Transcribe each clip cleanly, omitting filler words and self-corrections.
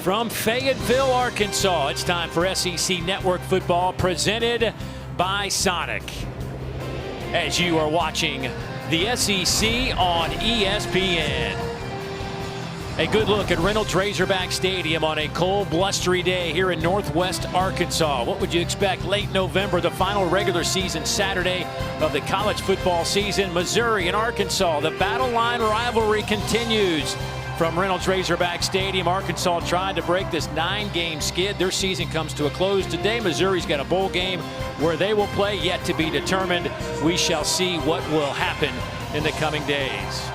From Fayetteville, Arkansas, it's time for SEC Network football presented by Sonic. As you are watching the SEC on ESPN. A good look at Reynolds Razorback Stadium on a cold, blustery day here in northwest Arkansas. What would you expect late November, the final regular season Saturday of the college football season? Missouri and Arkansas, the battle line rivalry continues. From Reynolds Razorback Stadium, Arkansas tried to break this 9-game skid. Their season comes to a close today. Missouri's got a bowl game where they will play, yet to be determined. We shall see what will happen in the coming days.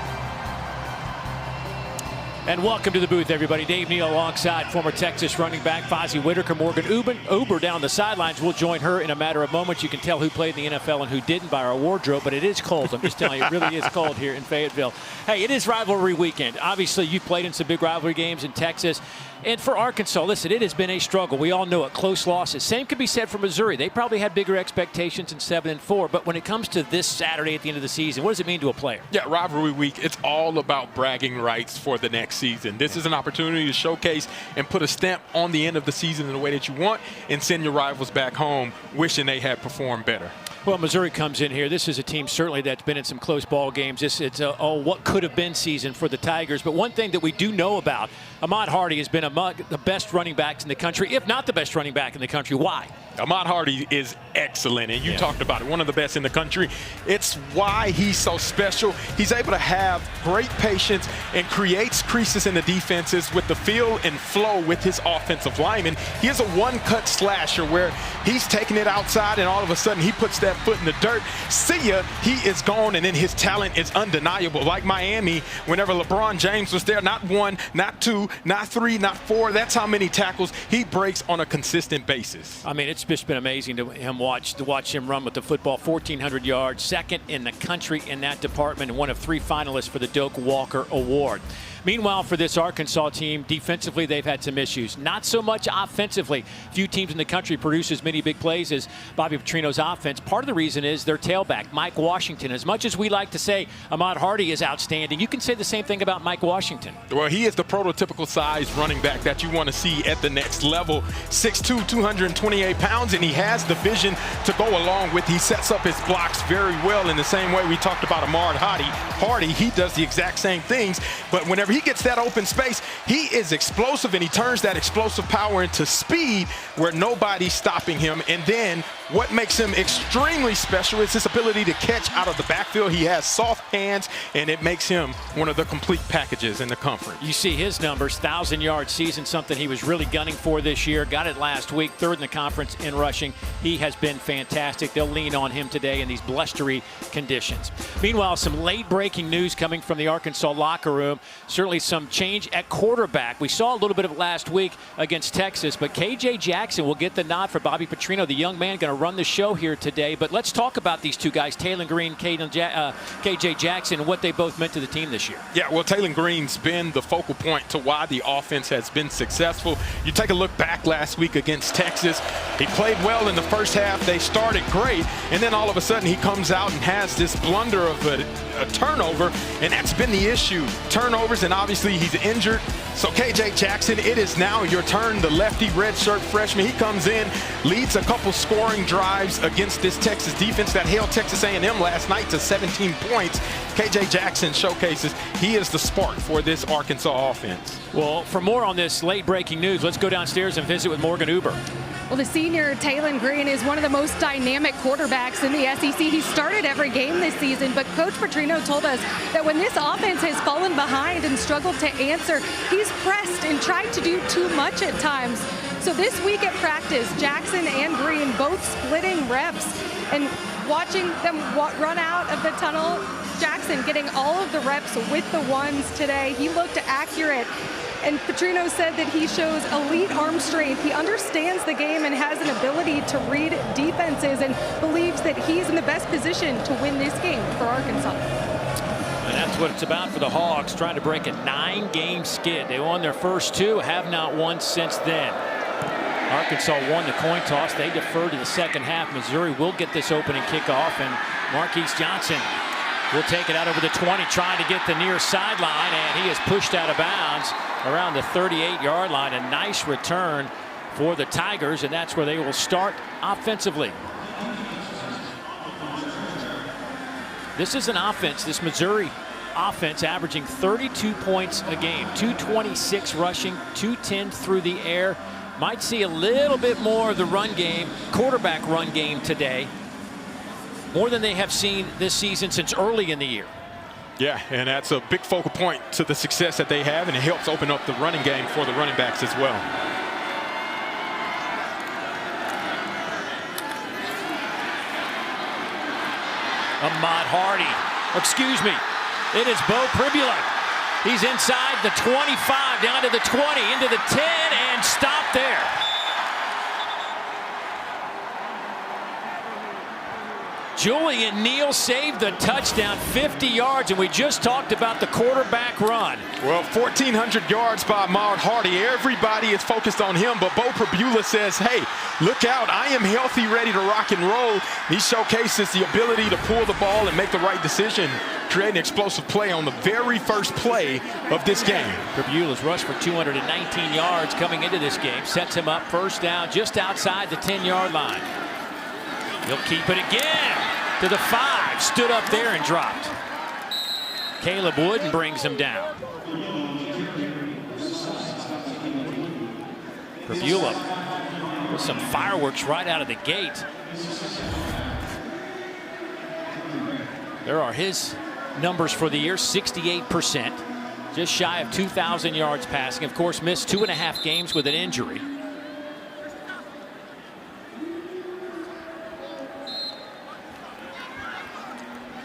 And welcome to the booth, everybody. Dave Neal alongside former Texas running back Fozzie Whitaker. Morgan Uber down the sidelines. We'll join her in a matter of moments. You can tell who played in the NFL and who didn't by our wardrobe, but it is cold. I'm just telling you, it really is cold here in Fayetteville. Hey, it is rivalry weekend. Obviously, you've played in some big rivalry games in Texas. And for Arkansas, listen, it has been a struggle. We all know it. Close losses. Same could be said for Missouri. They probably had bigger expectations in 7-4. But when it comes to this Saturday at the end of the season, what does it mean to a player? Yeah, rivalry week, it's all about bragging rights for the next season. This is an opportunity to showcase and put a stamp on the end of the season in the way that you want and send your rivals back home wishing they had performed better. Well, Missouri comes in here. This is a team certainly that's been in some close ball games. It's a what could have been season for the Tigers. But one thing that we do know about, Ahmad Hardy has been among the best running backs in the country, if not the best running back in the country. Why? Ahmad Hardy is excellent, and you talked about it, one of the best in the country. It's why he's so special. He's able to have great patience and creates creases in the defenses with the feel and flow with his offensive lineman. He is a one-cut slasher where he's taking it outside, and all of a sudden he puts that foot in the dirt. See ya, he is gone, and then his talent is undeniable. Like Miami, whenever LeBron James was there, not one, not two, not three, not four. That's how many tackles he breaks on a consistent basis. I mean, it's just been amazing to watch him run with the football. 1,400 yards, second in the country in that department, and one of 3 finalists for the Doak Walker Award. Meanwhile, for this Arkansas team, defensively, they've had some issues. Not so much offensively. Few teams in the country produce as many big plays as Bobby Petrino's offense. Part of the reason is their tailback, Mike Washington. As much as we like to say Ahmad Hardy is outstanding, you can say the same thing about Mike Washington. Well, he is the prototypical size running back that you want to see at the next level. 6'2", 228 pounds, and he has the vision to go along with. He sets up his blocks very well in the same way we talked about Ahmad Hardy. He does the exact same things, but whenever he gets that open space, he is explosive, and he turns that explosive power into speed where nobody's stopping him. And then what makes him extremely special is his ability to catch out of the backfield. He has soft hands, and it makes him one of the complete packages in the conference. You see his numbers, 1,000-yard season, something he was really gunning for this year. Got it last week, 3rd in the conference in rushing. He has been fantastic. They'll lean on him today in these blustery conditions. Meanwhile, some late-breaking news coming from the Arkansas locker room. Certainly some change at quarterback. We saw a little bit of it last week against Texas, but KJ Jackson will get the nod for Bobby Petrino, the young man going to run the show here today. But let's talk about these two guys, Taylon Green, KJ Jackson, and what they both meant to the team this year. Yeah, well, Taylon Green's been the focal point to why the offense has been successful. You take a look back last week against Texas. He played well in the first half. They started great, and then all of a sudden he comes out and has this blunder of a turnover, and that's been the issue. Turnovers, and obviously he's injured. So KJ Jackson, it is now your turn. The lefty redshirt freshman, he comes in, leads a couple scoring drives against this Texas defense that held Texas A&M last night to 17 points. KJ Jackson showcases he is the spark for this Arkansas offense. Well, for more on this late-breaking news, let's go downstairs and visit with Morgan Uber. Well, the senior Taylon Green is one of the most dynamic quarterbacks in the SEC. He started every game this season, but Coach Petrino told us that when this offense has fallen behind and struggled to answer, he's pressed and tried to do too much at times. So this week at practice, Jackson and Green both splitting reps and watching them run out of the tunnel. Jackson getting all of the reps with the ones today. He looked accurate. And Petrino said that he shows elite arm strength. He understands the game and has an ability to read defenses and believes that he's in the best position to win this game for Arkansas. And that's what it's about for the Hogs, trying to break a 9-game skid. They won their first 2, have not won since then. Arkansas won the coin toss. They defer to the second half. Missouri will get this opening kickoff, and Marquise Johnson will take it out over the 20, trying to get the near sideline, and he is pushed out of bounds around the 38-yard line. A nice return for the Tigers, and that's where they will start offensively. This is an offense, this Missouri offense, averaging 32 points a game, 226 rushing, 210 through the air. Might see a little bit more of the run game, quarterback run game today, more than they have seen this season since early in the year. Yeah, and that's a big focal point to the success that they have, and it helps open up the running game for the running backs as well. Ahmad Hardy, excuse me, it is Bo Pribula. He's inside the 25, down to the 20, into the 10, and stop there. Julian Neal saved the touchdown, 50 yards, and we just talked about the quarterback run. Well, 1,400 yards by Ahmad Hardy. Everybody is focused on him, but Bo Pribula says, hey, look out, I am healthy, ready to rock and roll. He showcases the ability to pull the ball and make the right decision, create an explosive play on the very first play of this game. Pribula's rush for 219 yards coming into this game sets him up first down just outside the 10-yard line. He'll keep it again to the 5. Stood up there and dropped. Caleb Wooden brings him down. Pribula with some fireworks right out of the gate. There are his numbers for the year, 68%. Just shy of 2,000 yards passing. Of course, missed 2.5 games with an injury.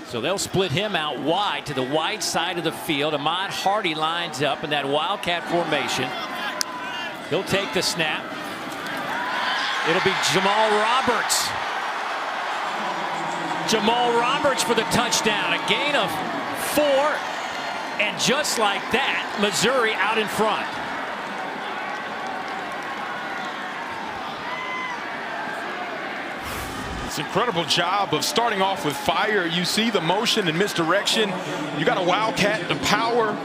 So they'll split him out wide to the wide side of the field. Ahmad Hardy lines up in that Wildcat formation. He'll take the snap. It'll be Jamal Roberts. Jamal Roberts for the touchdown. A gain of 4. And just like that, Missouri out in front. Incredible job of starting off with fire. You see the motion and misdirection. You got a Wildcat, the power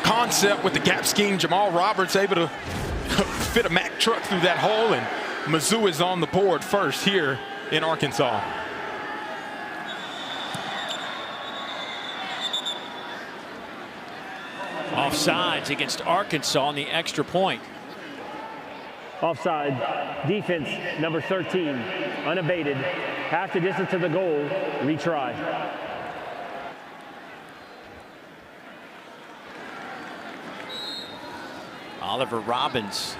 concept with the gap scheme. Jamal Roberts able to fit a Mack truck through that hole, and Mizzou is on the board first here in Arkansas. Offsides against Arkansas on the extra point. Offside, defense number 13, unabated, half the distance to the goal, retry. Oliver Robbins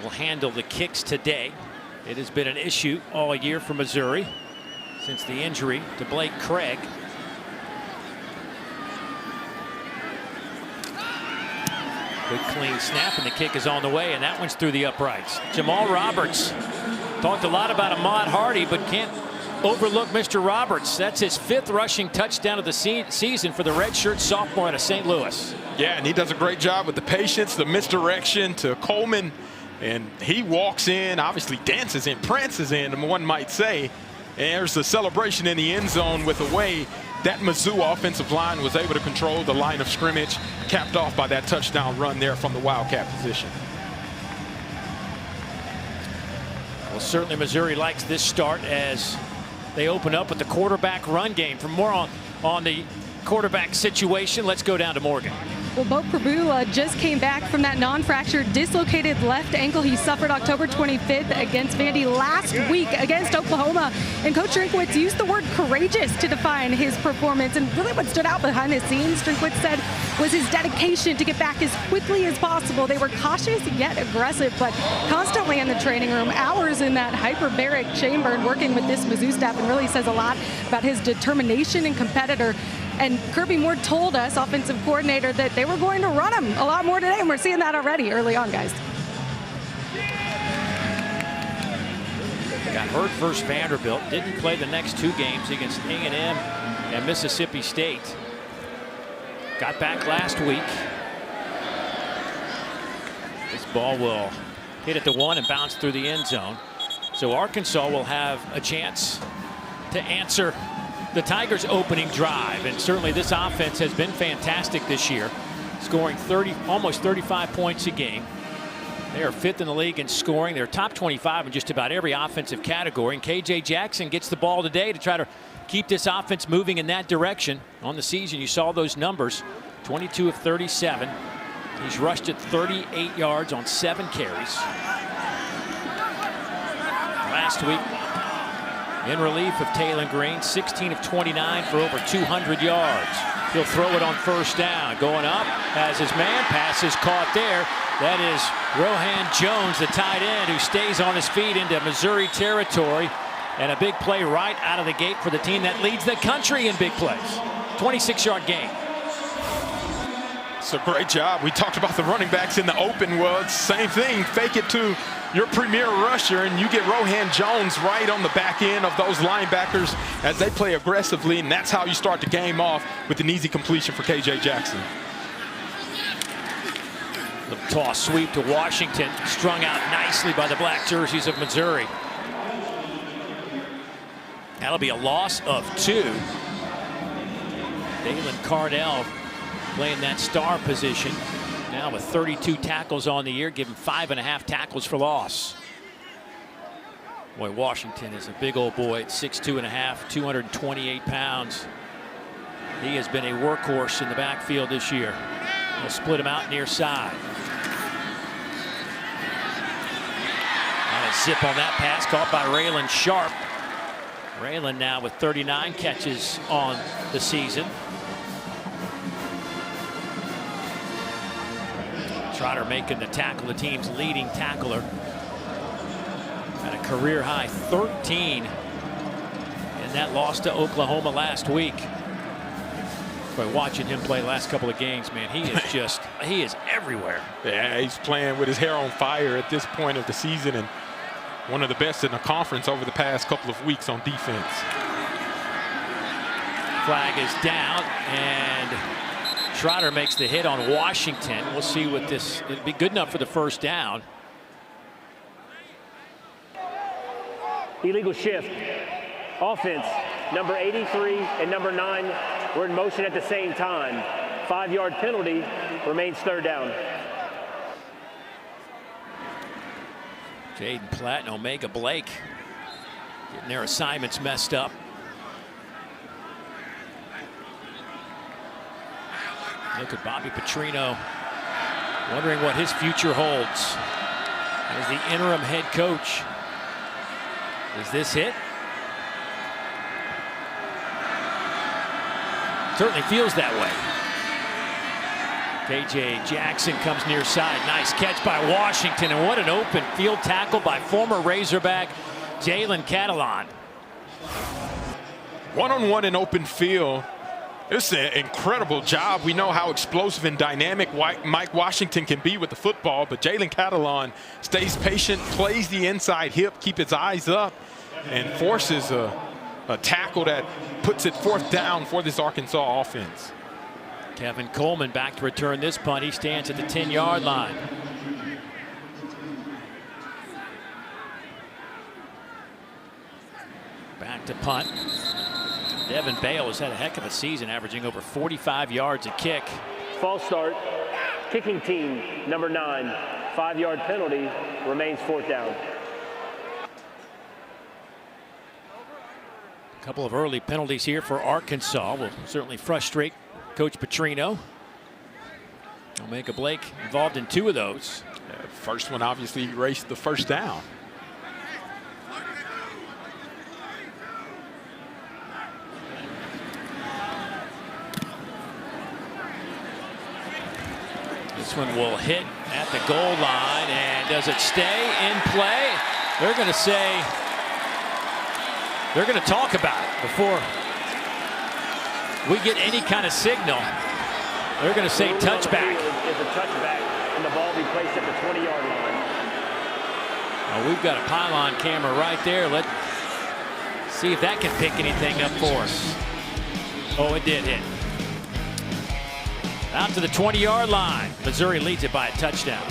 will handle the kicks today. It has been an issue all year for Missouri since the injury to Blake Craig. Good clean snap, and the kick is on the way, and that one's through the uprights. Jamal Roberts talked a lot about Ahmad Hardy, but can't overlook Mr. Roberts. That's his 5th rushing touchdown of the season for the redshirt sophomore out of St. Louis. Yeah, and he does a great job with the patience, the misdirection to Coleman, and he walks in, obviously dances in, prances in, one might say. And there's the celebration in the end zone with the way that Mizzou offensive line was able to control the line of scrimmage, capped off by that touchdown run there from the Wildcat position. Well, certainly Missouri likes this start as they open up with the quarterback run game. For more on the quarterback situation, let's go down to Morgan. Well, Bo Pribula just came back from that non-fractured dislocated left ankle he suffered October 25th against Vandy last week against Oklahoma. And Coach Drinkwitz used the word courageous to define his performance. And really what stood out behind the scenes, Drinkwitz said, was his dedication to get back as quickly as possible. They were cautious yet aggressive, but constantly in the training room, hours in that hyperbaric chamber and working with this Mizzou staff, and really says a lot about his determination and competitor. And Kirby Moore told us, offensive coordinator, that they were going to run him a lot more today, and we're seeing that already early on, guys. Got hurt versus Vanderbilt. Didn't play the next 2 games against A&M and Mississippi State. Got back last week. This ball will hit at the 1 and bounce through the end zone. So Arkansas will have a chance to answer the Tigers' opening drive, and certainly this offense has been fantastic this year, scoring almost 35 points a game. They are 5th in the league in scoring. They're top 25 in just about every offensive category. And KJ Jackson gets the ball today to try to keep this offense moving in that direction. On the season, you saw those numbers, 22 of 37. He's rushed it 38 yards on 7 carries. Last week, in relief of Taylor Green, 16 of 29 for over 200 yards. He'll throw it on first down. Going up, has his man. Pass is caught there. That is Rohan Jones, the tight end, who stays on his feet into Missouri territory. And a big play right out of the gate for the team that leads the country in big plays. 26-yard gain. It's a great job. We talked about the running backs in the open. Well, it's the same thing. Fake it to your premier rusher, and you get Rohan Jones right on the back end of those linebackers as they play aggressively, and that's how you start the game off with an easy completion for KJ Jackson. The toss sweep to Washington, strung out nicely by the black jerseys of Missouri. That'll be a loss of 2. Dalen Cardell playing that star position. Now with 32 tackles on the year, given 5.5 tackles for loss. Boy, Washington is a big old boy at 6'2½", 228 pounds. He has been a workhorse in the backfield this year. They'll split him out near side. And a zip on that pass caught by Raylan Sharp. Raylan now with 39 catches on the season. Trotter making the tackle, the team's leading tackler. At a career high 13 in that loss to Oklahoma last week. By watching him play last couple of games, man, he is just, he is everywhere. Yeah, he's playing with his hair on fire at this point of the season, and one of the best in the conference over the past couple of weeks on defense. Flag is down, and Trotter makes the hit on Washington. We'll see what this, it'll be good enough for the first down. Illegal shift. Offense, number 83 and number 9 were in motion at the same time. 5-yard penalty, remains third down. Jaden Platt and Omega Blake getting their assignments messed up. Look at Bobby Petrino, wondering what his future holds as the interim head coach. Is this it? Certainly feels that way. KJ Jackson comes near side. Nice catch by Washington, and what an open field tackle by former Razorback Jalen Catalon. One-on-one in open field. It's an incredible job. We know how explosive and dynamic Mike Washington can be with the football, but Jalen Catalon stays patient, plays the inside hip, keep his eyes up, and forces a tackle that puts it 4th down for this Arkansas offense. Kevin Coleman back to return this punt. He stands at the 10-yard line. Back to punt. Devin Bale has had a heck of a season, averaging over 45 yards a kick. False start. Kicking team, number 9. 5-yard penalty, remains 4th down. A couple of early penalties here for Arkansas will certainly frustrate Coach Petrino. Omega Blake involved in 2 of those. First one obviously erased the first down. This one will hit at the goal line, and does it stay in play? They're going to say, they're going to talk about it before we get any kind of signal. They're going to say touchback. It's a touchback, and the ball be placed at the 20-yard line. Well, we've got a pylon camera right there. Let's see if that can pick anything up for us. Oh, it did hit. Out to the 20-yard line. Missouri leads it by a touchdown.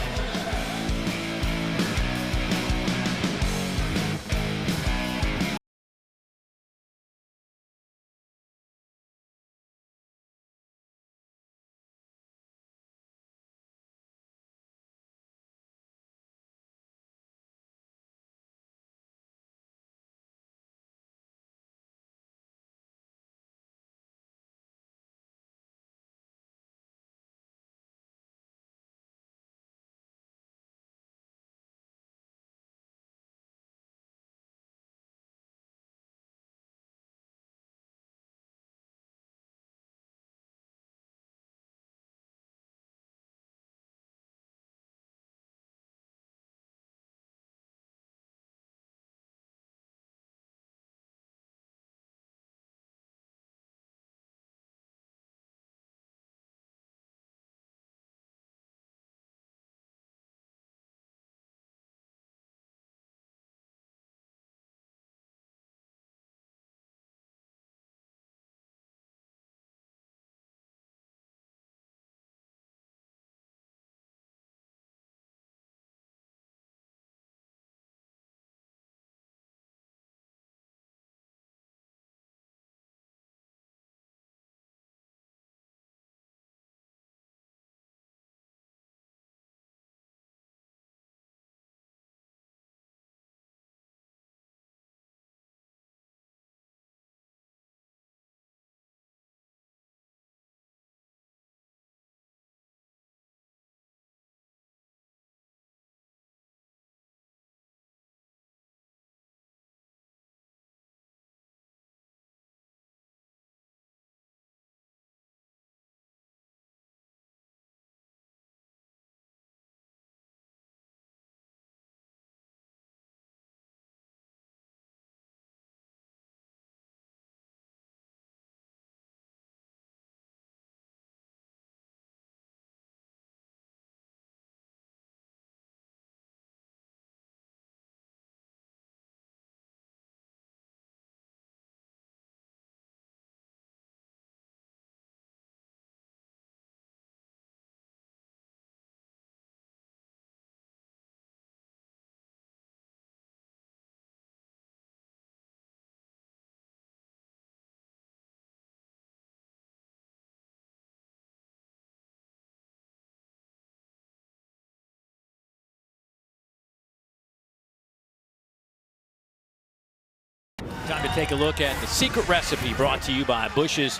Time to take a look at the secret recipe brought to you by Bush's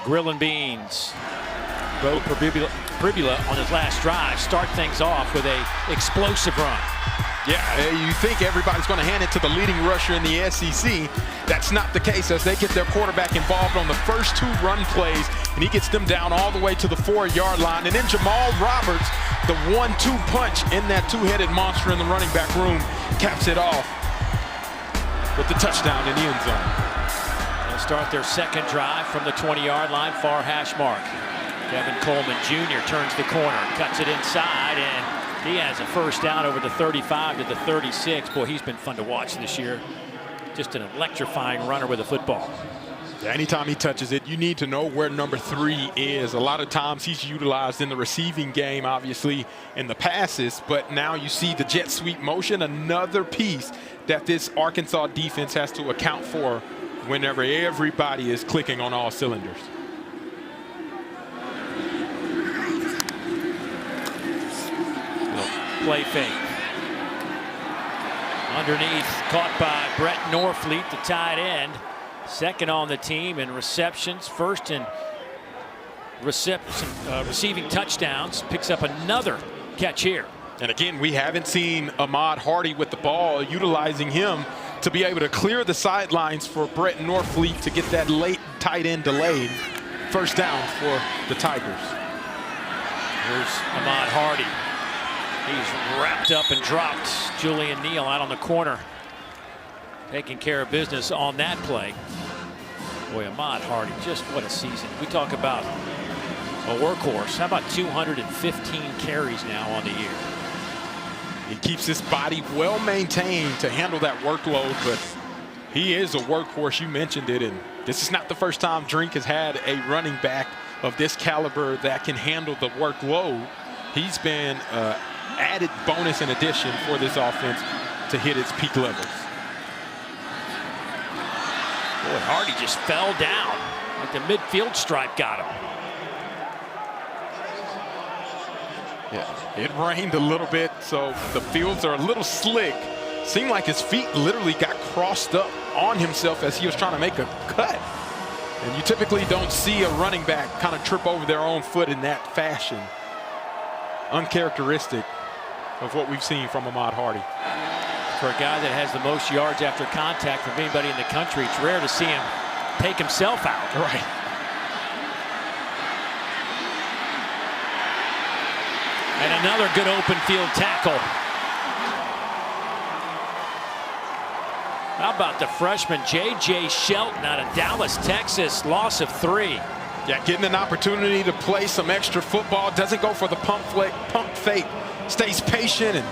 Grill and Beans. Bo Pribula on his last drive start things off with a explosive run. Yeah, you think everybody's going to hand it to the leading rusher in the SEC. That's not the case as they get their quarterback involved on the first 2 run plays, and he gets them down all the way to the 4-yard line. And then Jamal Roberts, the 1-2 punch in that two-headed monster in the running back room, caps it off with the touchdown in the end zone. They'll start their second drive from the 20-yard line, far hash mark. Kevin Coleman Jr. turns the corner, cuts it inside, and he has a first down over the 35 to the 36. Boy, he's been fun to watch this year. Just an electrifying runner with a football. Anytime he touches it, you need to know where number 3 is. A lot of times he's utilized in the receiving game, obviously, in the passes, but now you see the jet sweep motion, another piece that this Arkansas defense has to account for whenever everybody is clicking on all cylinders. Play fake. Underneath, caught by Brett Norfleet, the tight end. Second on the team in receptions, first in receiving touchdowns. Picks up another catch here. And again, we haven't seen Ahmad Hardy with the ball, utilizing him to be able to clear the sidelines for Brett Norfleet to get that late tight end delayed. First down for the Tigers. Here's Ahmad Hardy. He's wrapped up and dropped Julian Neal out on the corner. Taking care of business on that play. Boy, Ahmad Hardy, just what a season. We talk about a workhorse. How about 215 carries now on the year? He keeps his body well maintained to handle that workload, but he is a workhorse. You mentioned it, and this is not the first time Drink has had a running back of this caliber that can handle the workload. He's been added bonus in addition for this offense to hit its peak levels. Boy, Hardy just fell down like the midfield stripe got him. Yeah, it rained a little bit, so the fields are a little slick. Seemed like his feet literally got crossed up on himself as he was trying to make a cut. And you typically don't see a running back kind of trip over their own foot in that fashion. Uncharacteristic of what we've seen from Ahmad Hardy. For a guy that has the most yards after contact from anybody in the country, it's rare to see him take himself out. Right. And another good open field tackle. How about the freshman J.J. Shelton out of Dallas, Texas, loss of 3. Yeah, getting an opportunity to play some extra football. Doesn't go for the pump fake. Stays patient and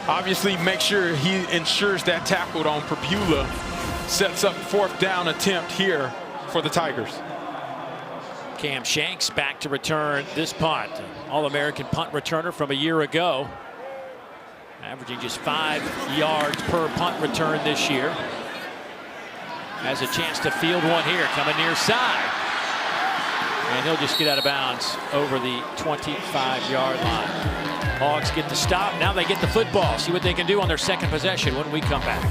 obviously make sure he ensures that tackle on Pribula. Sets up 4th down attempt here for the Tigers. Cam Shanks back to return this punt. All-American punt returner from a year ago. Averaging just 5 yards per punt return this year. Has a chance to field one here, coming near side. And he'll just get out of bounds over the 25-yard line. Hogs get the stop. Now they get the football. See what they can do on their second possession when we come back.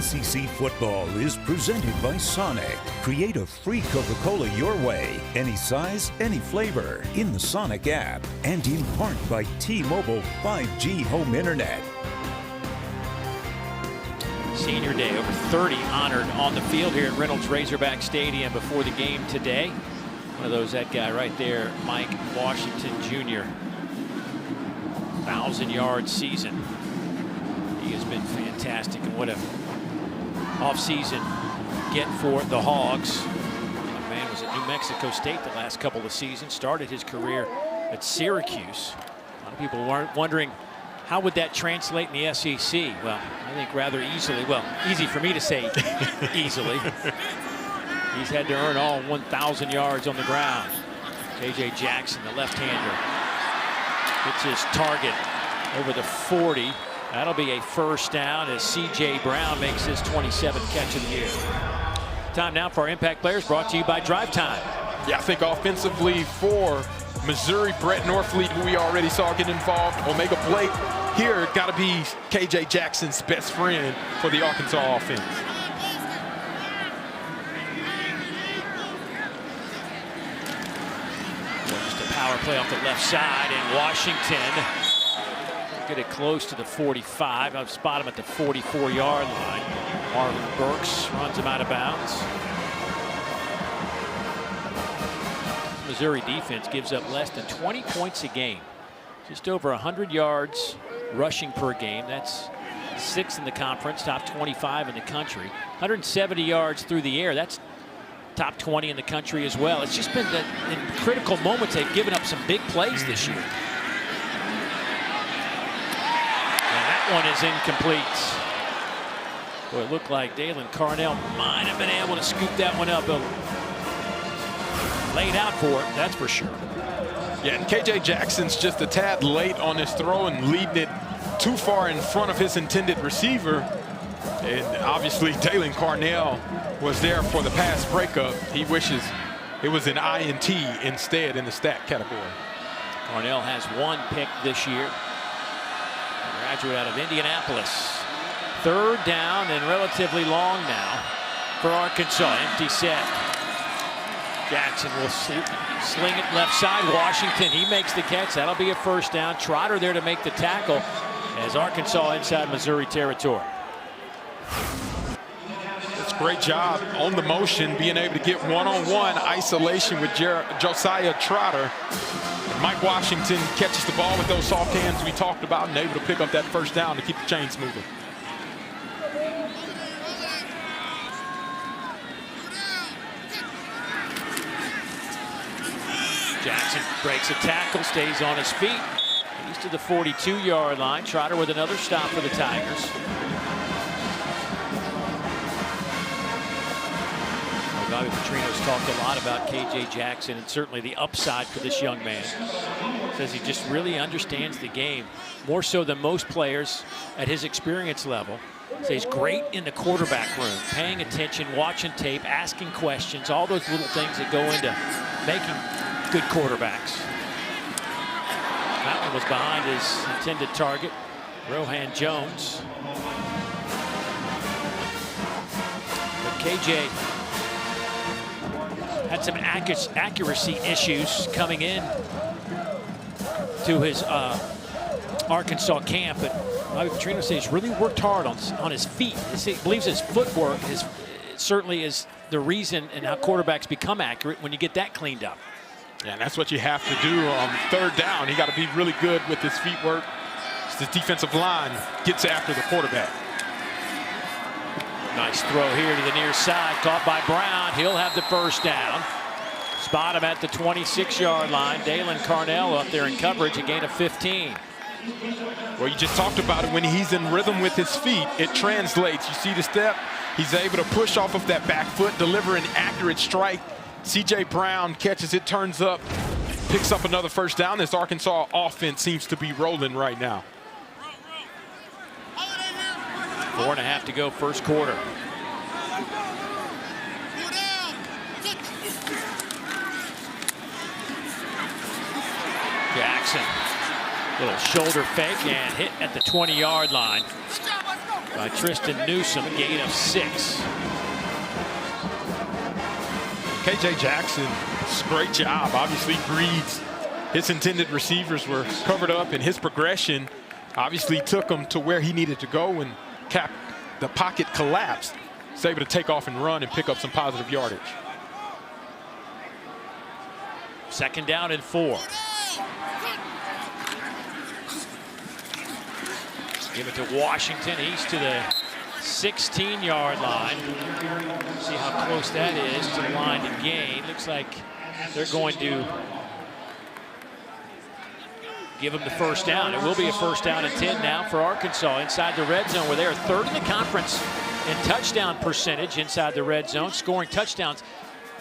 SEC football is presented by Sonic. Create a free Coca-Cola your way, any size, any flavor, in the Sonic app, and in part by T-Mobile 5G home internet. Senior Day, over 30 honored on the field here at Reynolds Razorback Stadium before the game today. One of those, that guy right there, Mike Washington Jr. 1,000-yard season. He has been fantastic, and what a off-season get for the Hogs. The man was at New Mexico State the last couple of seasons, started his career at Syracuse. A lot of people weren't wondering how would that translate in the SEC. Well, I think rather easily. Well, easy for me to say easily. He's had to earn all 1,000 yards on the ground. KJ Jackson, the left-hander, hits his target over the 40. That'll be a first down as C.J. Brown makes his 27th catch of the year. Time now for our Impact Players, brought to you by Drive Time. Yeah, I think offensively for Missouri, Brett Norfleet, who we already saw get involved, Omega Blake, here got to be K.J. Jackson's best friend for the Arkansas offense. Just a power play off the left side, and Washington get it close to the 45. I've spotted him at the 44-yard line. Marvin Burks runs him out of bounds. Missouri defense gives up less than 20 points a game. Just over 100 yards rushing per game. That's 6th in the conference, top 25 in the country. 170 yards through the air. That's top 20 in the country as well. It's just been that in critical moments they've given up some big plays this year. And that one is incomplete. Boy, it looked like Dalen Carnell might have been able to scoop that one up. Laid out for it, that's for sure. Yeah, and K.J. Jackson's just a tad late on his throw and leading it too far in front of his intended receiver. And obviously, Dalen Carnell was there for the pass breakup. He wishes it was an INT instead in the stat category. Carnell has 1 pick this year. A graduate out of Indianapolis. 3rd down and relatively long now for Arkansas. Empty set. Jackson will sling it left side. Washington, he makes the catch. That'll be a first down. Trotter there to make the tackle as Arkansas inside Missouri territory. It's a great job on the motion, being able to get one-on-one isolation with Josiah Trotter. And Mike Washington catches the ball with those soft hands we talked about and able to pick up that first down to keep the chains moving. Jackson breaks a tackle, stays on his feet. He's to the 42-yard line. Trotter with another stop for the Tigers. Well, Bobby Petrino's talked a lot about K.J. Jackson and certainly the upside for this young man. Says he just really understands the game, more so than most players at his experience level. Says he's great in the quarterback room, paying attention, watching tape, asking questions, all those little things that go into making good quarterbacks. That one was behind his intended target, Rohan Jones. But KJ had some accuracy issues coming in to his Arkansas camp, but Bobby Petrino says he's really worked hard on his feet. He believes his footwork certainly is the reason and how quarterbacks become accurate when you get that cleaned up. Yeah, and that's what you have to do on 3rd down. You got to be really good with his feet work. The defensive line gets after the quarterback. Nice throw here to the near side, caught by Brown. He'll have the first down. Spot him at the 26-yard line. Dalen Carnell up there in coverage, a gain of 15. Well, you just talked about it. When he's in rhythm with his feet, it translates. You see the step? He's able to push off of that back foot, deliver an accurate strike. C.J. Brown catches it, turns up, picks up another first down. This Arkansas offense seems to be rolling right now. 4.5 to go, first quarter. Jackson, little shoulder fake and hit at the 20-yard line. by Tristan Newsome, a gain of 6. KJ Jackson, great job. Obviously, Breed's, his intended receivers were covered up, and his progression obviously took him to where he needed to go, and the pocket collapsed. He's able to take off and run and pick up some positive yardage. 2nd down and 4. Give it to Washington. He's to the 16-yard line. See how close that is to the line to gain. Looks like they're going to give him the 1st down. It will be a 1st down and 10 now for Arkansas inside the red zone, where they are 3rd in the conference in touchdown percentage inside the red zone, scoring touchdowns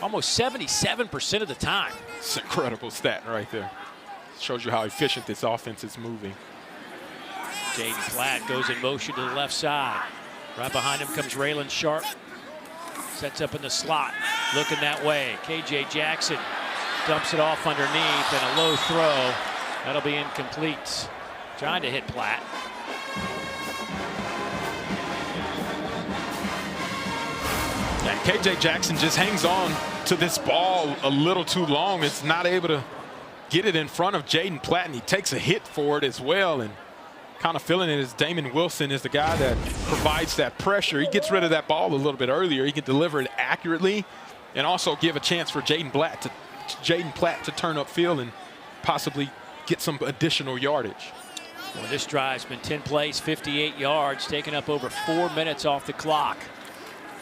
almost 77% of the time. It's an incredible stat right there. Shows you how efficient this offense is moving. Jaden Platt goes in motion to the left side. Right behind him comes Raylan Sharp. Sets up in the slot, looking that way. KJ Jackson dumps it off underneath, and a low throw. That'll be incomplete. Trying to hit Platt. And KJ Jackson just hangs on to this ball a little too long. It's not able to get it in front of Jaden Platt, and he takes a hit for it as well. And kind of feeling it as Damon Wilson is the guy that provides that pressure. He gets rid of that ball a little bit earlier. He can deliver it accurately and also give a chance for Jaden Platt to turn upfield and possibly get some additional yardage. Well, this drive's been 10 plays, 58 yards, taking up over 4 minutes off the clock.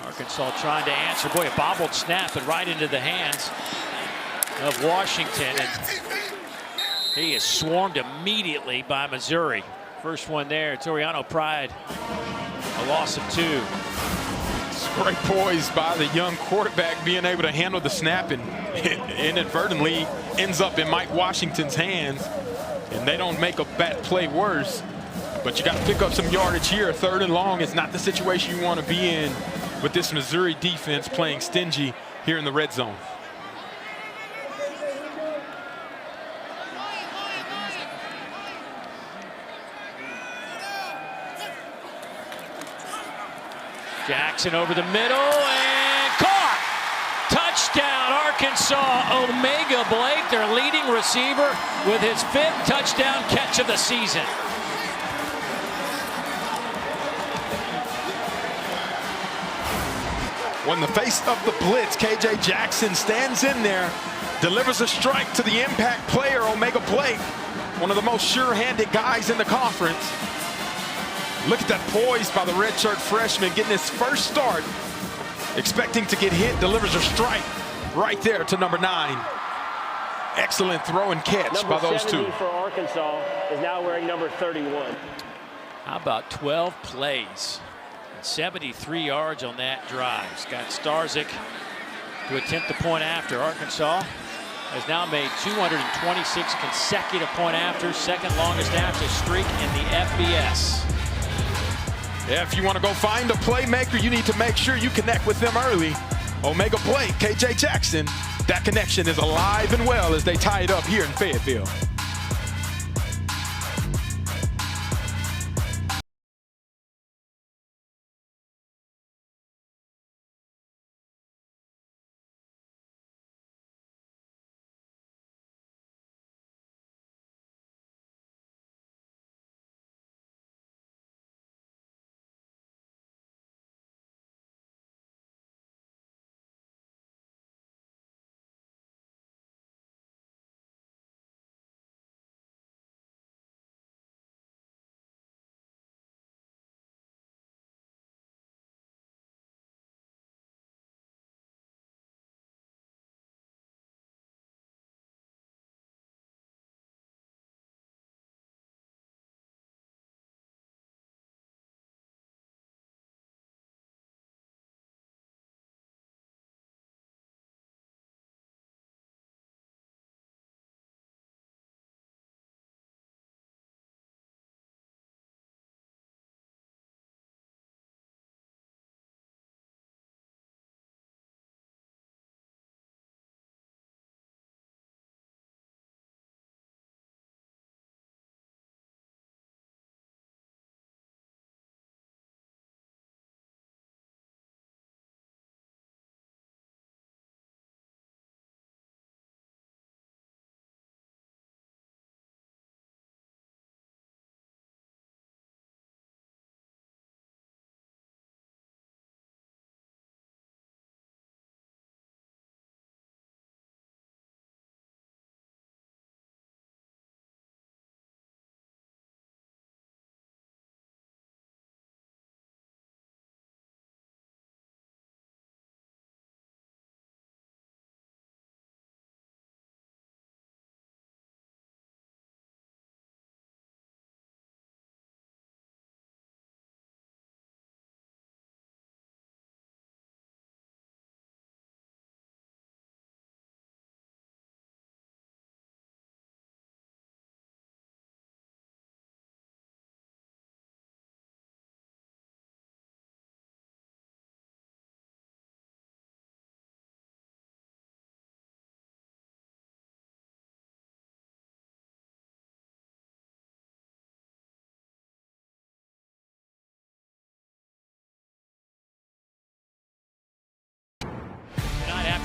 Arkansas trying to answer. Boy, a bobbled snap and right into the hands of Washington. And he is swarmed immediately by Missouri. First one there, Toriano Pride, a loss of 2. It's great poise by the young quarterback, being able to handle the snap, and it inadvertently ends up in Mike Washington's hands. And they don't make a bad play worse. But you got to pick up some yardage here. 3rd and long is not the situation you want to be in with this Missouri defense playing stingy here in the red zone. Jackson over the middle and caught. Touchdown, Arkansas. Omega Blake, their leading receiver, with his 5th touchdown catch of the season. On the face of the blitz, KJ Jackson stands in there, delivers a strike to the impact player, Omega Blake, one of the most sure-handed guys in the conference. Look at that poise by the redshirt freshman, getting his first start, expecting to get hit, delivers a strike right there to number 9. Excellent throw and catch by those two. Number 70 for Arkansas is now wearing number 31. How about 12 plays? 73 yards on that drive. Scott Starzyk to attempt the point after. Arkansas has now made 226 consecutive point after, 2nd longest after streak in the FBS. Yeah, if you want to go find a playmaker, you need to make sure you connect with them early. Omega Blake, KJ Jackson, that connection is alive and well as they tie it up here in Fayetteville.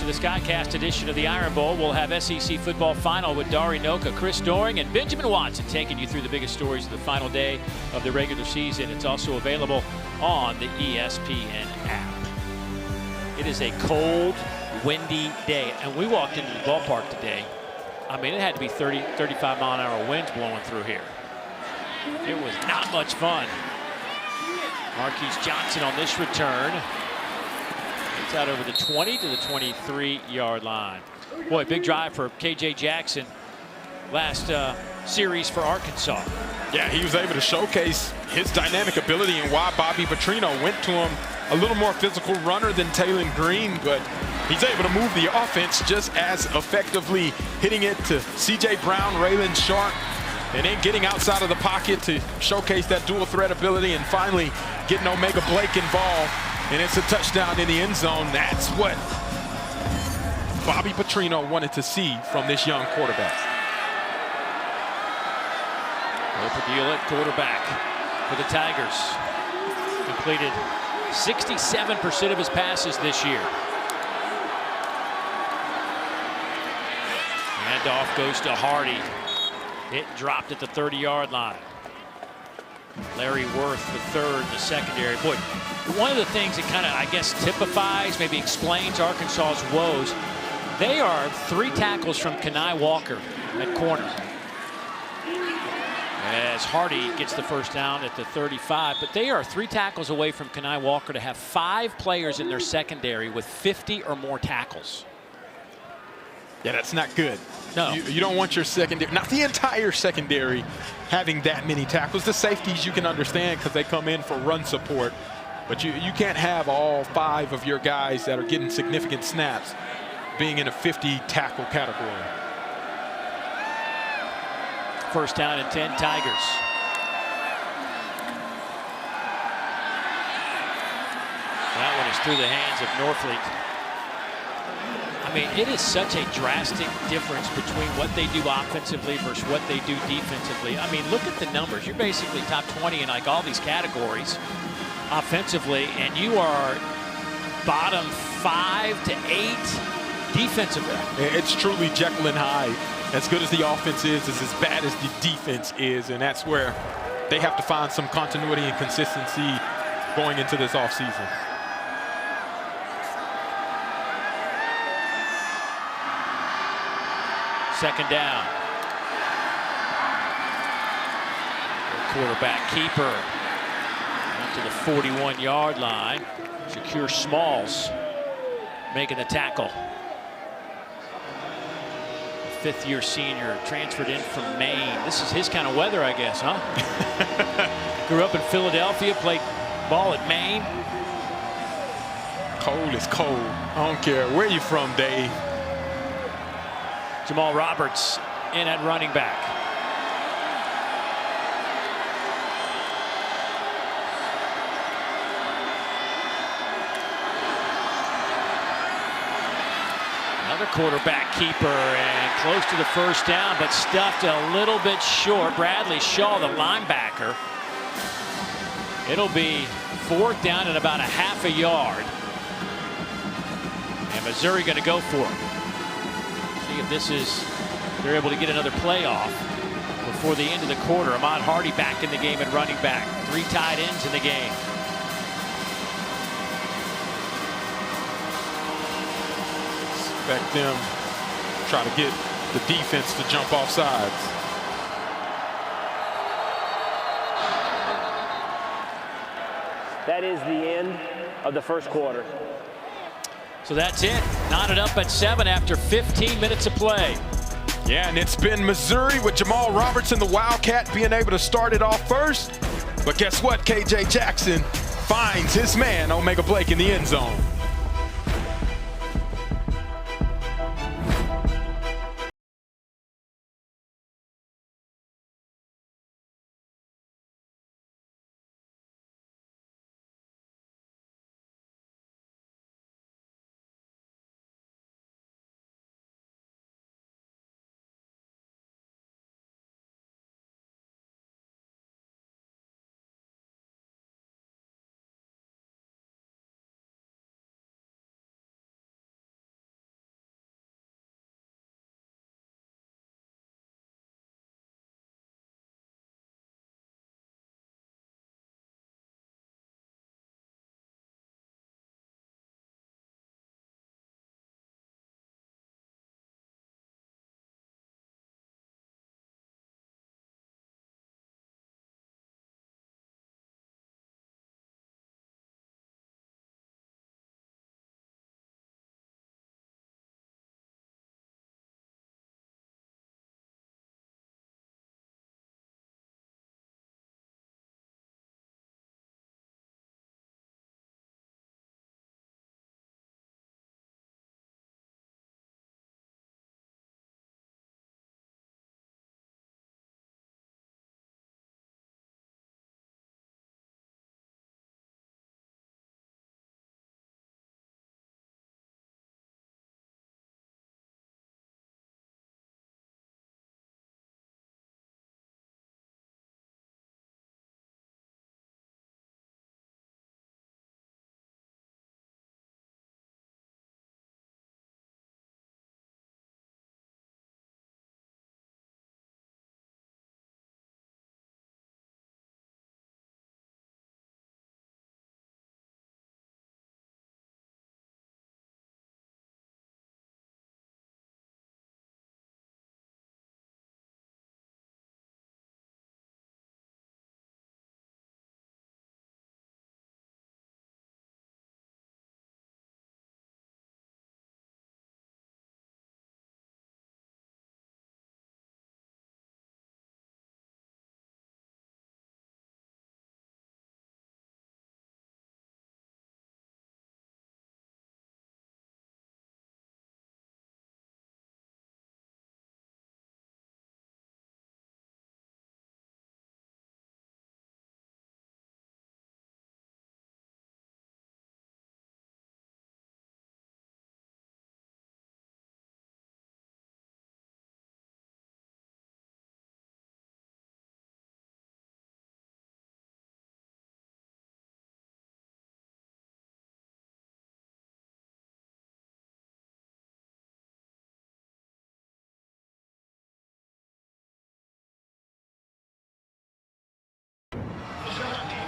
to the Skycast edition of the Iron Bowl. We'll have SEC football final with Dari Noka, Chris Doering, and Benjamin Watson taking you through the biggest stories of the final day of the regular season. It's also available on the ESPN app. It is a cold, windy day, and we walked into the ballpark today. I mean, it had to be 30, 35 mile an hour winds blowing through here. It was not much fun. Marquise Johnson on this return. It's out over the 20 to the 23-yard line. Boy, big drive for KJ Jackson last series for Arkansas. Yeah, he was able to showcase his dynamic ability and why Bobby Petrino went to him. A little more physical runner than Taylor Green, but he's able to move the offense just as effectively, hitting it to C.J. Brown, Raylan Sharp, and then getting outside of the pocket to showcase that dual threat ability, and finally getting Omega Blake involved. And it's a touchdown in the end zone. That's what Bobby Petrino wanted to see from this young quarterback. Open at quarterback for the Tigers. Completed 67% of his passes this year. Handoff goes to Hardy. It dropped at the 30-yard line. Larry Worth, the third, the secondary. Boy, one of the things that kind of, I guess, typifies, maybe explains Arkansas's woes, they are 3 tackles from Kenai Walker at corner. As Hardy gets the first down at the 35, but they are 3 tackles away from Kenai Walker to have 5 players in their secondary with 50 or more tackles. Yeah, that's not good. No. You don't want your secondary, not the entire secondary, having that many tackles. The safeties you can understand because they come in for run support, but you can't have all 5 of your guys that are getting significant snaps being in a 50 tackle category. First down and 10, Tigers. That one is through the hands of Norfleet. I mean, it is such a drastic difference between what they do offensively versus what they do defensively. I mean, look at the numbers. You're basically top 20 in like all these categories offensively, and you are bottom 5 to 8 defensively. It's truly Jekyll and Hyde. As good as the offense is as bad as the defense is, and that's where they have to find some continuity and consistency going into this offseason. Second down. Quarterback keeper out to the 41-yard line. Shakir Smalls making the tackle. Fifth-year senior, transferred in from Maine. This is his kind of weather, I guess, huh? Grew up in Philadelphia, played ball at Maine. Cold is cold. I don't care where you're from, Dave. Jamal Roberts in at running back. Another quarterback keeper and close to the first down, but stuffed a little bit short. Bradley Shaw, the linebacker. It'll be 4th down and about a half a yard. And Missouri going to go for it. See if this is, they're able to get another play off before the end of the quarter. Ahmad Hardy back in the game at running back. 3 tight ends in the game. Expect them try to get the defense to jump off sides. That is the end of the first quarter. So that's it. Knotted up at 7 after 15 minutes of play. Yeah, and it's been Missouri with Jamal Roberts and the Wildcat being able to start it off first. But guess what? KJ Jackson finds his man, Omega Blake, in the end zone.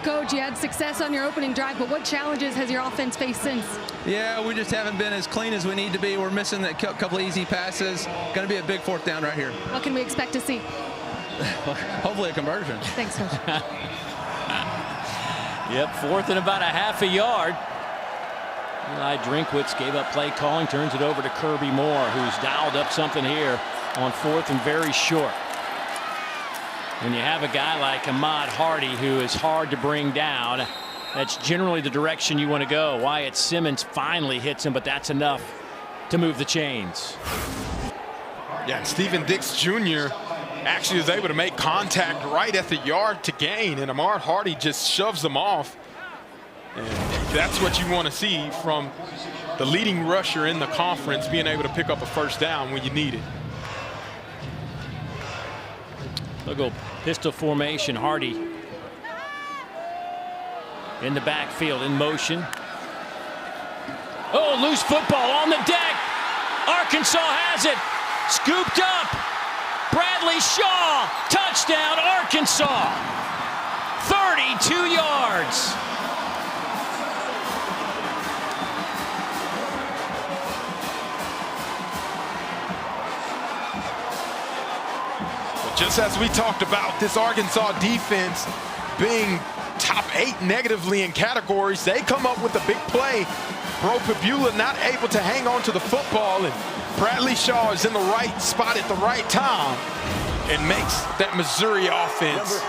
Coach, you had success on your opening drive, but what challenges has your offense faced since? Yeah, we just haven't been as clean as we need to be. We're missing a couple of easy passes. Going to be a big fourth down right here. What can we expect to see? Hopefully a conversion. Thanks, Coach. Yep, fourth and about a half a yard. Eli Drinkwitz gave up play calling, turns it over to Kirby Moore, who's dialed up something here on fourth and very short. When you have a guy like Ahmad Hardy, who is hard to bring down, that's generally the direction you want to go. Wyatt Simmons finally hits him, but that's enough to move the chains. Yeah, and Stephen Dix Jr. actually is able to make contact right at the yard to gain, and Ahmad Hardy just shoves them off. And that's what you want to see from the leading rusher in the conference, being able to pick up a first down when you need it. They'll go pistol formation. Hardy in the backfield, in motion. Oh, loose football on the deck. Arkansas has it. Scooped up. Bradley Shaw. Touchdown, Arkansas. 32 yards. Just as we talked about this Arkansas defense being top 8 negatively in categories, they come up with a big play. Bro Pabula not able to hang on to the football, and Bradley Shaw is in the right spot at the right time and makes that Missouri offense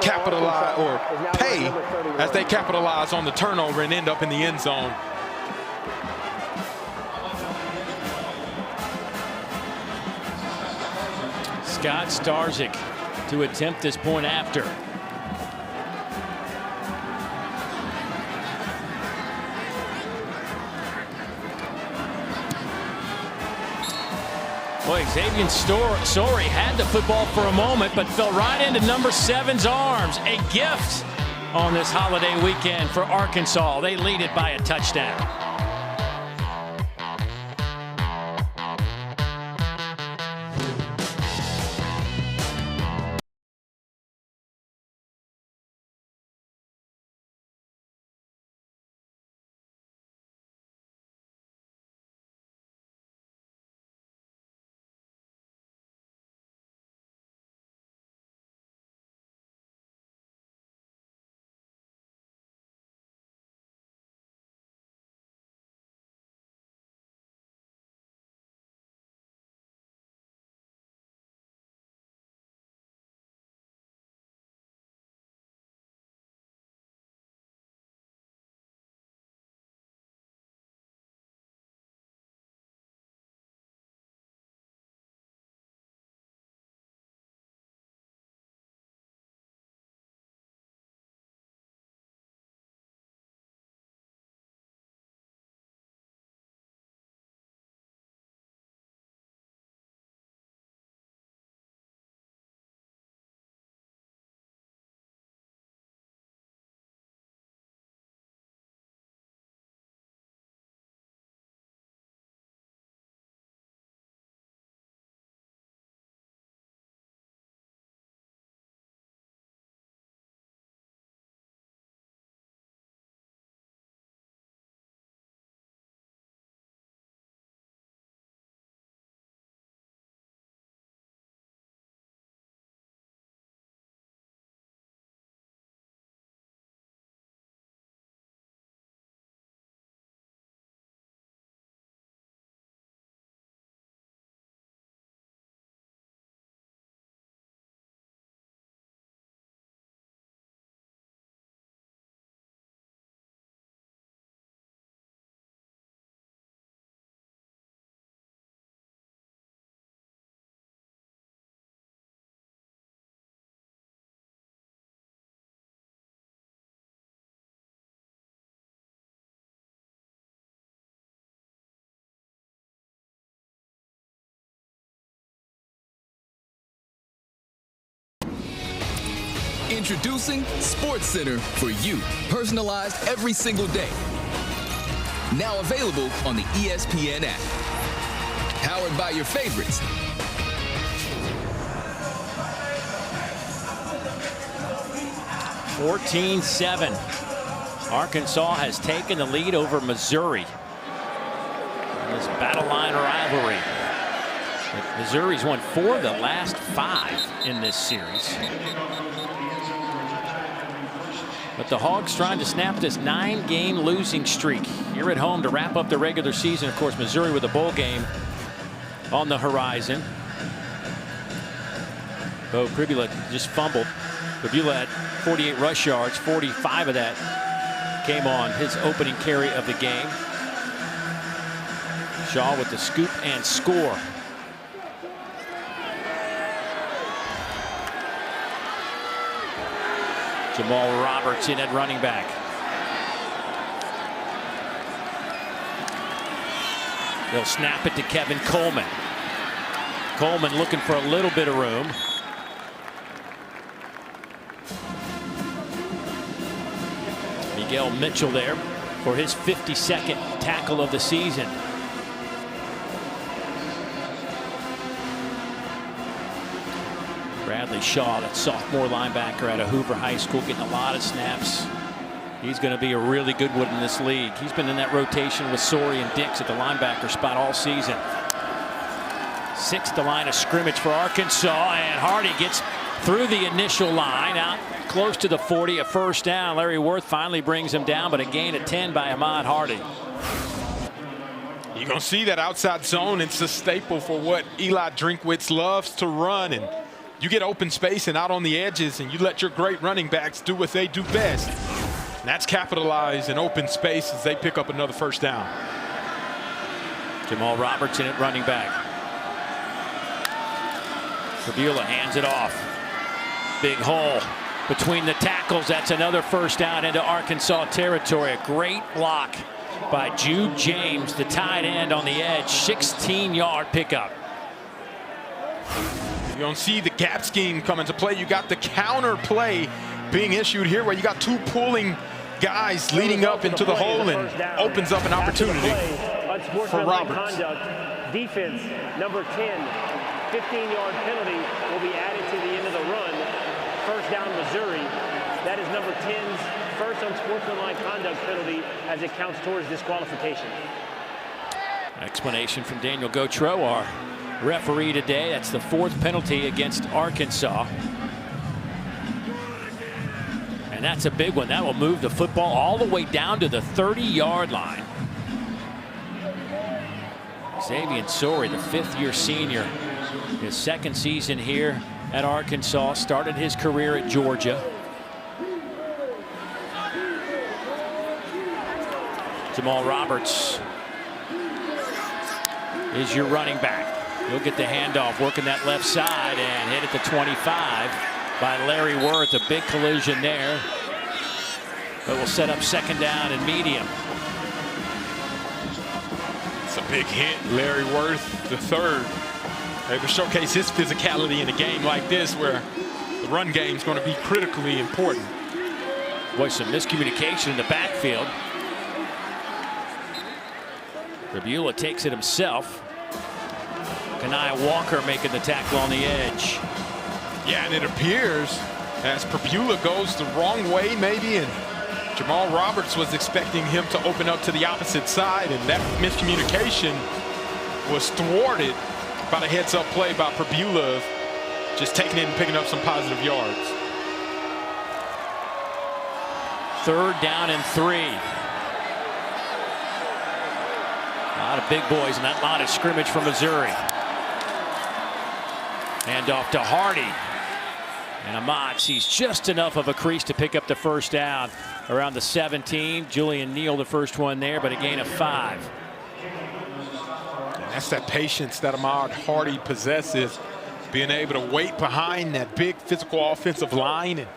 capitalize or pay as they capitalize on the turnover and end up in the end zone. Scott Starzyk to attempt this point after. Boy, Xavier Sorey had the football for a moment, but fell right into number 7's arms. A gift on this holiday weekend for Arkansas. They lead it by a touchdown. Introducing SportsCenter for you, personalized every single day. Now available on the ESPN app. Powered by your favorites. 14-7. Arkansas has taken the lead over Missouri in this battle line rivalry. Missouri's won 4 of the last 5 in this series. But the Hogs trying to snap this 9-game losing streak here at home to wrap up the regular season. Of course, Missouri with a bowl game on the horizon. Bo Pribula just fumbled. Pribula had 48 rush yards. 45 of that came on his opening carry of the game. Shaw with the scoop and score. Jamal Roberts in at running back. They'll snap it to Kevin Coleman. Coleman looking for a little bit of room. Miguel Mitchell there for his 52nd tackle of the season. Bradley Shaw, that sophomore linebacker out of Hoover High School, getting a lot of snaps. He's going to be a really good one in this league. He's been in that rotation with Sorey and Dix at the linebacker spot all season. 6th to line of scrimmage for Arkansas, and Hardy gets through the initial line, out close to the 40, a first down. Larry Worth finally brings him down, but a gain of 10 by Ahmad Hardy. You're going to see that outside zone. It's a staple for what Eli Drinkwitz loves to run. And you get open space and out on the edges, and you let your great running backs do what they do best. And that's capitalize in open space as they pick up another first down. Jamal Robertson at running back. Pribula hands it off. Big hole between the tackles. That's another first down into Arkansas territory. A great block by Jude James, the tight end on the edge. 16-yard pickup. You don't see the gap scheme come into play. You got the counter play being issued here where you got 2 pulling guys leading up into the hole and opens up an opportunity for Roberts. Defense number 10, 15-yard penalty will be added to the end of the run. First down Missouri. That is number 10's first unsportsmanlike conduct penalty as it counts towards disqualification. Explanation from Daniel Gautreaux, our referee today. That's the 4th penalty against Arkansas. And that's a big one. That will move the football all the way down to the 30-yard line. Xavier Sorey, the 5th-year senior, his 2nd season here at Arkansas, started his career at Georgia. Jamal Roberts is your running back. He'll get the handoff, working that left side, and hit at the 25 by Larry Worth. A big collision there, but will set up 2nd down and medium. It's a big hit. Larry Worth, the 3rd. Able to showcase his physicality in a game like this where the run game is going to be critically important. Boy, some miscommunication in the backfield. Pribula takes it himself. Kanai Walker making the tackle on the edge. Yeah, and it appears as Pribula goes the wrong way maybe, and Jamal Roberts was expecting him to open up to the opposite side, and that miscommunication was thwarted by the heads-up play by Pribula, just taking it and picking up some positive yards. 3rd down and 3. A lot of big boys in that line of scrimmage from Missouri. Hand off to Hardy. And Ahmad sees just enough of a crease to pick up the first down around the 17. Julian Neal, the first one there, but a gain of 5. That's that patience that Ahmad Hardy possesses, being able to wait behind that big physical offensive line. And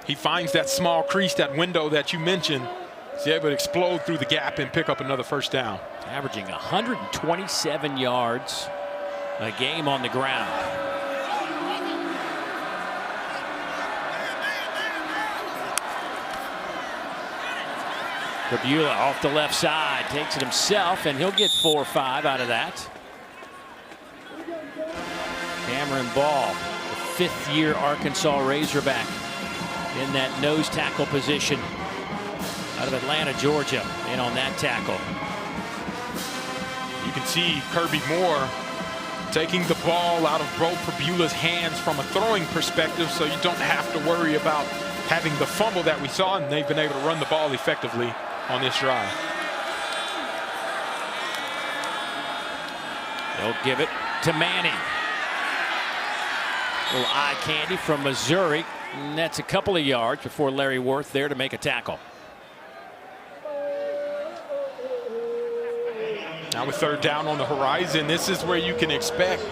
he finds that small crease, that window that you mentioned. He's able to explode through the gap and pick up another first down. Averaging 127 yards a game on the ground. Pribula off the left side, takes it himself, and he'll get 4 or 5 out of that. Cameron Ball, the 5th-year Arkansas Razorback, in that nose tackle position out of Atlanta, Georgia, in on that tackle. You can see Kirby Moore taking the ball out of Bo Pribula's hands from a throwing perspective, so you don't have to worry about having the fumble that we saw, and they've been able to run the ball effectively on this drive. They'll give it to Manning. A little eye candy from Missouri. And that's a couple of yards before Larry Worth there to make a tackle. Now with third down on the horizon, this is where you can expect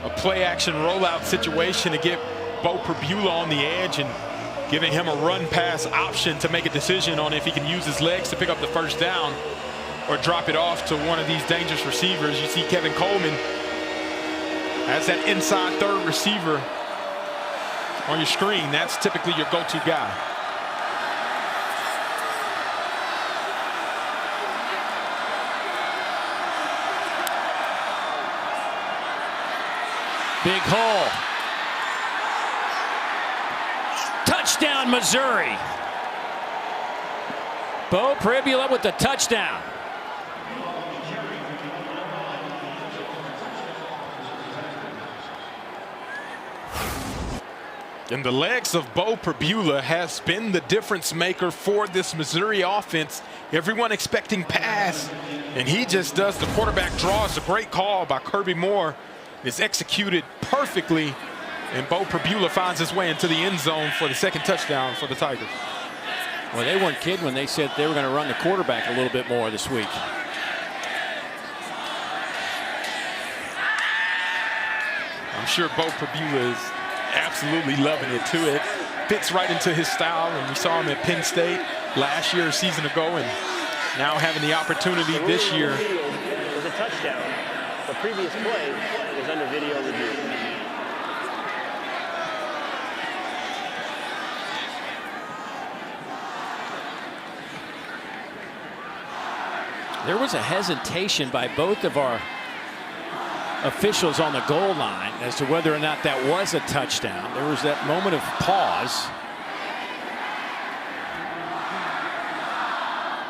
a play action rollout situation to get Bo Pribula on the edge and giving him a run pass option to make a decision on if he can use his legs to pick up the first down or drop it off to one of these dangerous receivers. You see Kevin Coleman as that inside third receiver on your screen. That's typically your go-to guy. Big hole. Touchdown, Missouri. Bo Pribula with the touchdown. And the legs of Bo Pribula has been the difference maker for this Missouri offense. Everyone expecting pass, and he just does the quarterback draw. It's a great call by Kirby Moore. It's executed perfectly, and Bo Pribula finds his way into the end zone for the second touchdown for the Tigers. Well, they weren't kidding when they said they were going to run the quarterback a little bit more this week. I'm sure Bo Pribula is absolutely loving it too. It fits right into his style, and we saw him at Penn State last year, a season ago, and now having the opportunity this year. Was a touchdown. The previous play is under video review. There was a hesitation by both of our officials on the goal line as to whether or not that was a touchdown. There was that moment of pause.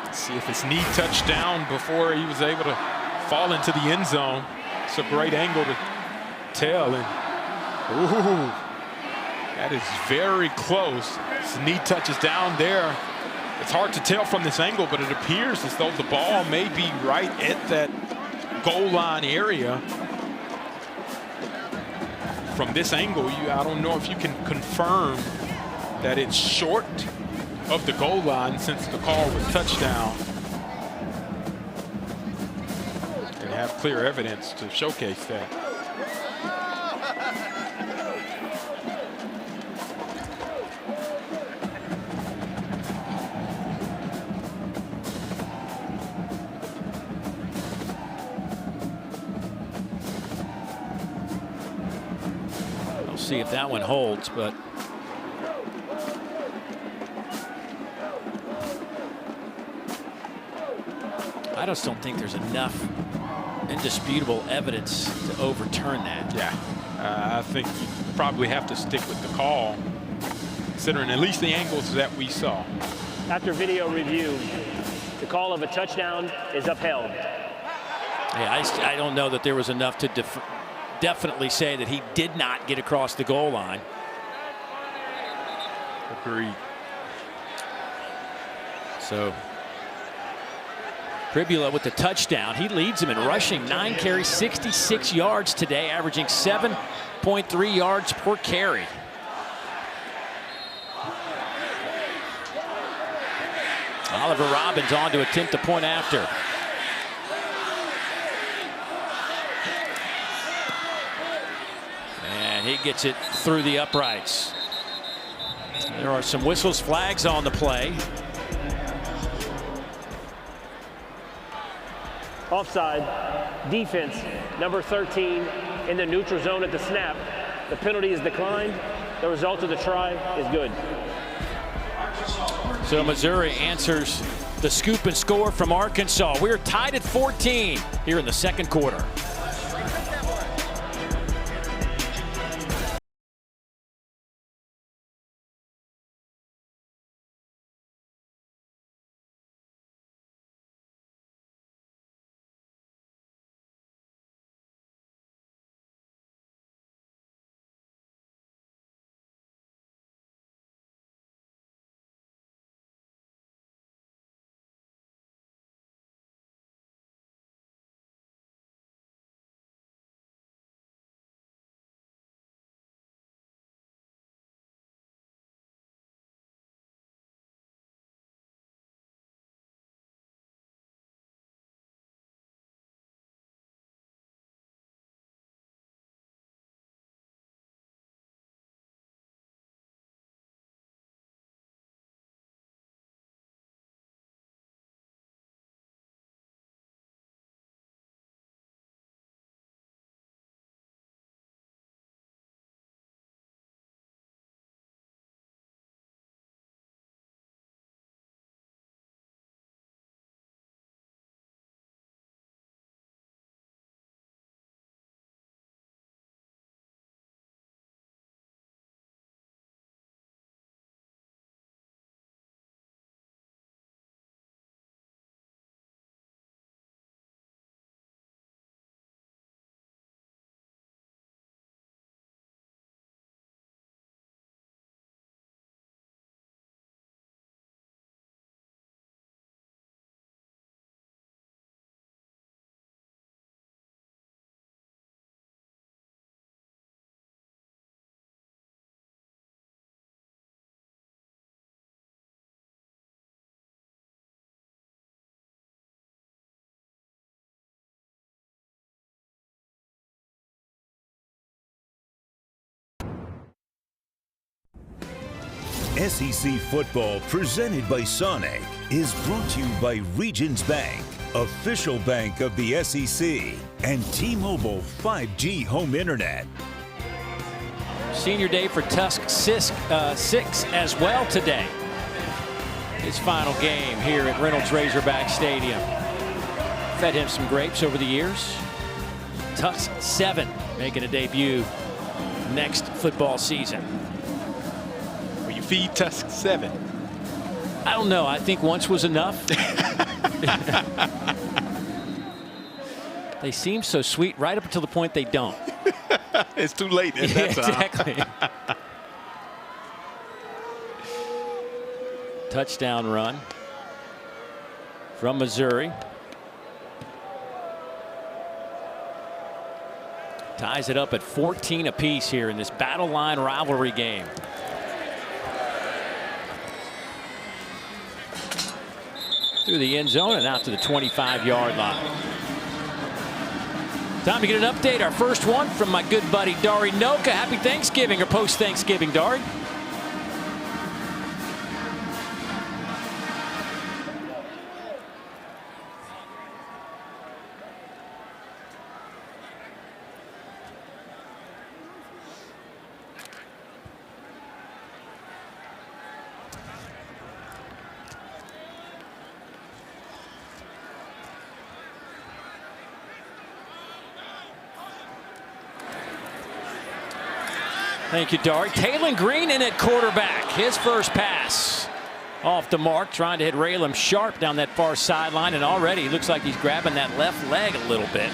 Let's see if his knee touched down before he was able to fall into the end zone. It's a great angle to tell, and ooh, that is very close. His knee touches down there. It's hard to tell from this angle, but it appears as though the ball may be right at that goal line area. From this angle, I don't know if you can confirm that it's short of the goal line since the call was touchdown, and have clear evidence to showcase that. See if that one holds, but I just don't think there's enough indisputable evidence to overturn that. Yeah, I think you probably have to stick with the call, considering at least the angles that we saw. After video review, the call of a touchdown is upheld. Yeah, I don't know that there was enough to definitely say that he did not get across the goal line. Agreed. So Pribula with the touchdown. He leads him in rushing, 9 carries, 66 yards today, averaging 7.3 yards per carry. Oliver Robbins on to attempt a point after. And he gets it through the uprights. There are some whistles, flags on the play. Offside, defense, number 13 in the neutral zone at the snap. The penalty is declined. The result of the try is good. So Missouri answers the scoop and score from Arkansas. We're tied at 14 here in the second quarter. SEC football presented by Sonic is brought to you by Regions Bank, official bank of the SEC, and T-Mobile 5G home internet. Senior day for Tusk 6 as well today. His final game here at Reynolds Razorback Stadium. Fed him some grapes over the years. Tusk 7 making a debut next football season. Will you feed Tusk 7? I don't know. I think once was enough. They seem so sweet right up until the point they don't. It's too late at that time. Exactly. Touchdown run from Missouri. Ties it up at 14 apiece here in this battle line rivalry game. Through the end zone and out to the 25-yard line. Time to get an update. Our first one from my good buddy Dari Noka. Happy Thanksgiving or post-Thanksgiving, Dari. Thank you, Dari. Taylon Green in at quarterback. His first pass off the mark, trying to hit Raylam Sharp down that far sideline, and already looks like he's grabbing that left leg a little bit.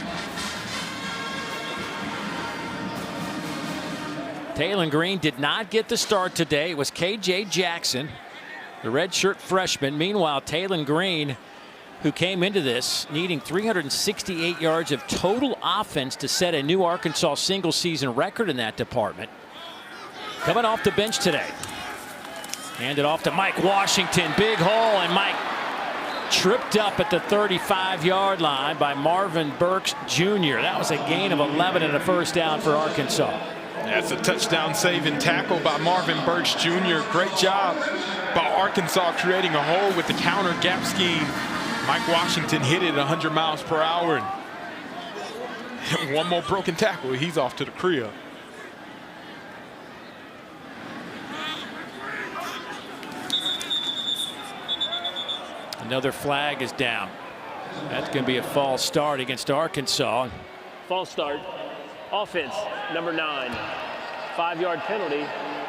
Taylon Green did not get the start today. It was K.J. Jackson, the redshirt freshman. Meanwhile, Taylon Green, who came into this needing 368 yards of total offense to set a new Arkansas single-season record in that department, coming off the bench today. Hand it off to Mike Washington. Big hole, and Mike tripped up at the 35-yard line by Marvin Burks Jr. That was a gain of 11 and a first down for Arkansas. That's a touchdown saving tackle by Marvin Burks Jr. Great job by Arkansas creating a hole with the counter gap scheme. Mike Washington hit it 100 miles per hour. And one more broken tackle, he's off to the crib. Another flag is down. That's going to be a false start against Arkansas. False start. Offense, number 9. 5-yard penalty.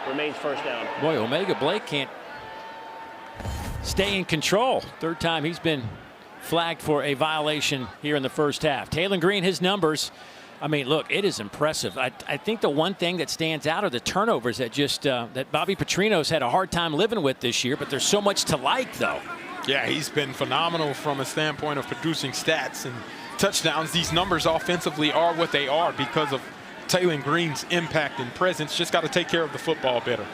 Remains first down. Boy, Omega Blake can't stay in control. Third time he's been flagged for a violation here in the first half. Taylon Green, his numbers, I mean, look, it is impressive. I think the one thing that stands out are the turnovers that that Bobby Petrino's had a hard time living with this year, but there's so much to like, though. Yeah, he's been phenomenal from a standpoint of producing stats and touchdowns. These numbers offensively are what they are because of Taylon Green's impact and presence. Just got to take care of the football better.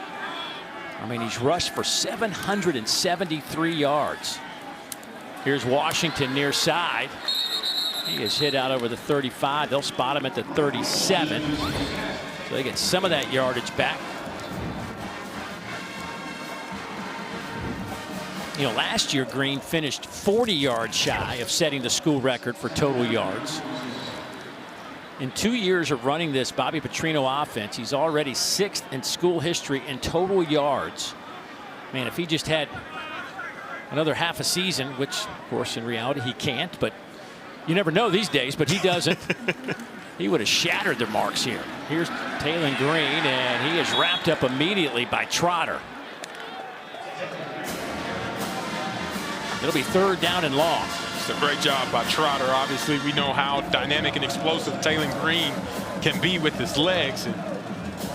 I mean, he's rushed for 773 yards. Here's Washington near side. He is hit out over the 35. They'll spot him at the 37. So they get some of that yardage back. You know, last year Green finished 40 yards shy of setting the school record for total yards. In 2 years of running this Bobby Petrino offense, he's already 6th in school history in total yards. Man, if he just had another half a season, which of course in reality he can't, but you never know these days, but he doesn't. He would have shattered their marks here. Here's Taylon Green, and he is wrapped up immediately by Trotter. It'll be third down and long. It's a great job by Trotter. Obviously, we know how dynamic and explosive Taylon Green can be with his legs. And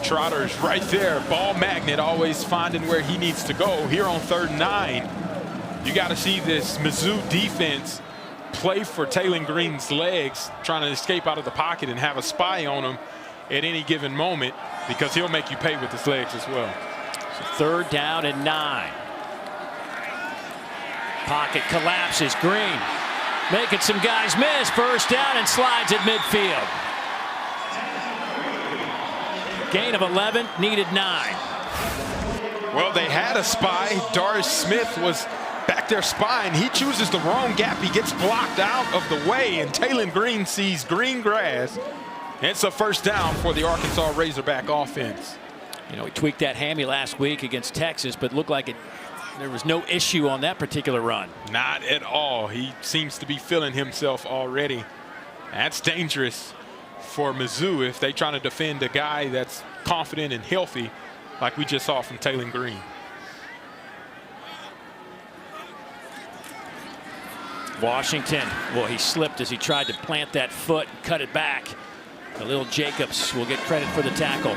Trotter is right there. Ball magnet, always finding where he needs to go. Here on 3rd and 9, you got to see this Mizzou defense play for Taylon Green's legs, trying to escape out of the pocket and have a spy on him at any given moment, because he'll make you pay with his legs as well. So 3rd down and 9. Pocket collapses. Green making some guys miss. First down and slides at midfield. Gain of 11, needed 9. Well, they had a spy. Doris Smith was back there spying. He chooses the wrong gap. He gets blocked out of the way, and Taylon Green sees green grass. It's a first down for the Arkansas Razorback offense. You know, he tweaked that hammy last week against Texas, but looked like there was no issue on that particular run. Not at all. He seems to be feeling himself already. That's dangerous for Mizzou if they're trying to defend a guy that's confident and healthy like we just saw from Taylon Green. Washington, well, he slipped as he tried to plant that foot and cut it back. Khalil Jacobs will get credit for the tackle.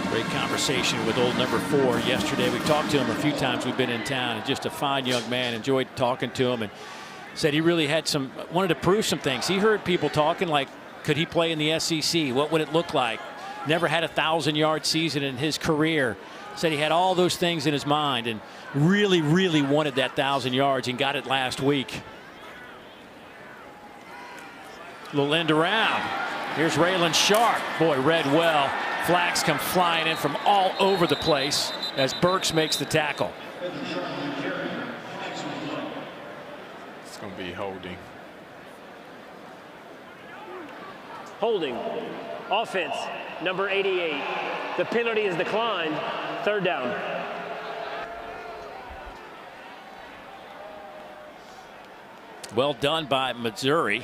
Great conversation with old number 4 yesterday. We talked to him a few times. We've been in town, and just a fine young man. Enjoyed talking to him, and said he really had wanted to prove some things. He heard people talking like, could he play in the SEC? What would it look like? Never had a 1,000-yard season in his career. Said he had all those things in his mind and really, really wanted that 1,000 yards and got it last week. Little end around. Here's Raylan Sharp. Boy, read well. Flags come flying in from all over the place as Burks makes the tackle. It's going to be holding. Holding. Offense, number 88. The penalty is declined. Third down. Well done by Missouri.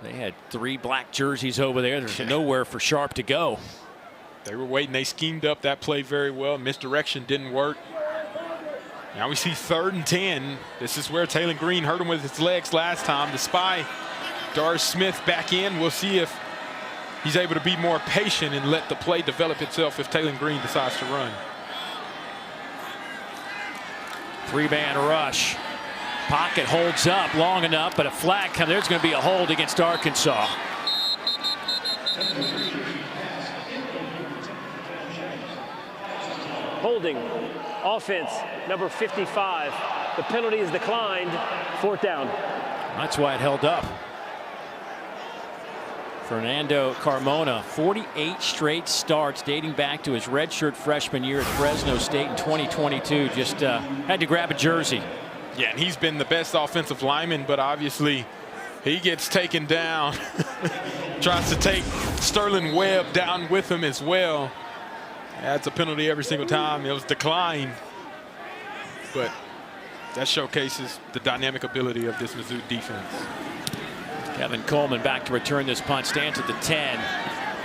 They had 3 black jerseys over there. There's nowhere for Sharp to go. They were waiting. They schemed up that play very well. Misdirection didn't work. Now we see 3rd and 10. This is where Taylon Green hurt him with his legs last time. The spy, Doris Smith, back in. We'll see if he's able to be more patient and let the play develop itself if Taylon Green decides to run. 3-man rush. Pocket holds up long enough, but a flag comes. There's going to be a hold against Arkansas. Holding. Offense, number 55. The penalty is declined. 4th down. That's why it held up. Fernando Carmona, 48 straight starts dating back to his redshirt freshman year at Fresno State in 2022. Just had to grab a jersey. Yeah, and he's been the best offensive lineman, but obviously he gets taken down. Tries to take Sterling Webb down with him as well. That's a penalty every single time. It was declined, but that showcases the dynamic ability of this Mizzou defense. Kevin Coleman back to return this punt. Stands at the 10.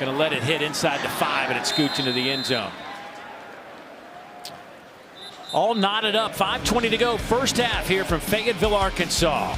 Going to let it hit inside the 5, and it scoots into the end zone. All knotted up. 5:20 to go. First half here from Fayetteville, Arkansas.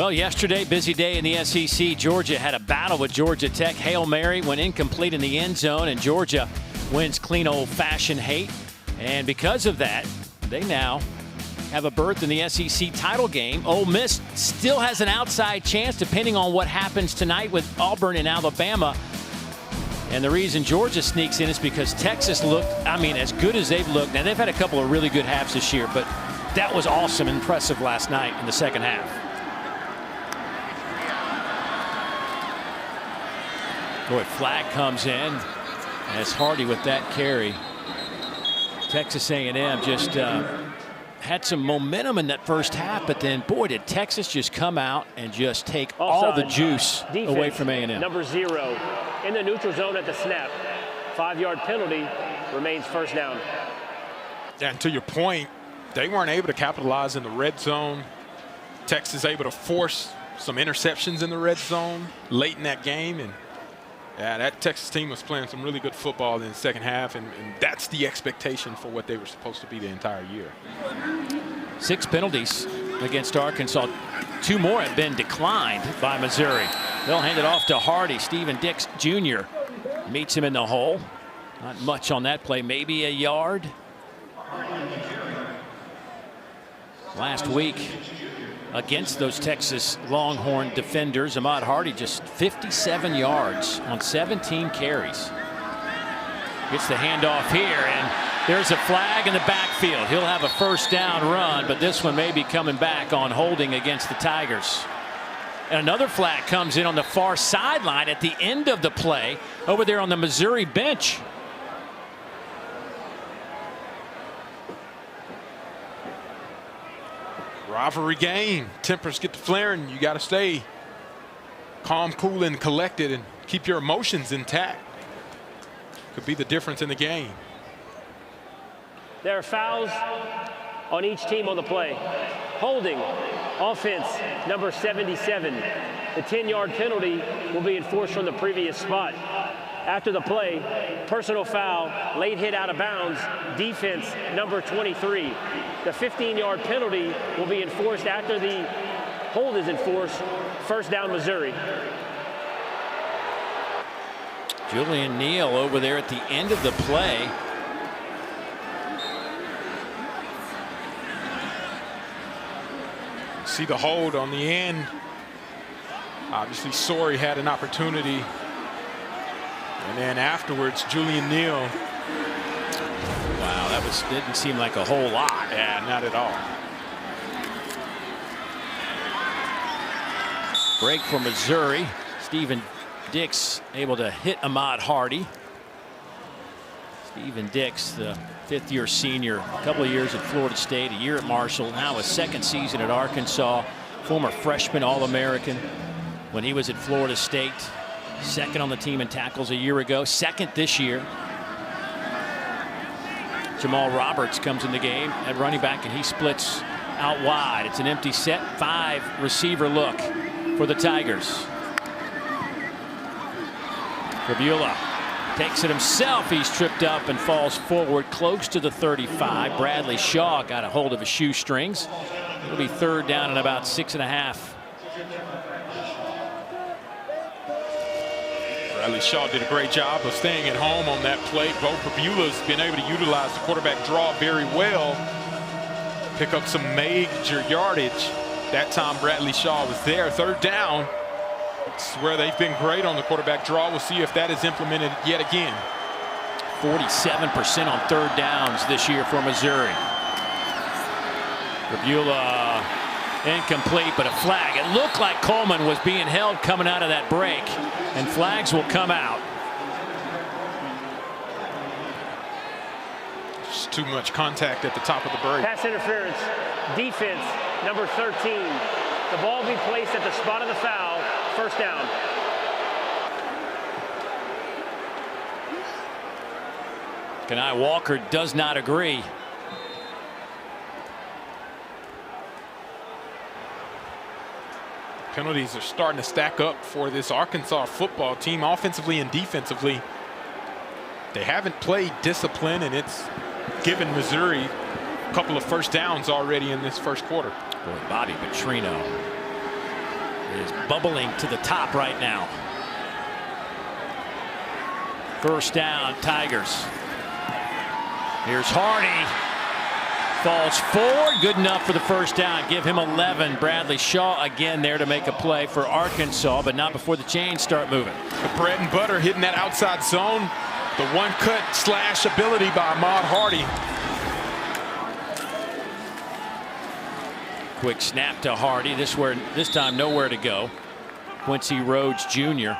Well, yesterday, busy day in the SEC. Georgia had a battle with Georgia Tech. Hail Mary went incomplete in the end zone, and Georgia wins clean old-fashioned hate. And because of that, they now have a berth in the SEC title game. Ole Miss still has an outside chance depending on what happens tonight with Auburn and Alabama. And the reason Georgia sneaks in is because Texas looked, as good as they've looked. Now, they've had a couple of really good halves this year, but that was awesome, impressive last night in the second half. Boy, flag comes in as Hardy with that carry. Texas A&M just had some momentum in that first half, but then, boy, did Texas just come out and just take all the juice away from A&M. Number 0 in the neutral zone at the snap. 5-yard penalty, remains first down. And to your point, they weren't able to capitalize in the red zone. Texas able to force some interceptions in the red zone late in that game. And yeah, that Texas team was playing some really good football in the second half, and that's the expectation for what they were supposed to be the entire year. 6 penalties against Arkansas. 2 more have been declined by Missouri. They'll hand it off to Hardy. Stephen Dix Jr. meets him in the hole. Not much on that play, maybe a yard. Last week against those Texas Longhorn defenders, Ahmad Hardy just 57 yards on 17 carries. Gets the handoff here, and there's a flag in the backfield. He'll have a first down run, but this one may be coming back on holding against the Tigers. And another flag comes in on the far sideline at the end of the play over there on the Missouri bench. Rivalry game. Tempers get to flaring. You got to stay calm, cool, and collected and keep your emotions intact. Could be the difference in the game. There are fouls on each team on the play. Holding, offense, number 77. The 10-yard penalty will be enforced from the previous spot. After the play, personal foul, late hit out of bounds, defense, number 23. The 15-yard penalty will be enforced after the hold is enforced. First down, Missouri. Julian Neal over there at the end of the play. See the hold on the end. Obviously, Sorey had an opportunity. And then afterwards, Julian Neal. Wow, that didn't seem like a whole lot. Yeah, not at all. Break for Missouri. Stephen Dix able to hit Ahmad Hardy. Stephen Dix, the 5th-year senior, a couple of years at Florida State, a year at Marshall, now his 2nd season at Arkansas. Former freshman All-American when he was at Florida State. 2nd on the team in tackles a year ago, 2nd this year. Jamal Roberts comes in the game at running back, and he splits out wide. It's an empty set, 5-receiver look for the Tigers. Fabula takes it himself. He's tripped up and falls forward close to the 35. Bradley Shaw got a hold of his shoestrings. It'll be 3rd down and about 6.5. Bradley Shaw did a great job of staying at home on that play. Bo Fabula's been able to utilize the quarterback draw very well. Pick up some major yardage. That time Bradley Shaw was there. 3rd down. It's where they've been great on the quarterback draw. We'll see if that is implemented yet again. 47% on 3rd downs this year for Missouri. Fabula incomplete, but a flag. It looked like Coleman was being held coming out of that break, and flags will come out. Just too much contact at the top of the break. Pass interference, defense, number 13. The ball will be placed at the spot of the foul. First down. Kenai Walker does not agree. Penalties are starting to stack up for this Arkansas football team, offensively and defensively. They haven't played discipline, and it's given Missouri a couple of first downs already in this first quarter. Boy, Bobby Petrino is bubbling to the top right now. First down, Tigers. Here's Hardy. Falls forward, good enough for the first down. Give him 11. Bradley Shaw again there to make a play for Arkansas, but not before the chains start moving. The bread and butter hitting that outside zone. The one cut slash ability by Ahmad Hardy. Quick snap to Hardy. This time nowhere to go. Quincy Rhodes Jr.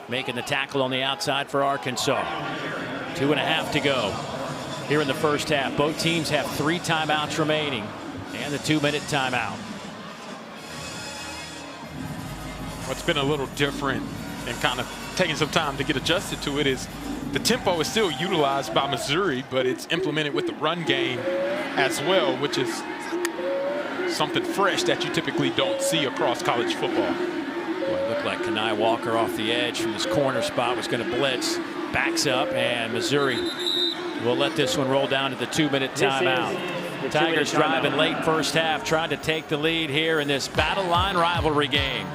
making the tackle on the outside for Arkansas. 2.5 to go here in the first half. Both teams have 3 timeouts remaining and the 2-minute timeout. What's been a little different and kind of taking some time to get adjusted to it is the tempo is still utilized by Missouri, but it's implemented with the run game as well, which is something fresh that you typically don't see across college football. Boy, it looked like Kenai Walker off the edge from his corner spot was going to blitz. Backs up, and Missouri will let this one roll down to the 2-minute timeout. Tigers driving late first half, trying to take the lead here in this battle line rivalry game.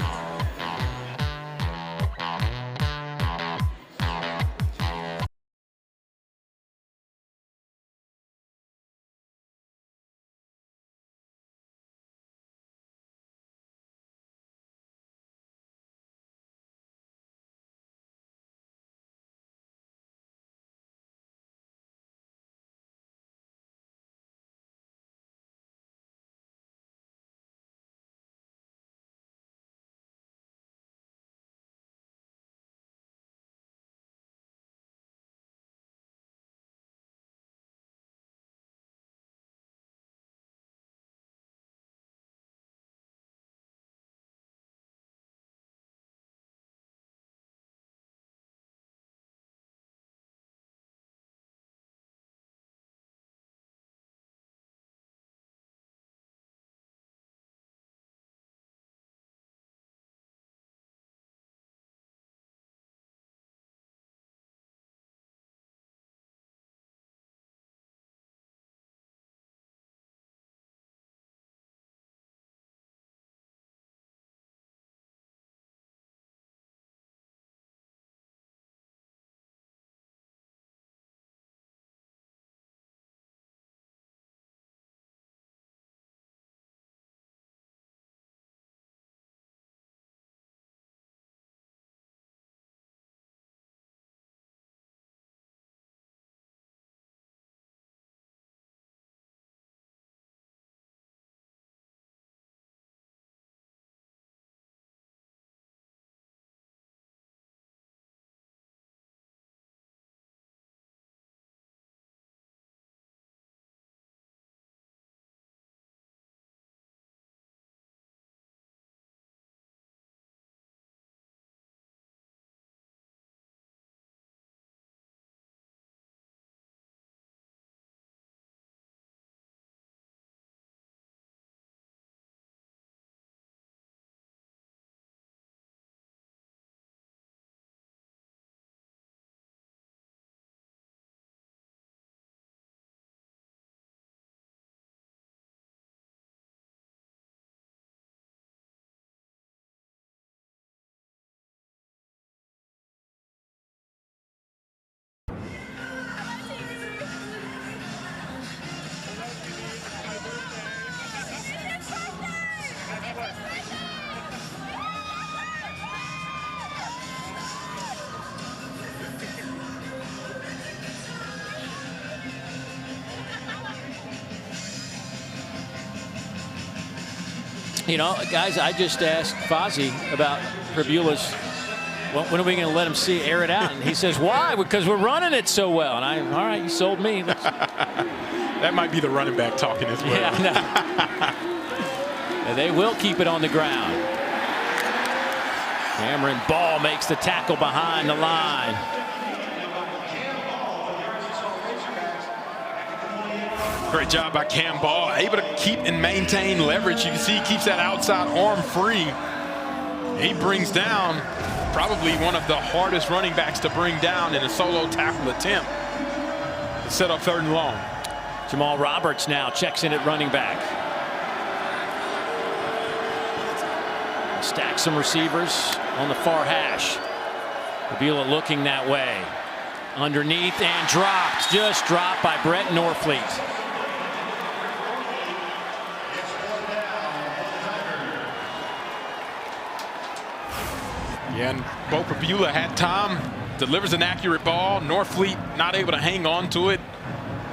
You know, guys, I just asked Fozzie about Pribula's, when are we going to let him air it out? And he says, why? Because we're running it so well. And all right, you sold me. That might be the running back talking as well. Yeah, no. They will keep it on the ground. Cameron Ball makes the tackle behind the line. Great job by Cam Ball, able to keep and maintain leverage. You can see he keeps that outside arm free. He brings down probably one of the hardest running backs to bring down in a solo tackle attempt to set up 3rd and long. Jamal Roberts now checks in at running back. Stack some receivers on the far hash. Avila looking that way. Underneath and dropped. Just dropped by Brett Norfleet. Yeah, and Boca Beulah had time, delivers an accurate ball. Norfleet not able to hang on to it.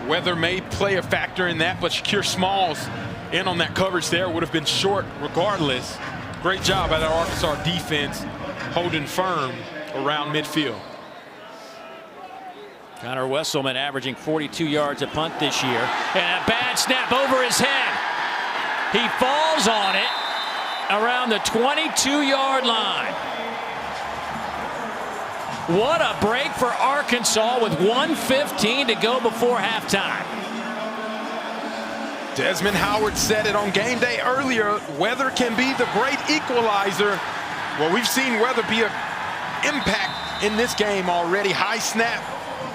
Weather may play a factor in that, but Shakir Smalls in on that coverage there would have been short regardless. Great job by the Arkansas defense holding firm around midfield. Connor Wesselman averaging 42 yards a punt this year. And a bad snap over his head. He falls on it around the 22-yard line. What a break for Arkansas with 1:15 to go before halftime. Desmond Howard said it on game day earlier, weather can be the great equalizer. Well, we've seen weather be an impact in this game already. High snap.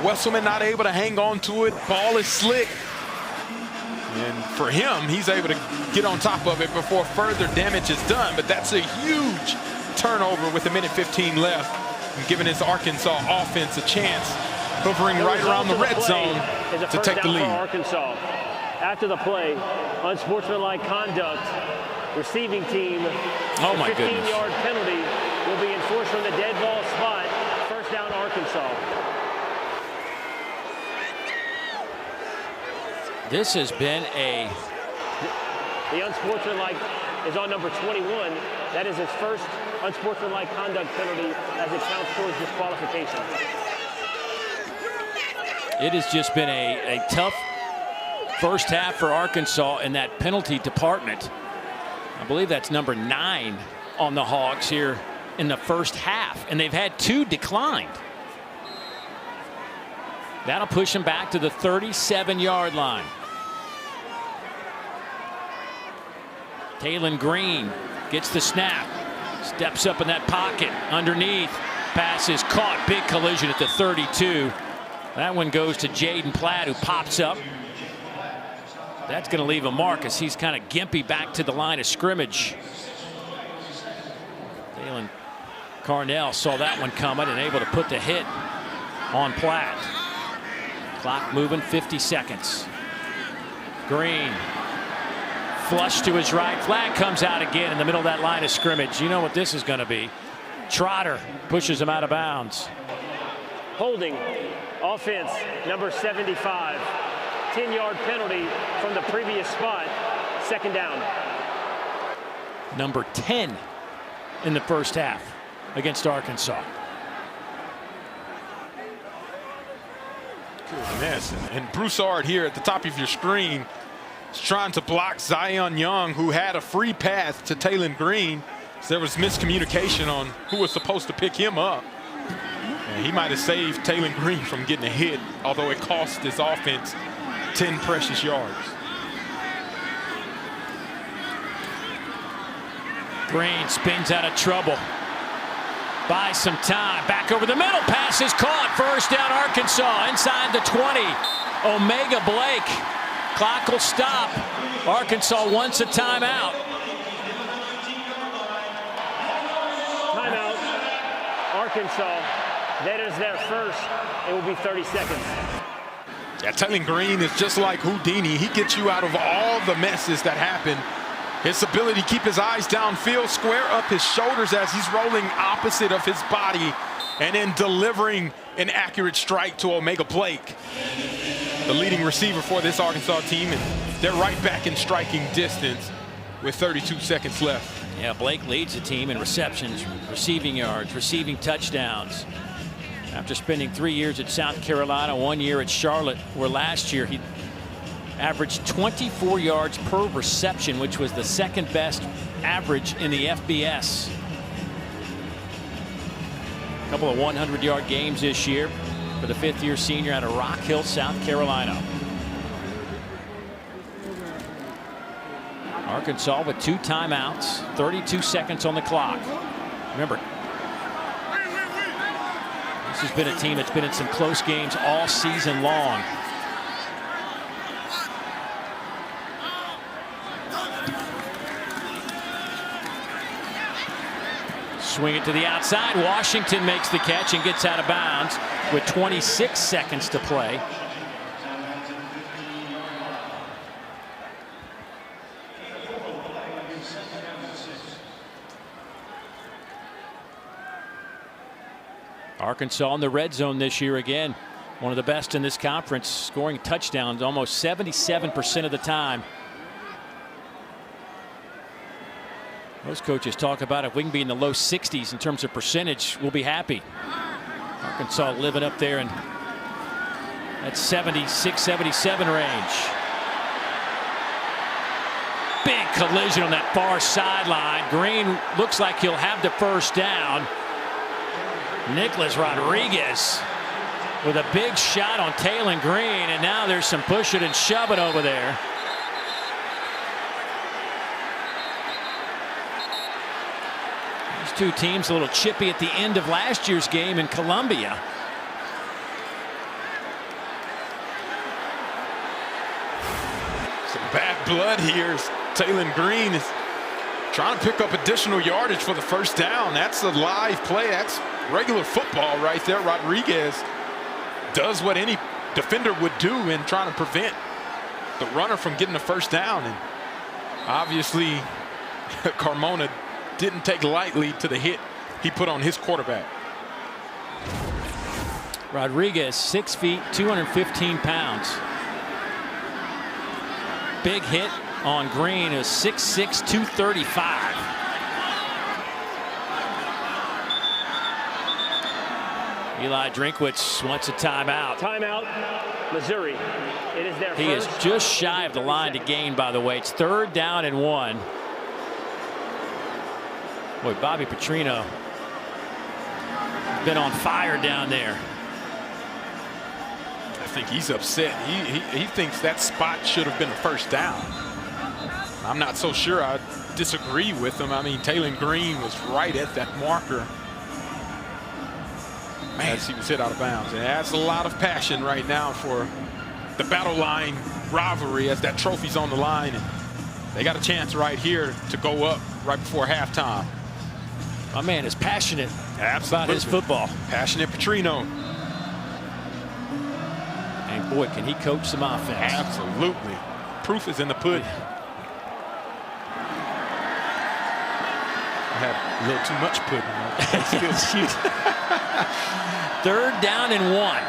Wesselman not able to hang on to it. Ball is slick. And for him, he's able to get on top of it before further damage is done. But that's a huge turnover with 1:15 left. And giving his Arkansas offense a chance, hovering right around the red zone to take the lead. Arkansas. After the play, unsportsmanlike conduct, receiving team, oh my goodness, 15-yard penalty will be enforced from the dead ball spot. First down, Arkansas. This has been the unsportsmanlike is on number 21. That is his first unsportsmanlike conduct penalty as it counts towards disqualification. It has just been a tough first half for Arkansas in that penalty department. I believe that's number 9 on the Hogs here in the first half, and they've had 2 declined. That'll push them back to the 37-yard line. Taylon Green gets the snap, steps up in that pocket, underneath, pass is caught, big collision at the 32. That one goes to Jaden Platt, who pops up. That's going to leave a mark as he's kind of gimpy back to the line of scrimmage. Dalen Carnell saw that one coming and able to put the hit on Platt. Clock moving, 50 seconds. Green. Flush to his right. Flag comes out again in the middle of that line of scrimmage. You know what this is going to be. Trotter pushes him out of bounds. Holding. Offense, number 75. 10-yard penalty from the previous spot. Second down. Number 10 in the first half against Arkansas. Good mess. And Broussard here at the top of your screen is trying to block Zion Young, who had a free path to Taylon Green. So there was miscommunication on who was supposed to pick him up. And he might have saved Taylon Green from getting a hit, although it cost his offense 10 precious yards. Green spins out of trouble. Buys some time. Back over the middle. Pass is caught. First down, Arkansas. Inside the 20. Omega Blake. Clock will stop. Arkansas wants a timeout. Timeout. Arkansas. That is their first. It will be 30 seconds. Yeah, Taylon Green is just like Houdini. He gets you out of all the messes that happen. His ability to keep his eyes downfield, square up his shoulders as he's rolling opposite of his body, and then delivering an accurate strike to Omega Blake, the leading receiver for this Arkansas team. And they're right back in striking distance with 32 seconds left. Yeah, Blake leads the team in receptions, receiving yards, receiving touchdowns. After spending 3 years at South Carolina, 1 year at Charlotte, where last year he averaged 24 yards per reception, which was the second best average in the FBS. A couple of 100-yard games this year for the fifth-year senior out of Rock Hill, South Carolina. Arkansas with 2 timeouts, 32 seconds on the clock. Remember, this has been a team that's been in some close games all season long. swing it to the outside. Washington makes the catch and gets out of bounds with 26 seconds to play. Arkansas in the red zone this year again. One of the best in this conference, scoring touchdowns almost 77% of the time. Most coaches talk about if we can be in the low 60s in terms of percentage, we'll be happy. Arkansas living up there in that 76, 77 range. Big collision on that far sideline. Green looks like he'll have the first down. Nicholas Rodriguez with a big shot on Taylon Green, and now there's some push it and shove it over there. These two teams a little chippy at the end of last year's game in Columbia. Some bad blood here. Taylon Green is trying to pick up additional yardage for the first down. That's a live play. That's regular football right there. Rodriguez does what any defender would do in trying to prevent the runner from getting the first down. And obviously, Carmona didn't take lightly to the hit he put on his quarterback. Rodriguez, 6 feet, 215 pounds. Big hit on Green is 6'6", 235. Eli Drinkwitz wants a timeout. Timeout, Missouri. It is their He is just shy of the line to gain, by the way. It's 3rd down and 1. Boy, Bobby Petrino has been on fire down there. I think he's upset. He thinks that spot should have been a first down. I'm not so sure. I disagree with him. I mean, Taylon Green was right at that marker as he was hit out of bounds. And that's a lot of passion right now for the battle line rivalry as that trophy's on the line. And they got a chance right here to go up right before halftime. My man is passionate about his football. Passionate Petrino. And boy, can he coach some offense. Absolutely. Proof is in the pudding. I had a little too much pudding. 3rd down and 1.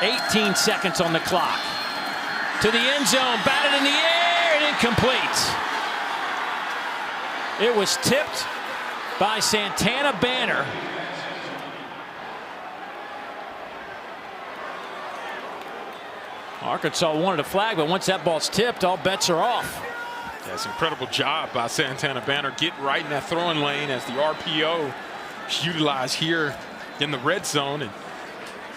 18 seconds on the clock. To the end zone, batted in the air and incomplete. It was tipped by Santana Banner. Arkansas wanted a flag, but once that ball's tipped, all bets are off. That's an incredible job by Santana Banner. Get right in that throwing lane as the RPO is utilized here in the red zone, and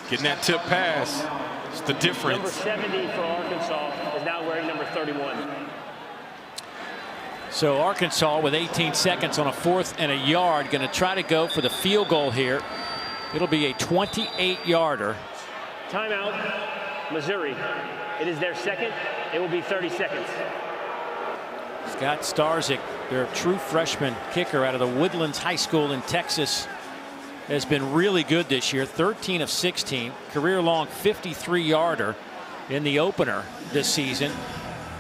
getting that tip pass. It's the difference. Number 70 for Arkansas is now wearing number 31. So Arkansas with 18 seconds on a 4th and a yard, going to try to go for the field goal here. It'll be a 28-yarder. Timeout, Missouri. It is their second. It will be 30 seconds. Scott Starzyk, their true freshman kicker out of the Woodlands High School in Texas, has been really good this year. 13 of 16, career-long 53-yarder in the opener this season,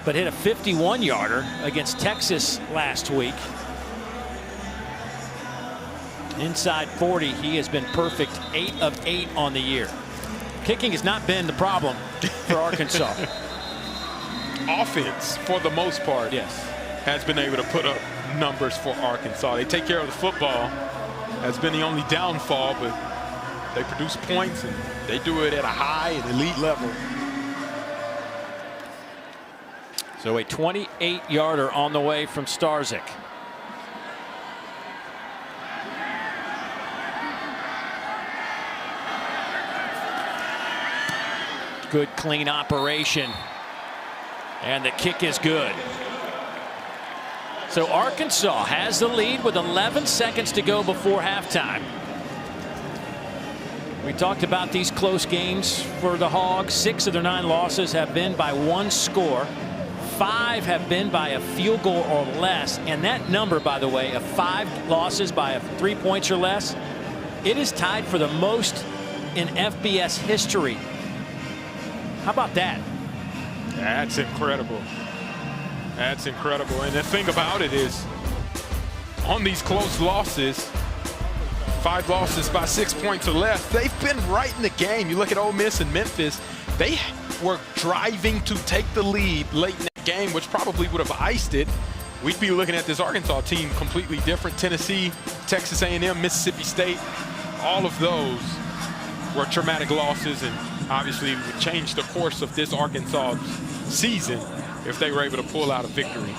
but hit a 51-yarder against Texas last week. Inside 40, he has been perfect, 8 of 8 on the year. Kicking has not been the problem for Arkansas. Offense, for the most part, yes, has been able to put up numbers for Arkansas. They take care of the football. Has been the only downfall, but they produce points and they do it at a high and elite level. So a 28-yarder on the way from Starzyk. Good clean operation, and the kick is good. So Arkansas has the lead with 11 seconds to go before halftime. We talked about these close games for the Hogs. 6 of their 9 losses have been by 1 score. 5 have been by a field goal or less. And that number, by the way, of 5 losses by 3 points or less, it is tied for the most in FBS history. How about that? That's incredible. That's incredible. And the thing about it is, on these close losses, 5 losses by 6 points or less, they've been right in the game. You look at Ole Miss and Memphis, they were driving to take the lead late in that game, which probably would have iced it. We'd be looking at this Arkansas team completely different. Tennessee, Texas A&M, Mississippi State, all of those were traumatic losses, and obviously would change the course of this Arkansas season if they were able to pull out a victory.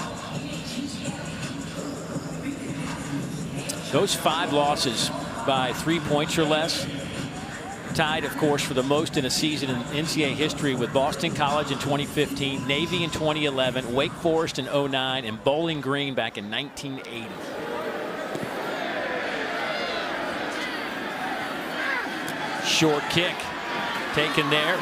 Those 5 losses by 3 points or less, tied, of course, for the most in a season in NCAA history with Boston College in 2015, Navy in 2011, Wake Forest in 2009, and Bowling Green back in 1980. Short kick taken there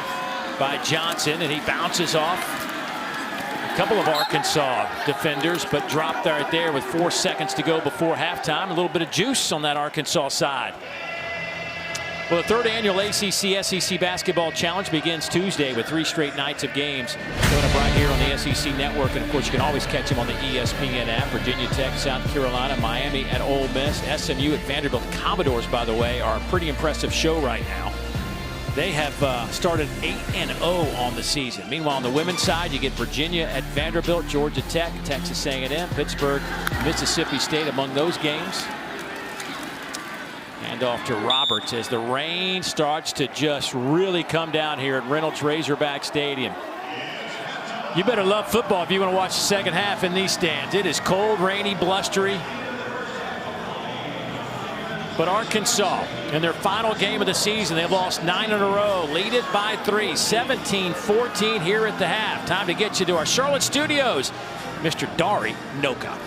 by Johnson, and he bounces off a couple of Arkansas defenders, but dropped right there with 4 seconds to go before halftime. A little bit of juice on that Arkansas side. Well, the 3rd annual ACC-SEC Basketball Challenge begins Tuesday with 3 straight nights of games going up right here on the SEC Network. And, of course, you can always catch them on the ESPN app. Virginia Tech, South Carolina, Miami at Ole Miss, SMU at Vanderbilt. Commodores, by the way, are a pretty impressive show right now. They have started 8-0 on the season. Meanwhile, on the women's side, you get Virginia at Vanderbilt, Georgia Tech, Texas A&M, Pittsburgh, Mississippi State among those games. Hand off to Roberts as the rain starts to just really come down here at Reynolds Razorback Stadium. You better love football if you want to watch the second half in these stands. It is cold, rainy, blustery. But Arkansas, in their final game of the season, they've lost 9 in a row. Lead it by 3, 17-14 here at the half. Time to get you to our Charlotte studios, Mr. Dari Noka.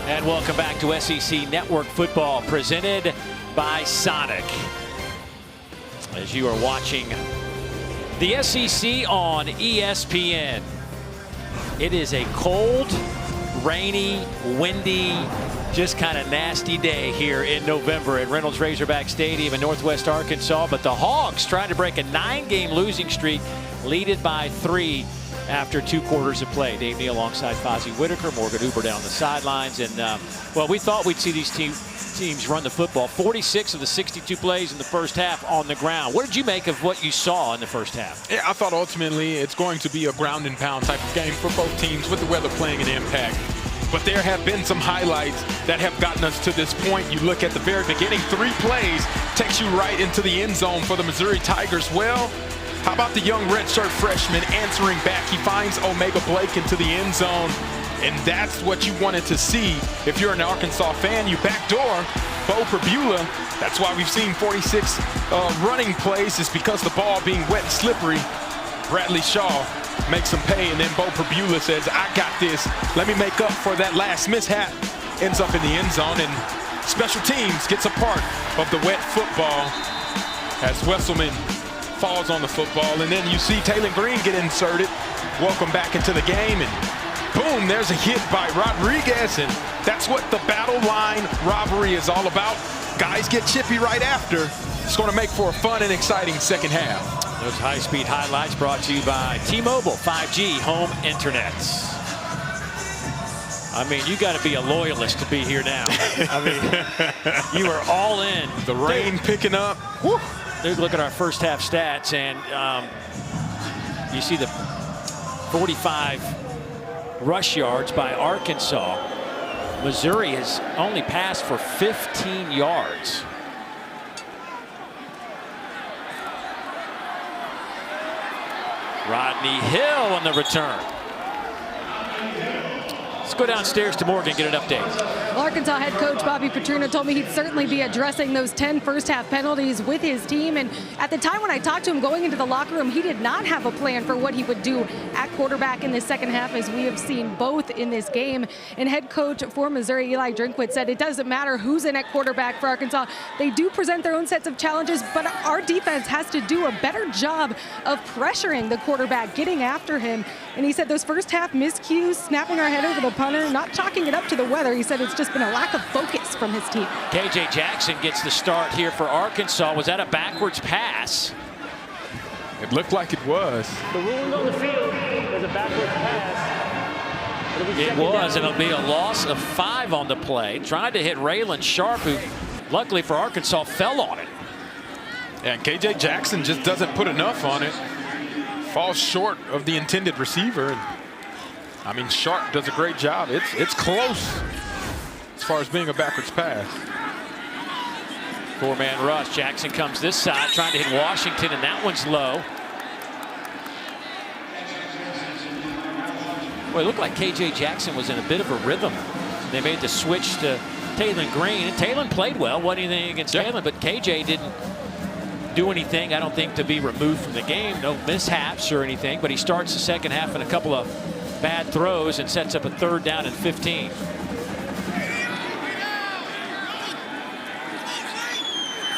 And welcome back to SEC Network Football, presented by Sonic. As you are watching the SEC on ESPN, it is a cold, rainy, windy, just kind of nasty day here in November at Reynolds Razorback Stadium in Northwest Arkansas. But the Hogs trying to break a 9-game losing streak, lead it by 3 after 2 quarters of play. Dave Neal alongside Fozzie Whitaker, Morgan Huber down the sidelines. And, well, we thought we'd see these teams run the football. 46 of the 62 plays in the first half on the ground. What did you make of what you saw in the first half? Yeah, I thought ultimately it's going to be a ground and pound type of game for both teams with the weather playing an impact. But there have been some highlights that have gotten us to this point. You look at the very beginning, 3 plays takes you right into the end zone for the Missouri Tigers. Well, how about the young redshirt freshman answering back? He finds Omega Blake into the end zone, and that's what you wanted to see. If you're an Arkansas fan, you backdoor Bo Perbula. That's why we've seen 46 running plays, is because the ball being wet and slippery. Bradley Shaw makes him pay, and then Bo Perbula says, I got this. Let me make up for that last mishap. Ends up in the end zone, and special teams gets a part of the wet football as Wesselman falls on the football, and then you see Taylor Green get inserted. Welcome back into the game, and boom, there's a hit by Rodriguez, and that's what the battle line robbery is all about. Guys get chippy right after. It's going to make for a fun and exciting second half. Those high-speed highlights brought to you by T-Mobile 5G home internet. I mean, you got to be a loyalist to be here now. I mean, you are all in. The rain picking up. Woo. Look at our first half stats, and you see the 45 rush yards by Arkansas. Missouri has only passed for 15 yards. Rodney Hill on the return. Let's go downstairs to Morgan, get an update. Arkansas head coach Bobby Petrino told me he'd certainly be addressing those 10 first-half penalties with his team. And at the time when I talked to him going into the locker room, he did not have a plan for what he would do at quarterback in the second half, as we have seen both in this game. And head coach for Missouri, Eli Drinkwitz, said it doesn't matter who's in at quarterback for Arkansas. They do present their own sets of challenges, but our defense has to do a better job of pressuring the quarterback, getting after him. And he said those first-half miscues, snapping our head over the punter, not chalking it up to the weather. He said it's just been a lack of focus from his team. KJ Jackson gets the start here for Arkansas. Was that a backwards pass? It looked like it was. The ruling on the field was a backwards pass. It was, and it'll be a loss of 5 on the play. Tried to hit Raylan Sharp, who luckily for Arkansas fell on it. And KJ Jackson just doesn't put enough on it. Falls short of the intended receiver. I mean, Sharp does a great job. It's close as far as being a backwards pass. 4-man rush. Jackson comes this side, trying to hit Washington, and that one's low. Well, it looked like KJ Jackson was in a bit of a rhythm. They made the switch to Taylor Green, and Taylor played well. Wasn't anything against Taylor, but KJ didn't do anything, I don't think, to be removed from the game. No mishaps or anything, but he starts the second half in a couple of bad throws and sets up a 3rd down and 15.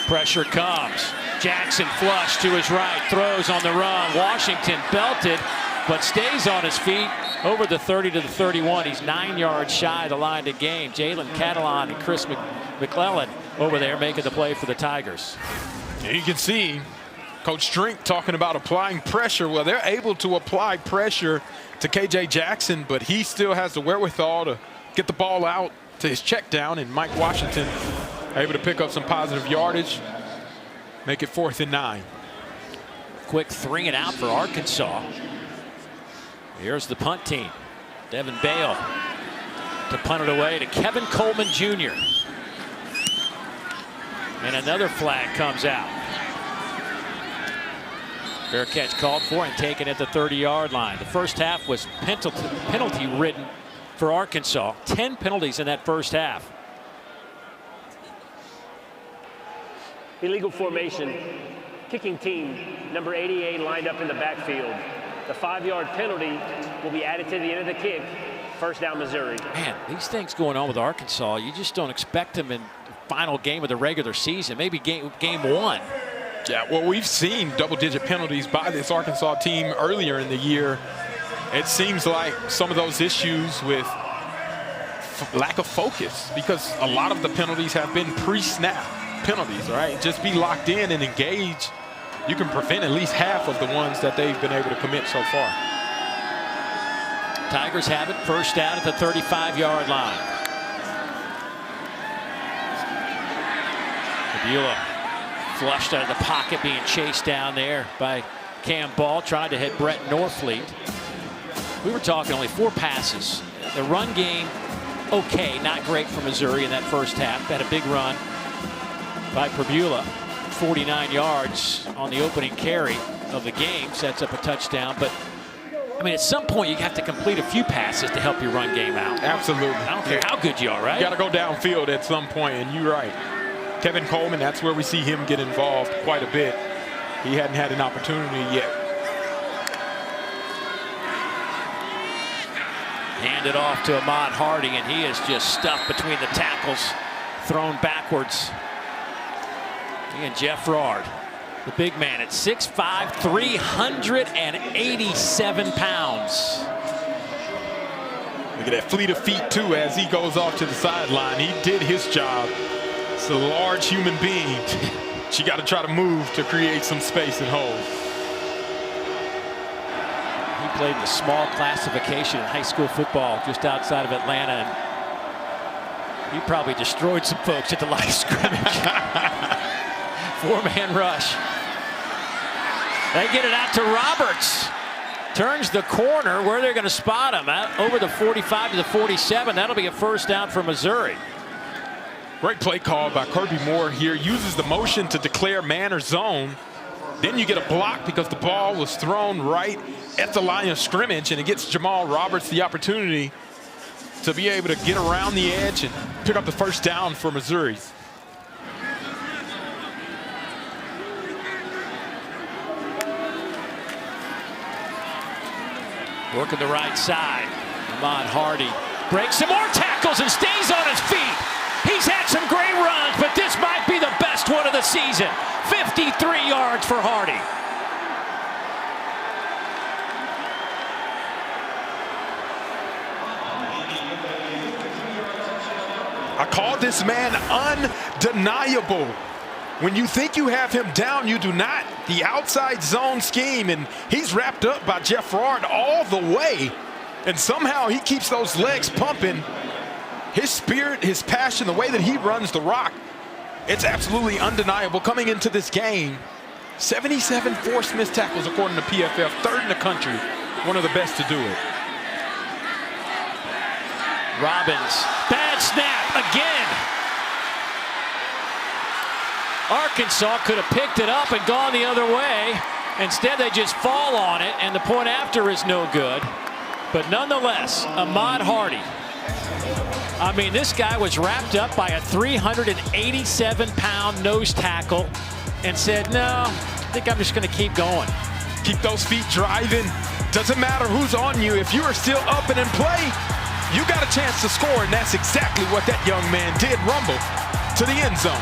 Pressure comes. Jackson flush to his right, throws on the run. Washington belted, but stays on his feet over the 30 to the 31. He's 9 yards shy of the line to gain. Jalen Catalon and Chris McClellan over there making the play for the Tigers. And you can see Coach Drink talking about applying pressure. Well, they're able to apply pressure to KJ Jackson, but he still has the wherewithal to get the ball out to his check down, and Mike Washington able to pick up some positive yardage, make it 4th and 9. Quick 3 and out for Arkansas. Here's the punt team. Devin Bale to punt it away to Kevin Coleman Jr. And another flag comes out. Fair catch called for and taken at the 30-yard line. The first half was penalty ridden for Arkansas. 10 penalties in that first half. Illegal formation. Kicking team, number 88, lined up in the backfield. The 5-yard penalty will be added to the end of the kick. First down, Missouri. Man, these things going on with Arkansas, you just don't expect them in the final game of the regular season, maybe game one. Yeah, well, we've seen double-digit penalties by this Arkansas team earlier in the year. It seems like some of those issues with lack of focus, because a lot of the penalties have been pre-snap penalties, right? Just be locked in and engage. You can prevent at least half of the ones that they've been able to commit so far. Tigers have it, first down at the 35-yard line. Fabula flushed out of the pocket, being chased down there by Cam Ball, trying to hit Brett Norfleet. We were talking only 4 passes. The run game, okay, not great for Missouri in that first half. Had a big run by Fabula, 49 yards on the opening carry of the game, sets up a touchdown. But I mean, at some point, you have to complete a few passes to help your run game out. Absolutely. I don't care how good you are, right? You got to go downfield at some point, and you're right. Kevin Coleman, that's where we see him get involved quite a bit. He hadn't had an opportunity yet. Handed off to Ahmad Hardy, and he is just stuffed between the tackles, thrown backwards. He and Jeff Rard, the big man at 6'5", 387 pounds. Look at that fleet of feet, too, as he goes off to the sideline. He did his job. It's a large human being. She got to try to move to create some space and hold. He played the small classification in high school football just outside of Atlanta, and he probably destroyed some folks at the line of scrimmage. 4-man rush. They get it out to Roberts. Turns the corner. Where they're going to spot him at over the 45 to the 47. That'll be a first down for Missouri. Great play call by Kirby Moore here. Uses the motion to declare man or zone. Then you get a block because the ball was thrown right at the line of scrimmage, and it gets Jamal Roberts the opportunity to be able to get around the edge and pick up the first down for Missouri. Working the right side. Ahmad Hardy breaks some more tackles and stays on his feet. He's had some great runs, but this might be the best one of the season. 53 yards for Hardy. I call this man undeniable. When you think you have him down, you do not. The outside zone scheme, and he's wrapped up by Jeff Rard all the way. And somehow he keeps those legs pumping. His spirit, his passion, the way that he runs the rock, it's absolutely undeniable coming into this game. 77 forced missed tackles according to PFF, 3rd in the country. One of the best to do it. Robbins, bad snap again. Arkansas could have picked it up and gone the other way. Instead, they just fall on it, and the point after is no good. But nonetheless, Ahmad Hardy. I mean, this guy was wrapped up by a 387-pound nose tackle and said, no, I think I'm just going to keep going. Keep those feet driving. Doesn't matter who's on you. If you are still up and in play, you got a chance to score, and that's exactly what that young man did. Rumble to the end zone.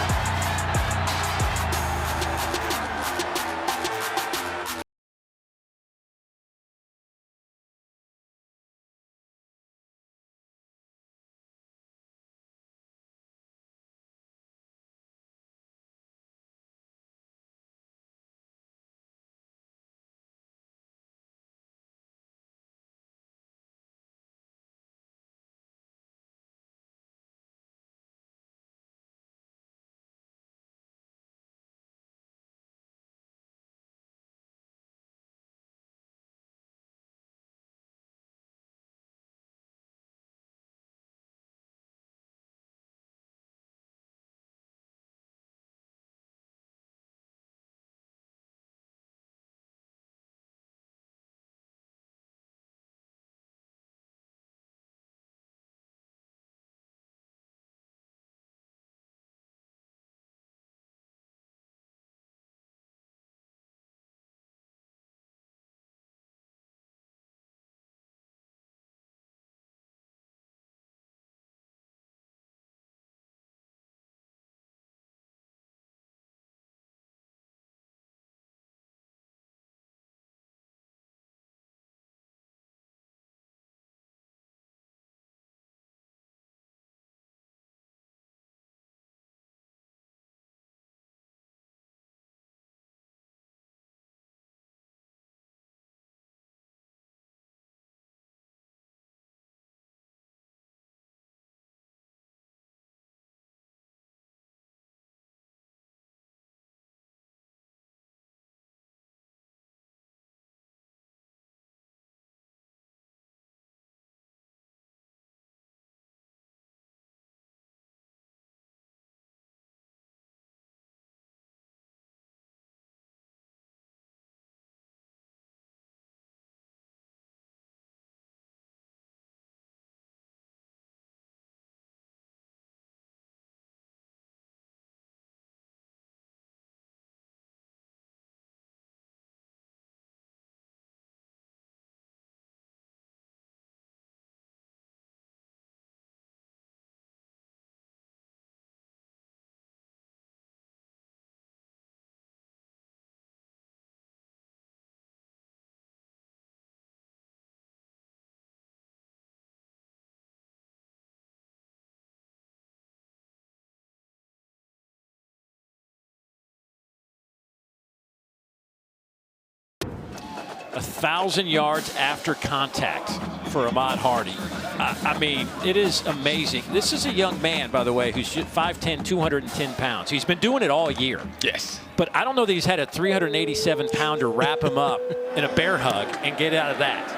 1,000 yards after contact for Ahmad Hardy. I mean, it is amazing. This is a young man, by the way, who's 5'10", 210 pounds. He's been doing it all year. Yes. But I don't know that he's had a 387-pounder wrap him up in a bear hug and get out of that.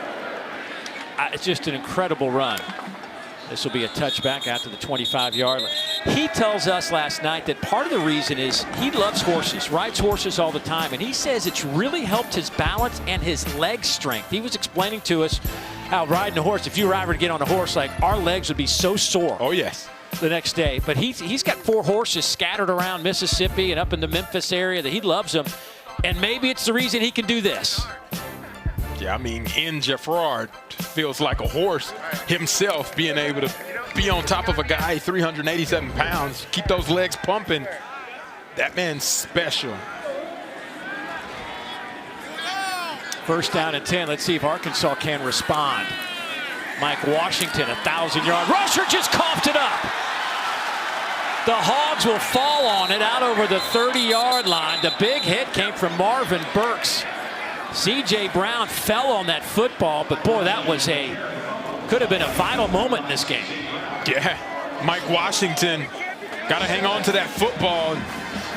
It's just an incredible run. This will be a touchback out to the 25-yard line. He tells us last night that part of the reason is he loves horses, rides horses all the time, and he says it's really helped his balance and his leg strength. He was explaining to us how riding a horse, if you were ever to get on a horse, like our legs would be so sore. Oh, yes. The next day. But he's got 4 horses scattered around Mississippi and up in the Memphis area that he loves them. And maybe it's the reason he can do this. Yeah, I mean, N. Gerard feels like a horse himself, being able to be on top of a guy 387 pounds, keep those legs pumping. That man's special. First down and 10. Let's see if Arkansas can respond. Mike Washington, 1,000-yard rusher, just coughed it up. The Hogs will fall on it out over the 30-yard line. The big hit came from Marvin Burks. C.J. Brown fell on that football, but boy, that was could have been a vital moment in this game. Yeah, Mike Washington got to hang on to that football.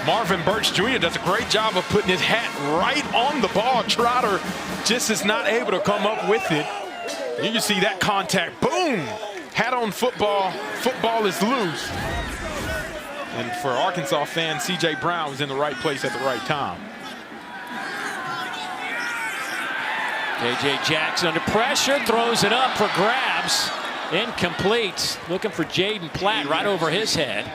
Marvin Burks Jr. does a great job of putting his hat right on the ball. Trotter just is not able to come up with it. You can see that contact, boom, hat on football, football is loose. And for Arkansas fans, C.J. Brown was in the right place at the right time. J.J. Jackson under pressure, throws it up for grabs. Incomplete. Looking for Jaden Platt right over his head.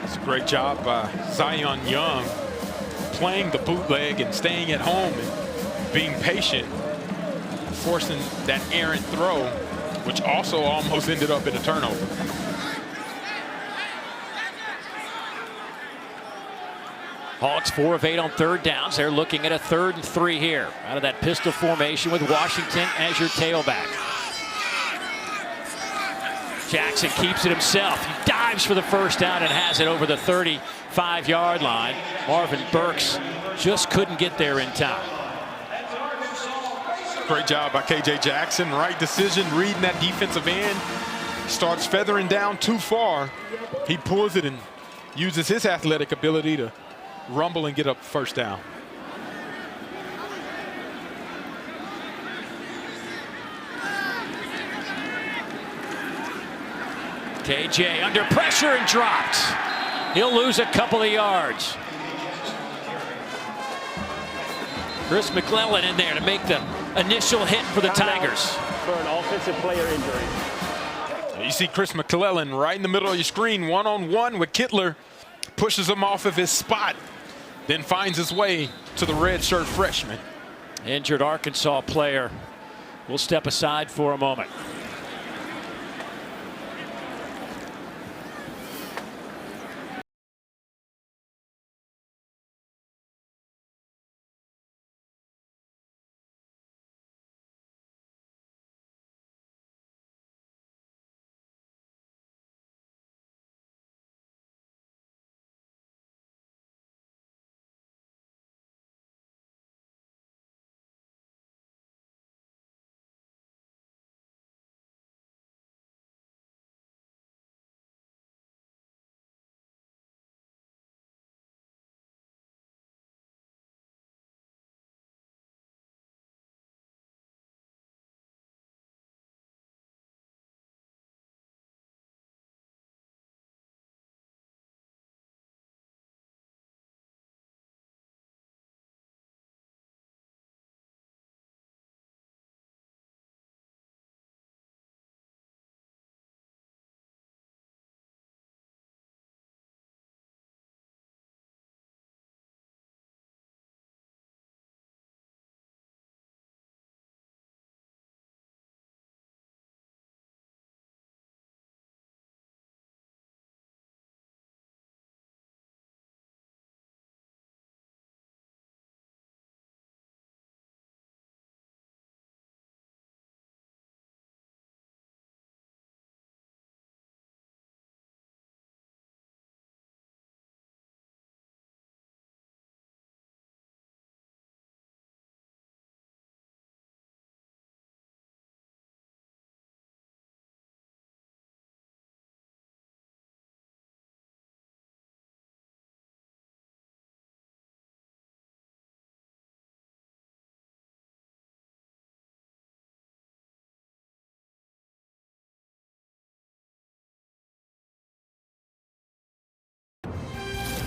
It's a great job by Zion Young, playing the bootleg and staying at home and being patient, forcing that errant throw, which also almost ended up in a turnover. Hawks 4 of 8 on third downs. They're looking at a 3rd and 3 here. Out of that pistol formation with Washington as your tailback. Jackson keeps it himself. He dives for the first down and has it over the 35-yard line. Marvin Burks just couldn't get there in time. Great job by K.J. Jackson. Right decision, reading that defensive end. Starts feathering down too far. He pulls it and uses his athletic ability to rumble and get up first down. KJ under pressure and dropped. He'll lose a couple of yards. Chris McClellan in there to make the initial hit for the Tigers. For an offensive player injury. You see Chris McClellan right in the middle of your screen, one-on-one with Kittler. Pushes him off of his spot, then finds his way to the redshirt freshman. Injured Arkansas player will step aside for a moment.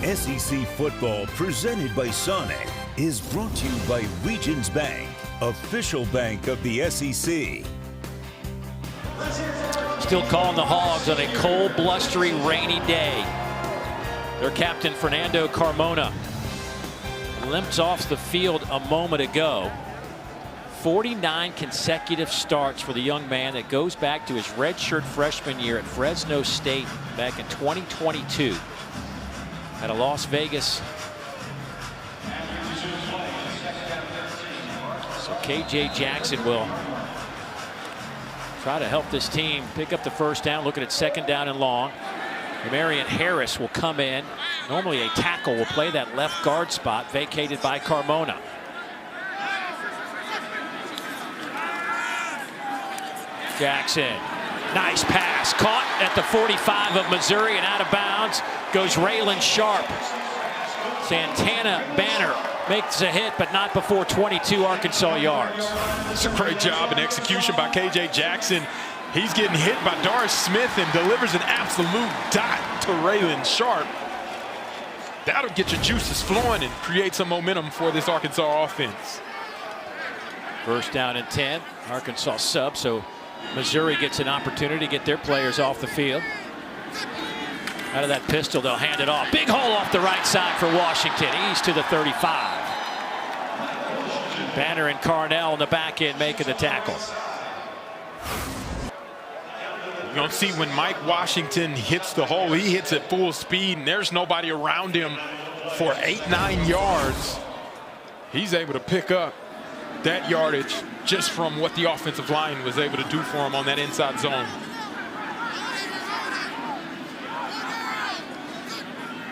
SEC football presented by Sonic is brought to you by Regions Bank, official bank of the SEC. Still calling the Hogs on a cold, blustery, rainy day. Their captain, Fernando Carmona, limps off the field a moment ago. 49 consecutive starts for the young man that goes back to his redshirt freshman year at Fresno State back in 2022 at a Las Vegas. So KJ Jackson will try to help this team pick up the first down, looking at second down and long. Marion Harris will come in. Normally a tackle will play that left guard spot vacated by Carmona. Jackson, nice pass, caught at the 45 of Missouri and out of bounds goes Raylan Sharp. Santana Banner makes a hit, but not before 22 Arkansas yards. It's a great job in execution by KJ Jackson. He's getting hit by Doris Smith and delivers an absolute dot to Raylan Sharp. That'll get your juices flowing and create some momentum for this Arkansas offense. First down and 10, Arkansas sub, so Missouri gets an opportunity to get their players off the field. Out of that pistol, they'll hand it off. Big hole off the right side for Washington. East to the 35. Banner and Carnell in the back end making the tackle. You're going to see when Mike Washington hits the hole, he hits at full speed, and there's nobody around him for 8-9 yards. He's able to pick up that yardage just from what the offensive line was able to do for him on that inside zone.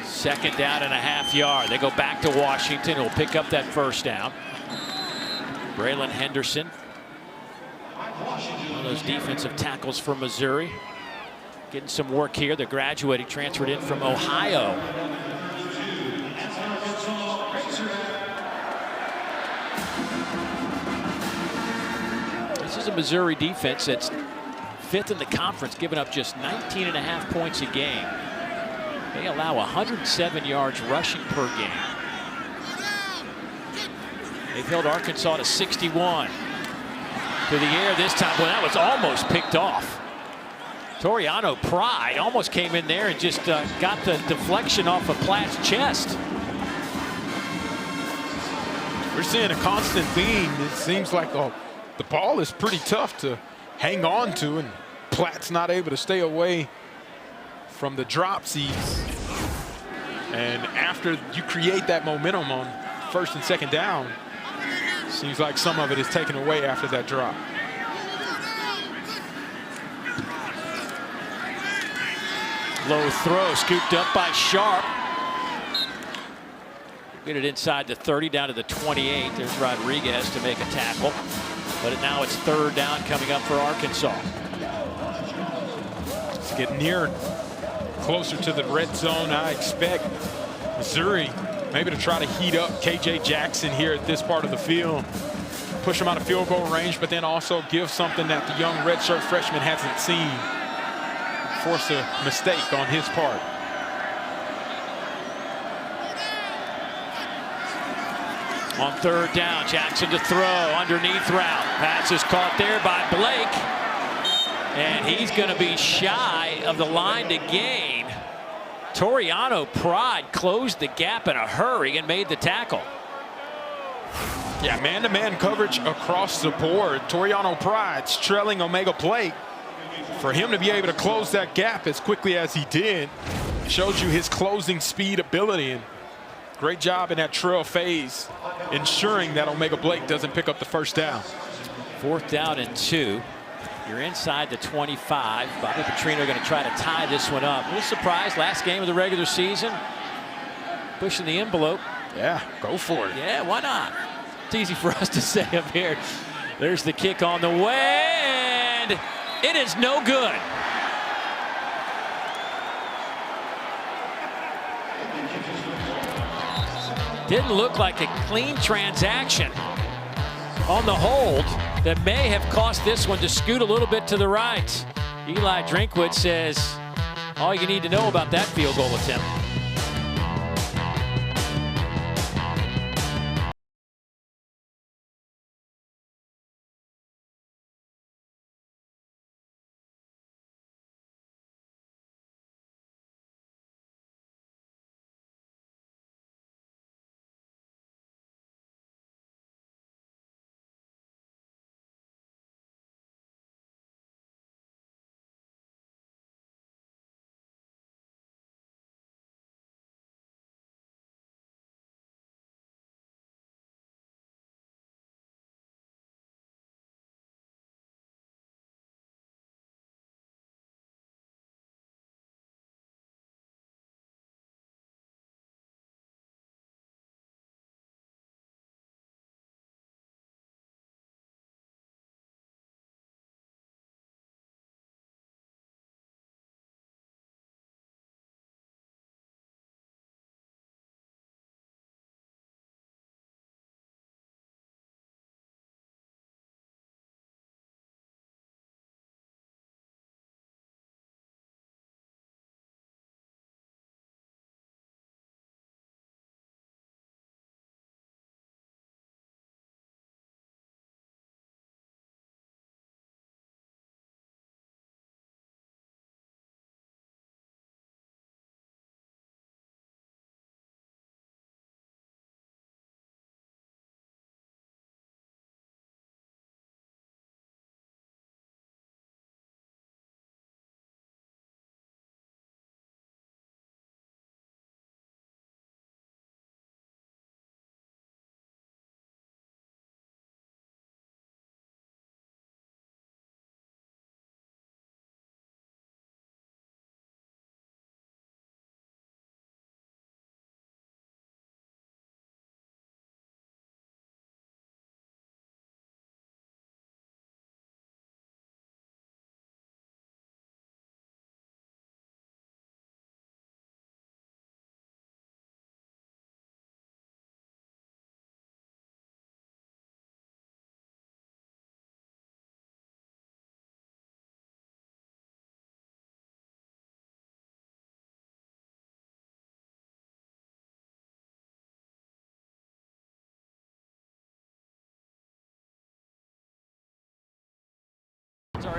Second down and a half yard. They go back to Washington, who'll pick up that first down. Braylon Henderson, one of those defensive tackles for Missouri, getting some work here. They're graduating, transferred in from Ohio. This is a Missouri defense that's fifth in the conference, giving up just 19.5 points a game. They allow 107 yards rushing per game. They've held Arkansas to 61. To the air this time. Well, that was almost picked off. Toriano Pride almost came in there and just got the deflection off of Platt's chest. We're seeing a constant theme. It seems like the ball is pretty tough to hang on to, and Platt's not able to stay away from the dropsies. And after you create that momentum on first and second down, seems like some of it is taken away after that drop. Low throw scooped up by Sharp. Get it inside the 30 down to the 28. There's Rodriguez to make a tackle. But now it's third down coming up for Arkansas. Let's get near closer to the red zone. I expect Missouri maybe to try to heat up KJ Jackson here at this part of the field. Push him out of field goal range, but then also give something that the young redshirt freshman hasn't seen. Force a mistake on his part. On third down, Jackson to throw, underneath route. Pass is caught there by Blake. And he's going to be shy of the line to gain. Toriano Pride closed the gap in a hurry and made the tackle. Yeah, man-to-man coverage across the board. Toriano Pride's trailing Omega Blake. For him to be able to close that gap as quickly as he did shows you his closing speed ability. And great job in that trail phase, ensuring that Omega Blake doesn't pick up the first down. Fourth down and 2. You're inside the 25. Bobby Petrino going to try to tie this one up. A little surprise, last game of the regular season. Pushing the envelope. Yeah, go for it. Yeah, why not? It's easy for us to say up here. There's the kick on the way, and it is no good. Didn't look like a clean transaction on the hold that may have cost this one to scoot a little bit to the right. Eli Drinkwitz says all you need to know about that field goal attempt.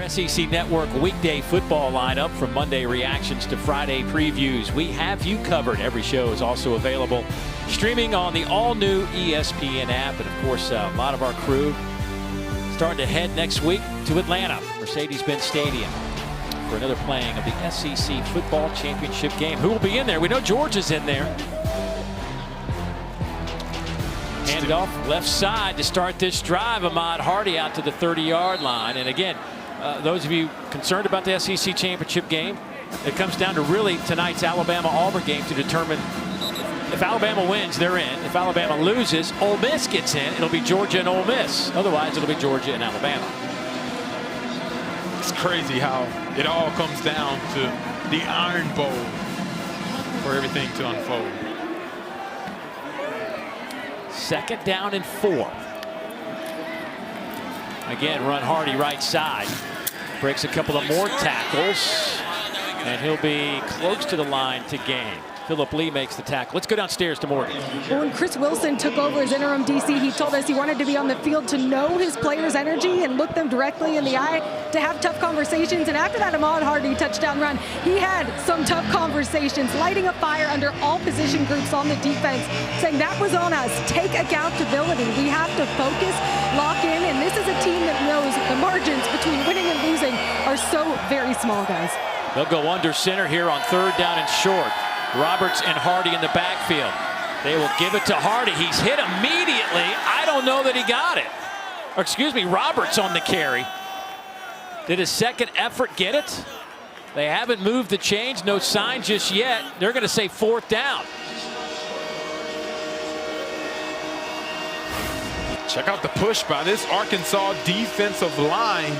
Our SEC Network weekday football lineup, from Monday reactions to Friday previews. We have you covered. Every show is also available streaming on the all-new ESPN app. And, of course, a lot of our crew starting to head next week to Atlanta, Mercedes-Benz Stadium, for another playing of the SEC Football Championship game. Who will be in there? We know Georgia's in there. Handed off left side to start this drive. Ahmad Hardy out to the 30-yard line. And again, those of you concerned about the SEC Championship game, it comes down to really tonight's Alabama-Auburn game to determine if Alabama wins, they're in. If Alabama loses, Ole Miss gets in. It'll be Georgia and Ole Miss. Otherwise, it'll be Georgia and Alabama. It's crazy how it all comes down to the Iron Bowl for everything to unfold. 2nd down and 4. Again, run Hardy right side. Breaks a couple of more tackles, and he'll be close to the line to gain. Phillip Lee makes the tackle. Let's go downstairs to Morgan. Well, when Chris Wilson took over as interim DC, he told us he wanted to be on the field to know his players' energy and look them directly in the eye, to have tough conversations. And after that Ahmad Hardy touchdown run, he had some tough conversations, lighting a fire under all position groups on the defense, saying that was on us. Take accountability. We have to focus, lock in, and this is a team that knows the margins between winning and losing are so very small, guys. They'll go under center here on 3rd down and short. Roberts and Hardy in the backfield. They will give it to Hardy. He's hit immediately. I don't know that he got it. Or excuse me, Roberts on the carry. Did his second effort get it? They haven't moved the chains. No sign just yet. They're going to say 4th down. Check out the push by this Arkansas defensive line.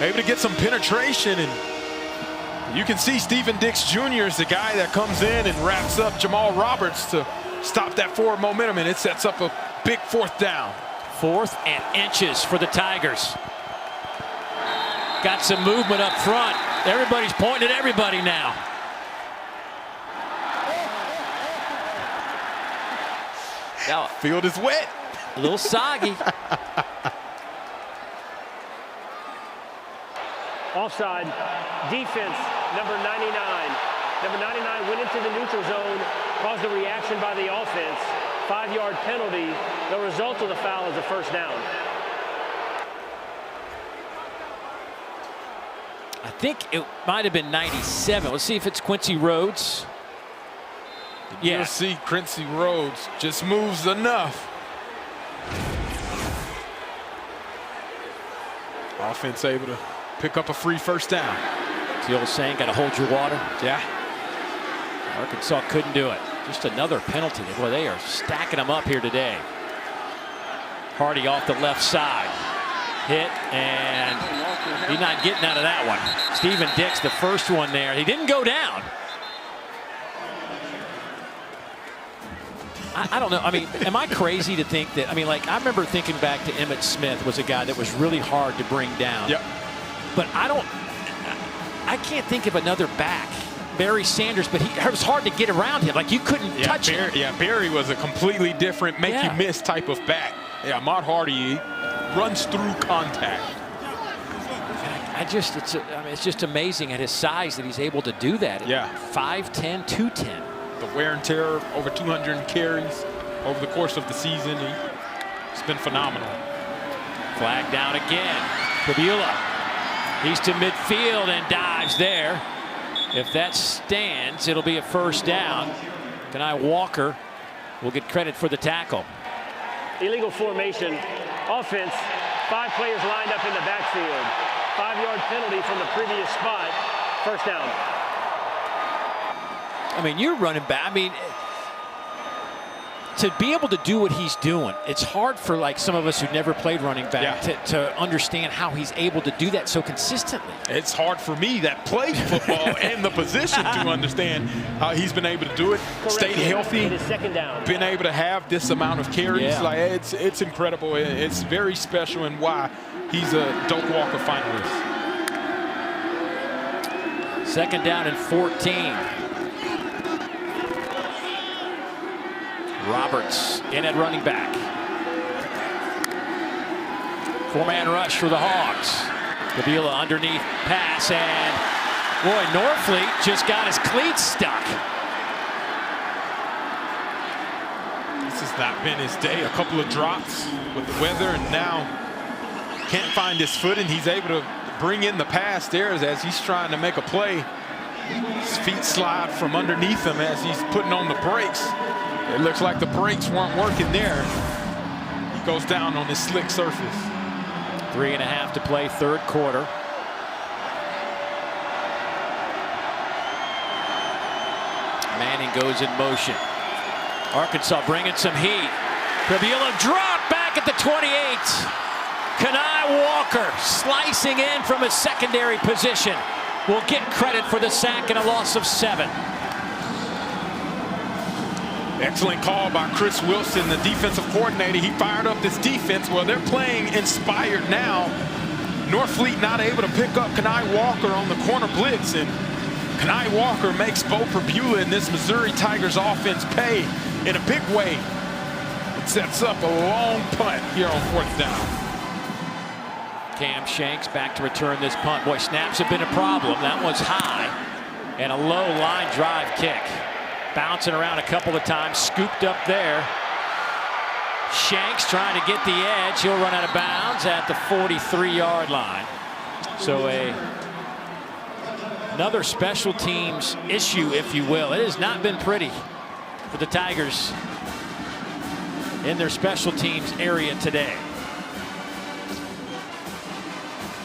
Able to get some penetration, and you can see Steven Dix Jr. is the guy that comes in and wraps up Jamal Roberts to stop that forward momentum, and it sets up a big 4th down. 4th and inches for the Tigers. Got some movement up front. Everybody's pointing at everybody now. Now, Field is wet. A little soggy. Offside. Defense, number 99. Number 99 went into the neutral zone, caused a reaction by the offense. 5-yard penalty. The result of the foul is a 1st down. I think it might have been 97. Let's see if it's Quincy Rhodes. Yeah. You'll see Quincy Rhodes just moves enough. Offense able to pick up a free 1st down. It's the old saying, got to hold your water. Yeah. Arkansas couldn't do it. Just another penalty. Boy, they are stacking them up here today. Hardy off the left side. Hit, and he's not getting out of that one. Steven Dix, the first one there. He didn't go down. I don't know. I mean, am I crazy to think that? I mean, like, I remember thinking back to Emmitt Smith was a guy that was really hard to bring down. Yep. But I can't think of another back. Barry Sanders, but it was hard to get around him. Like, you couldn't touch him. Yeah, Barry was a completely different you miss type of back. Yeah, Ahmad Hardy runs through contact. It's just amazing at his size that he's able to do that. Yeah. 5'10", 210. The wear and tear, over 200 carries over the course of the season. It's been phenomenal. Flag down again. Pabula. He's to midfield and dives there. If that stands, it'll be a 1st down. Kenai Walker will get credit for the tackle. Illegal formation. Offense, 5 players lined up in the backfield. 5-yard penalty from the previous spot. 1st down. I mean, you're running back. I mean, to be able to do what he's doing, it's hard for like some of us who never played running back to understand how he's able to do that so consistently. It's hard for me that played football and the position to understand how he's been able to do it. Stayed healthy. It is 2nd down. Been able to have this amount of carries. Yeah. Like, it's incredible. It's very special, and why he's a Doak Walker finalist. 2nd down and 14. Roberts in at running back. 4-man rush for the Hogs. Kabila underneath pass, and boy, Norfleet just got his cleats stuck. This has not been his day. A couple of drops with the weather, and now can't find his foot, and he's able to bring in the pass there as he's trying to make a play. His feet slide from underneath him as he's putting on the brakes. It looks like the brakes weren't working there. He goes down on this slick surface. 3.5 to play, third quarter. Manning goes in motion. Arkansas bringing some heat. Kabila drop back at the 28. Kanai Walker slicing in from a secondary position will get credit for the sack and a loss of 7. Excellent call by Chris Wilson, the defensive coordinator. He fired up this defense. Well, they're playing inspired now. Norfleet not able to pick up Kanai Walker on the corner blitz, and Kanai Walker makes Bo Perbula and this Missouri Tigers offense pay in a big way. It sets up a long punt here on 4th down. Cam Shanks back to return this punt. Boy, snaps have been a problem. That one's high. And a low line drive kick. Bouncing around a couple of times. Scooped up there. Shanks trying to get the edge. He'll run out of bounds at the 43-yard line. So another special teams issue, if you will. It has not been pretty for the Tigers in their special teams area today.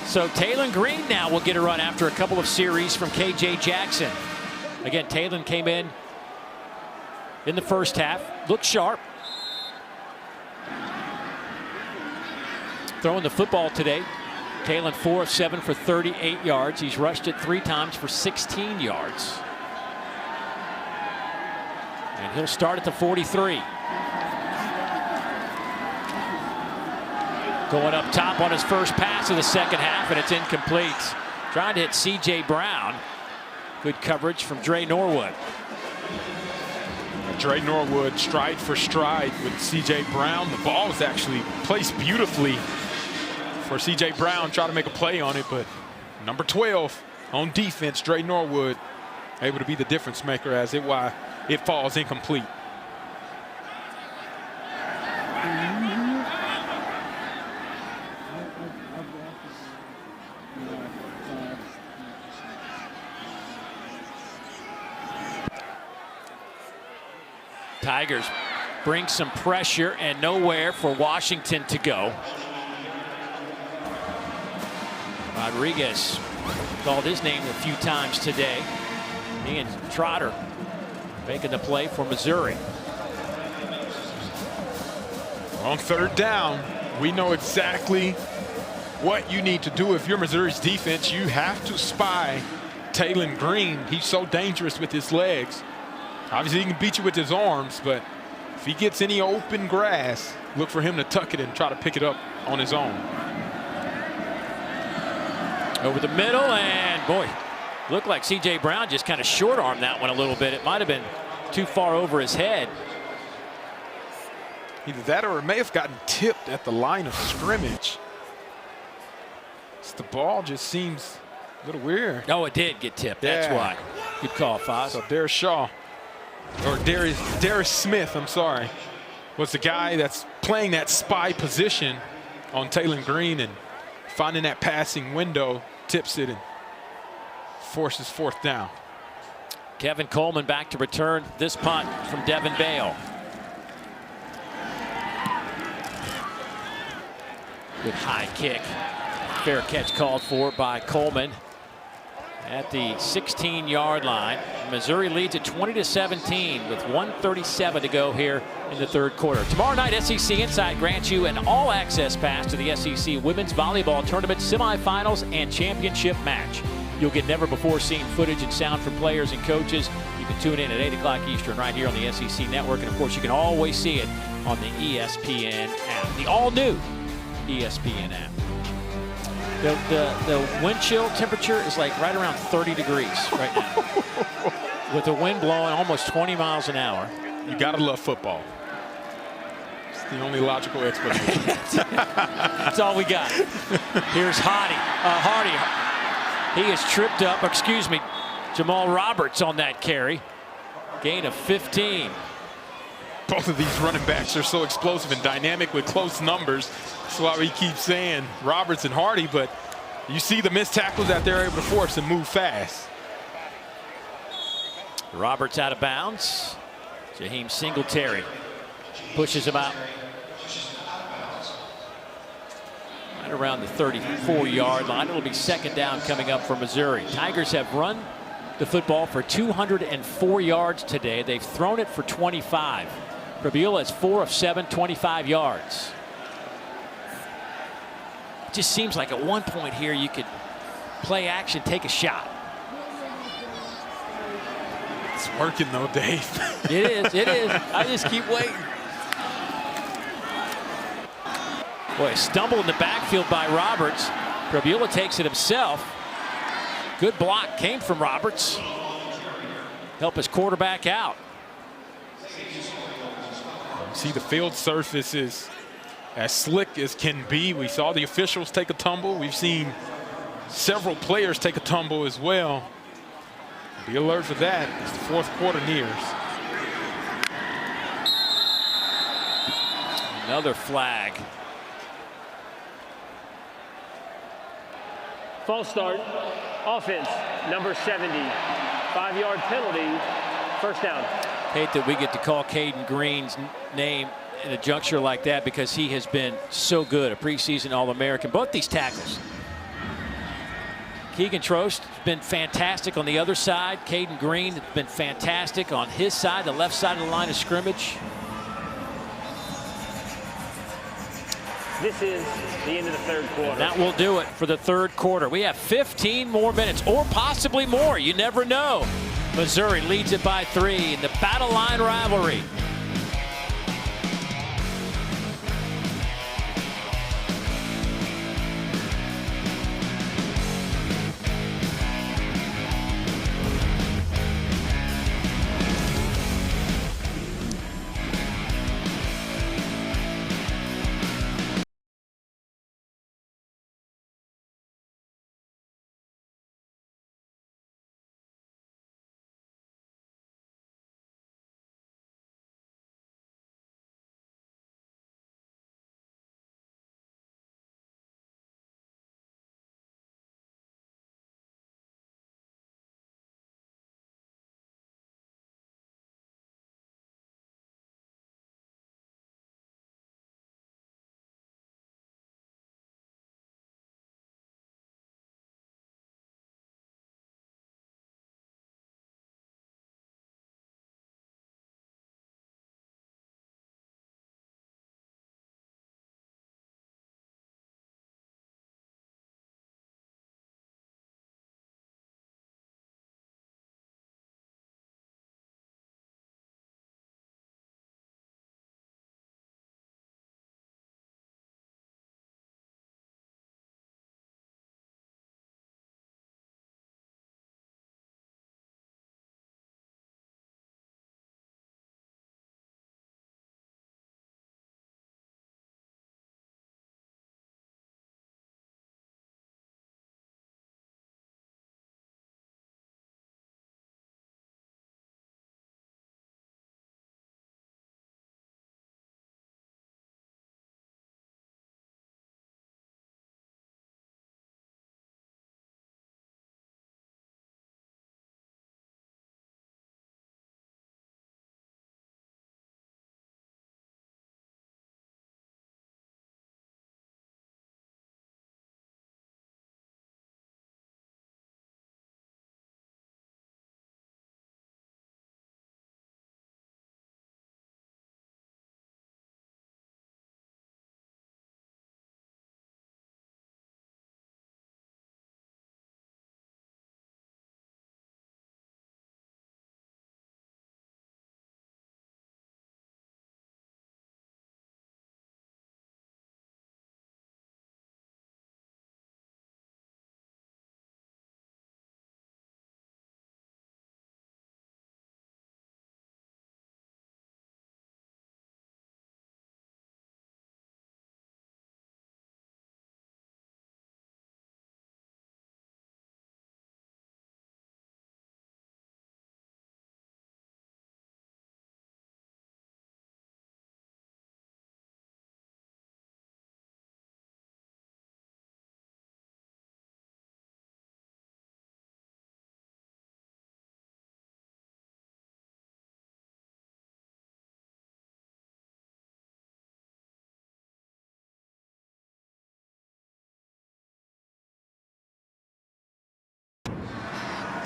So Taylon Green now will get a run after a couple of series from K.J. Jackson. Again, Taylon came in the first half, looked sharp. Throwing the football today, Taylon 4 of 7 for 38 yards. He's rushed it 3 times for 16 yards. And he'll start at the 43. Going up top on his first pass of the second half, and it's incomplete. Trying to hit C.J. Brown. Good coverage from Dre Norwood. Dre Norwood stride for stride with C.J. Brown. The ball was actually placed beautifully for C.J. Brown. Try to make a play on it, but number 12 on defense, Dre Norwood, able to be the difference maker as it falls incomplete. Tigers bring some pressure and nowhere for Washington to go. Rodriguez called his name a few times today. He and Trotter making the play for Missouri. On 3rd down, we know exactly what you need to do if you're Missouri's defense. You have to spy Taylon Green. He's so dangerous with his legs. Obviously, he can beat you with his arms, but if he gets any open grass, look for him to tuck it and try to pick it up on his own. Over the middle, and boy, looked like C.J. Brown just kind of short-armed that one a little bit. It might have been too far over his head. Either that or it may have gotten tipped at the line of scrimmage. The ball just seems a little weird. Oh, it did get tipped. That's why. Good call, Foz. So Darius Shaw, or Darius Smith, I'm sorry, was the guy that's playing that spy position on Taylon Green and finding that passing window, tips it and forces 4th down. Kevin Coleman back to return this punt from Devin Bale. Good high kick. Fair catch called for by Coleman at the 16-yard line. Missouri leads at 20-17 with 1:37 to go here in the 3rd quarter. Tomorrow night, SEC Insight grants you an all-access pass to the SEC Women's Volleyball Tournament semifinals and championship match. You'll get never-before-seen footage and sound from players and coaches. You can tune in at 8 o'clock Eastern right here on the SEC Network. And, of course, you can always see it on the ESPN app, the all-new ESPN app. The wind chill temperature is like right around 30 degrees right now. With the wind blowing almost 20 miles an hour. You gotta love football. the only logical explanation. That's all we got. Here's Hardy. He is tripped up. Excuse me. Jamal Roberts on that carry. Gain of 15. Both of these running backs are so explosive and dynamic with close numbers. That's why we keep saying Roberts and Hardy, but you see the missed tackles that they're able to force and move fast. Roberts out of bounds. Jaheim Singletary pushes him out. Right around the 34-yard line. It'll be second down coming up for Missouri. Tigers have run the football for 204 yards today. They've thrown it for 25. Prabula is 4 of 7, 25 yards. It just seems like at one point here you could play action, take a shot. It's working though, Dave. It is. I just keep waiting. Boy, a stumble in the backfield by Roberts. Prabula takes it himself. Good block came from Roberts. Help his quarterback out. See, the field surface is as slick as can be. We saw the officials take a tumble. We've seen several players take a tumble as well. Be alert for that as the fourth quarter nears. Another flag. False start. Offense, number 70. 5-yard penalty. First down. Hate that we get to call Caden Green's name in a juncture like that because he has been so good, a preseason All-American. Both these tackles. Keegan Trost has been fantastic on the other side. Caden Green has been fantastic on his side, the left side of the line of scrimmage. This is the end of the third quarter. And that will do it for the third quarter. We have 15 more minutes, or possibly more. You never know. Missouri leads it by 3 in the battle line rivalry.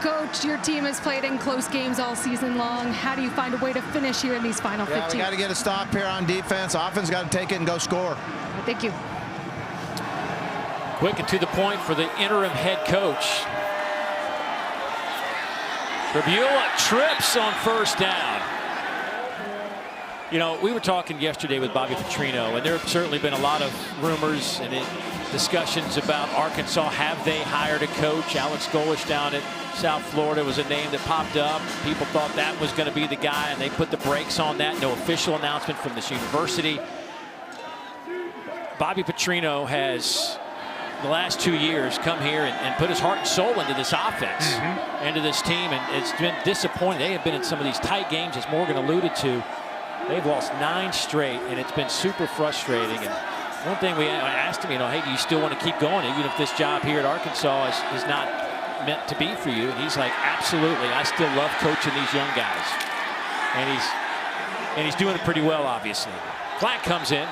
Coach, your team has played in close games all season long. How do you find a way to finish here in these final 15? Yeah, we got to get a stop here on defense. Offense got to take it and go score. Thank you. Quick and to the point for the interim head coach. Rabula trips on first down. You know, we were talking yesterday with Bobby Petrino, and there have certainly been a lot of rumors and discussions about Arkansas. Have they hired a coach? Alex Golish down at South Florida was a name that popped up. People thought that was going to be the guy, and they put the brakes on that. No official announcement from this university. Bobby Petrino has, the last 2 years, come here and put his heart and soul into this offense, into this team, and it's been disappointing. They have been in some of these tight games, as Morgan alluded to. They've lost 9 straight, and it's been super frustrating. And one thing I asked him, you know, hey, do you still want to keep going, even if this job here at Arkansas is not meant to be for you? And he's like, absolutely. I still love coaching these young guys. And he's doing it pretty well, obviously. Flag comes in.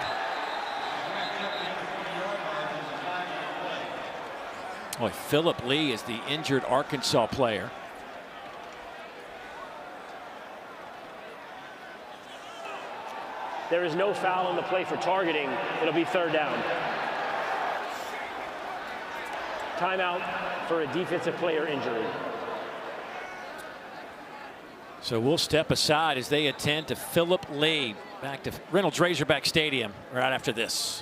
Boy, Philip Lee is the injured Arkansas player. There is no foul on the play for targeting. It'll be third down. Timeout for a defensive player injury. So we'll step aside as they attend to Philip Lee. Back to Reynolds Razorback Stadium right after this.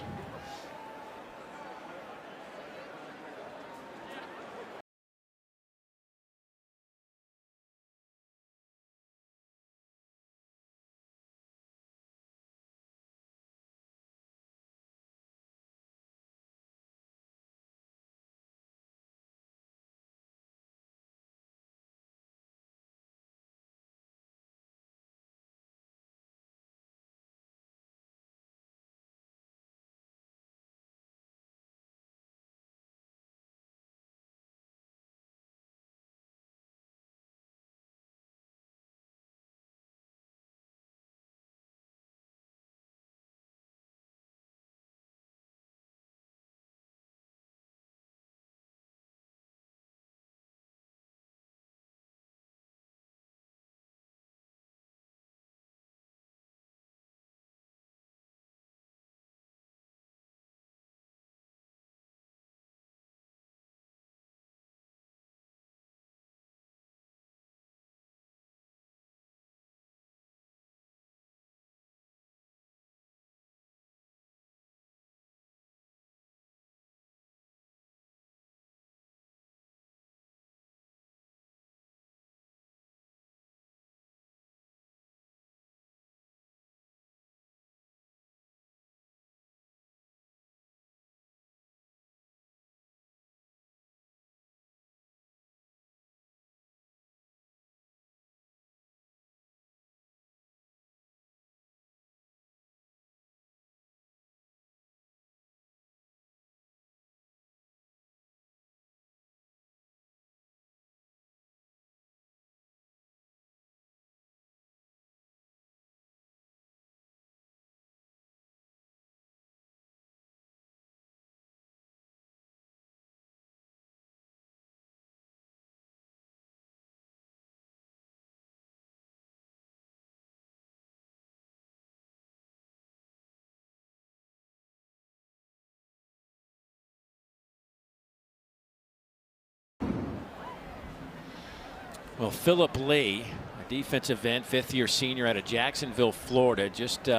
Well, Philip Lee, a defensive end, 5th-year senior out of Jacksonville, Florida, just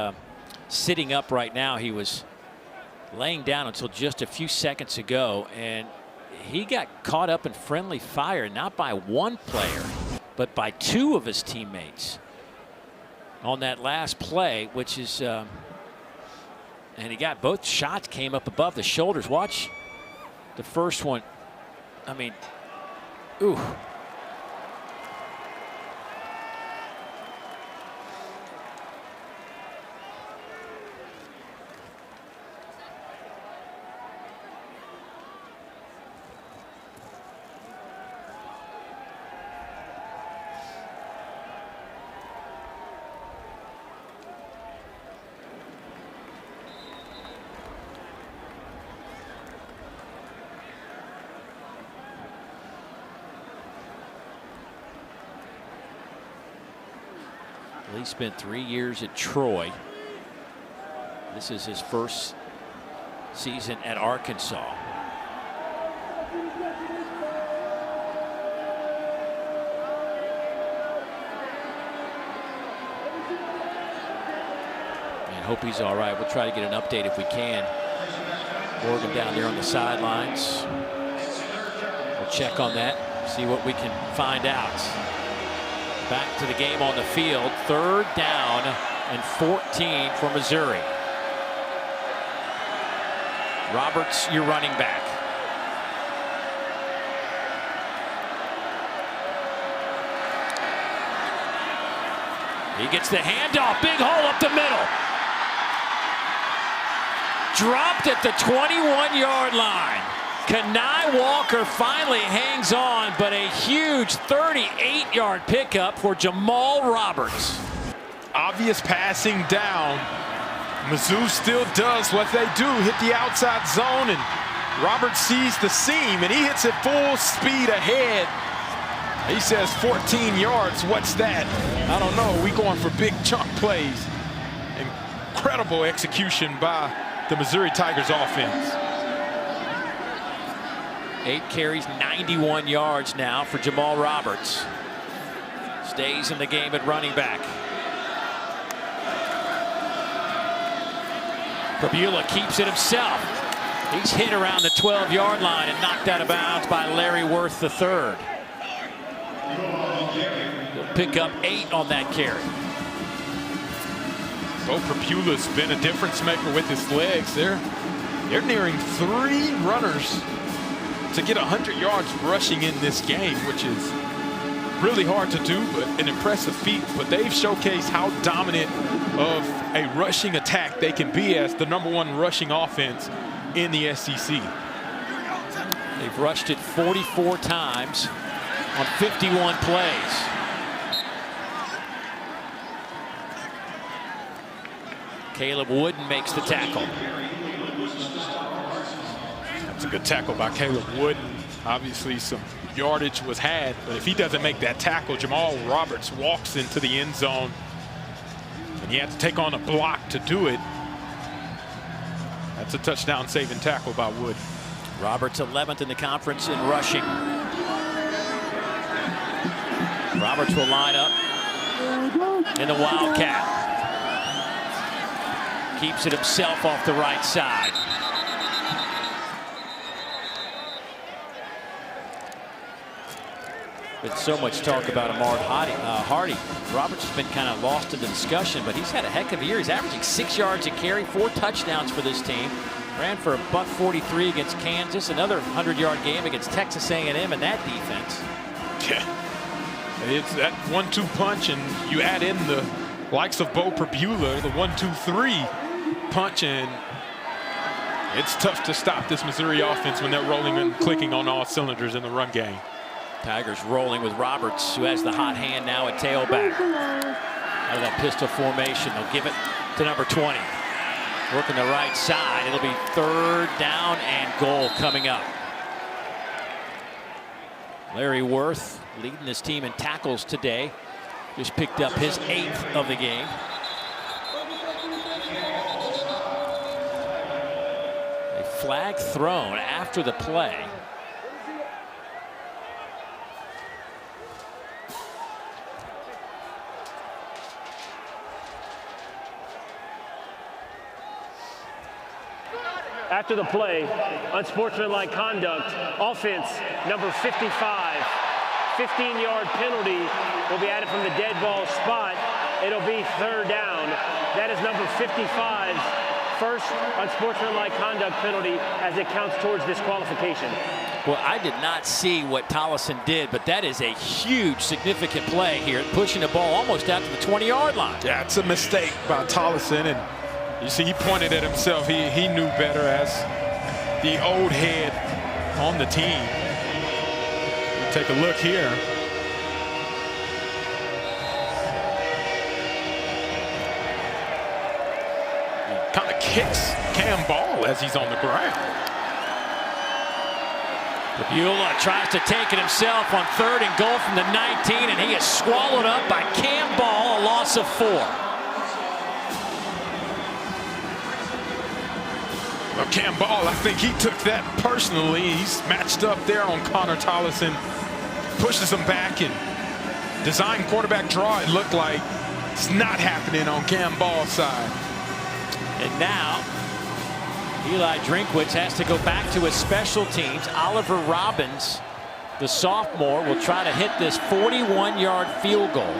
sitting up right now. He was laying down until just a few seconds ago, and he got caught up in friendly fire, not by one player, but by 2 of his teammates on that last play, which is, and he got both shots came up above the shoulders. Watch the first one. I mean, ooh. He spent 3 years at Troy. This is his first season at Arkansas. And hope he's all right. We'll try to get an update if we can. Morgan down there on the sidelines. We'll check on that, see what we can find out. Back to the game on the field. 3rd down and 14 for Missouri. Roberts, your running back. He gets the handoff. Big hole up the middle. Dropped at the 21-yard line. Kanai Walker finally hangs on, but a huge 38-yard pickup for Jamal Roberts. Obvious passing down. Mizzou still does what they do, hit the outside zone, and Roberts sees the seam, and he hits it full speed ahead. He says 14 yards, what's that? I don't know, we going for big chunk plays. Incredible execution by the Missouri Tigers offense. 8 carries, 91 yards now for Jamal Roberts. Stays in the game at running back. Prabula keeps it himself. He's hit around the 12-yard line and knocked out of bounds by Larry Worth III. He'll pick up 8 on that carry. Bo Prabula's been a difference maker with his legs. They're nearing 3 runners to get 100 yards rushing in this game, which is really hard to do, but an impressive feat. But they've showcased how dominant of a rushing attack they can be as the #1 rushing offense in the SEC. They've rushed it 44 times on 51 plays. Caleb Wooden makes the tackle. That's a good tackle by Caleb Wooden. Obviously some yardage was had, but if he doesn't make that tackle, Jamal Roberts walks into the end zone, and you have to take on a block to do it. That's a touchdown saving tackle by Wood. Roberts 11th in the conference in rushing. Roberts will line up in the Wildcat. Keeps it himself off the right side. Been so much talk about Ahmad Hardy. Roberts has been kind of lost in the discussion, but he's had a heck of a year. He's averaging 6 yards a carry, 4 touchdowns for this team. Ran for $143 against Kansas, another 100-yard game against Texas A&M in that defense. Yeah, it's that 1-2 punch, and you add in the likes of Bo Prabula, the 1-2-3 punch, and it's tough to stop this Missouri offense when they're rolling and clicking on all cylinders in the run game. Tigers rolling with Roberts, who has the hot hand now at tailback. Out of that pistol formation, they'll give it to number 20. Working the right side. It'll be 3rd down and goal coming up. Larry Worth leading this team in tackles today. Just picked up his 8th of the game. A flag thrown after the play. After the play, unsportsmanlike conduct, offense number 55. 15-yard penalty will be added from the dead ball spot. It'll be 3rd down. That is number 55's first unsportsmanlike conduct penalty as it counts towards disqualification. Well, I did not see what Tollison did, but that is a huge, significant play here, pushing the ball almost out to the 20-yard line. Yeah, it's a mistake by Tollison, and you see he pointed at himself. He knew better as the old head on the team. We'll take a look here. He kind of kicks Cam Ball as he's on the ground. Prabula tries to take it himself on 3rd and goal from the 19, and he is swallowed up by Cam Ball, a loss loss of 4. Well, Cam Ball, I think he took that personally. He's matched up there on Connor Tollison, pushes him back and designed quarterback draw. It looked like it's not happening on Cam Ball's side. And now Eli Drinkwitz has to go back to his special teams. Oliver Robbins, the sophomore, will try to hit this 41-yard field goal.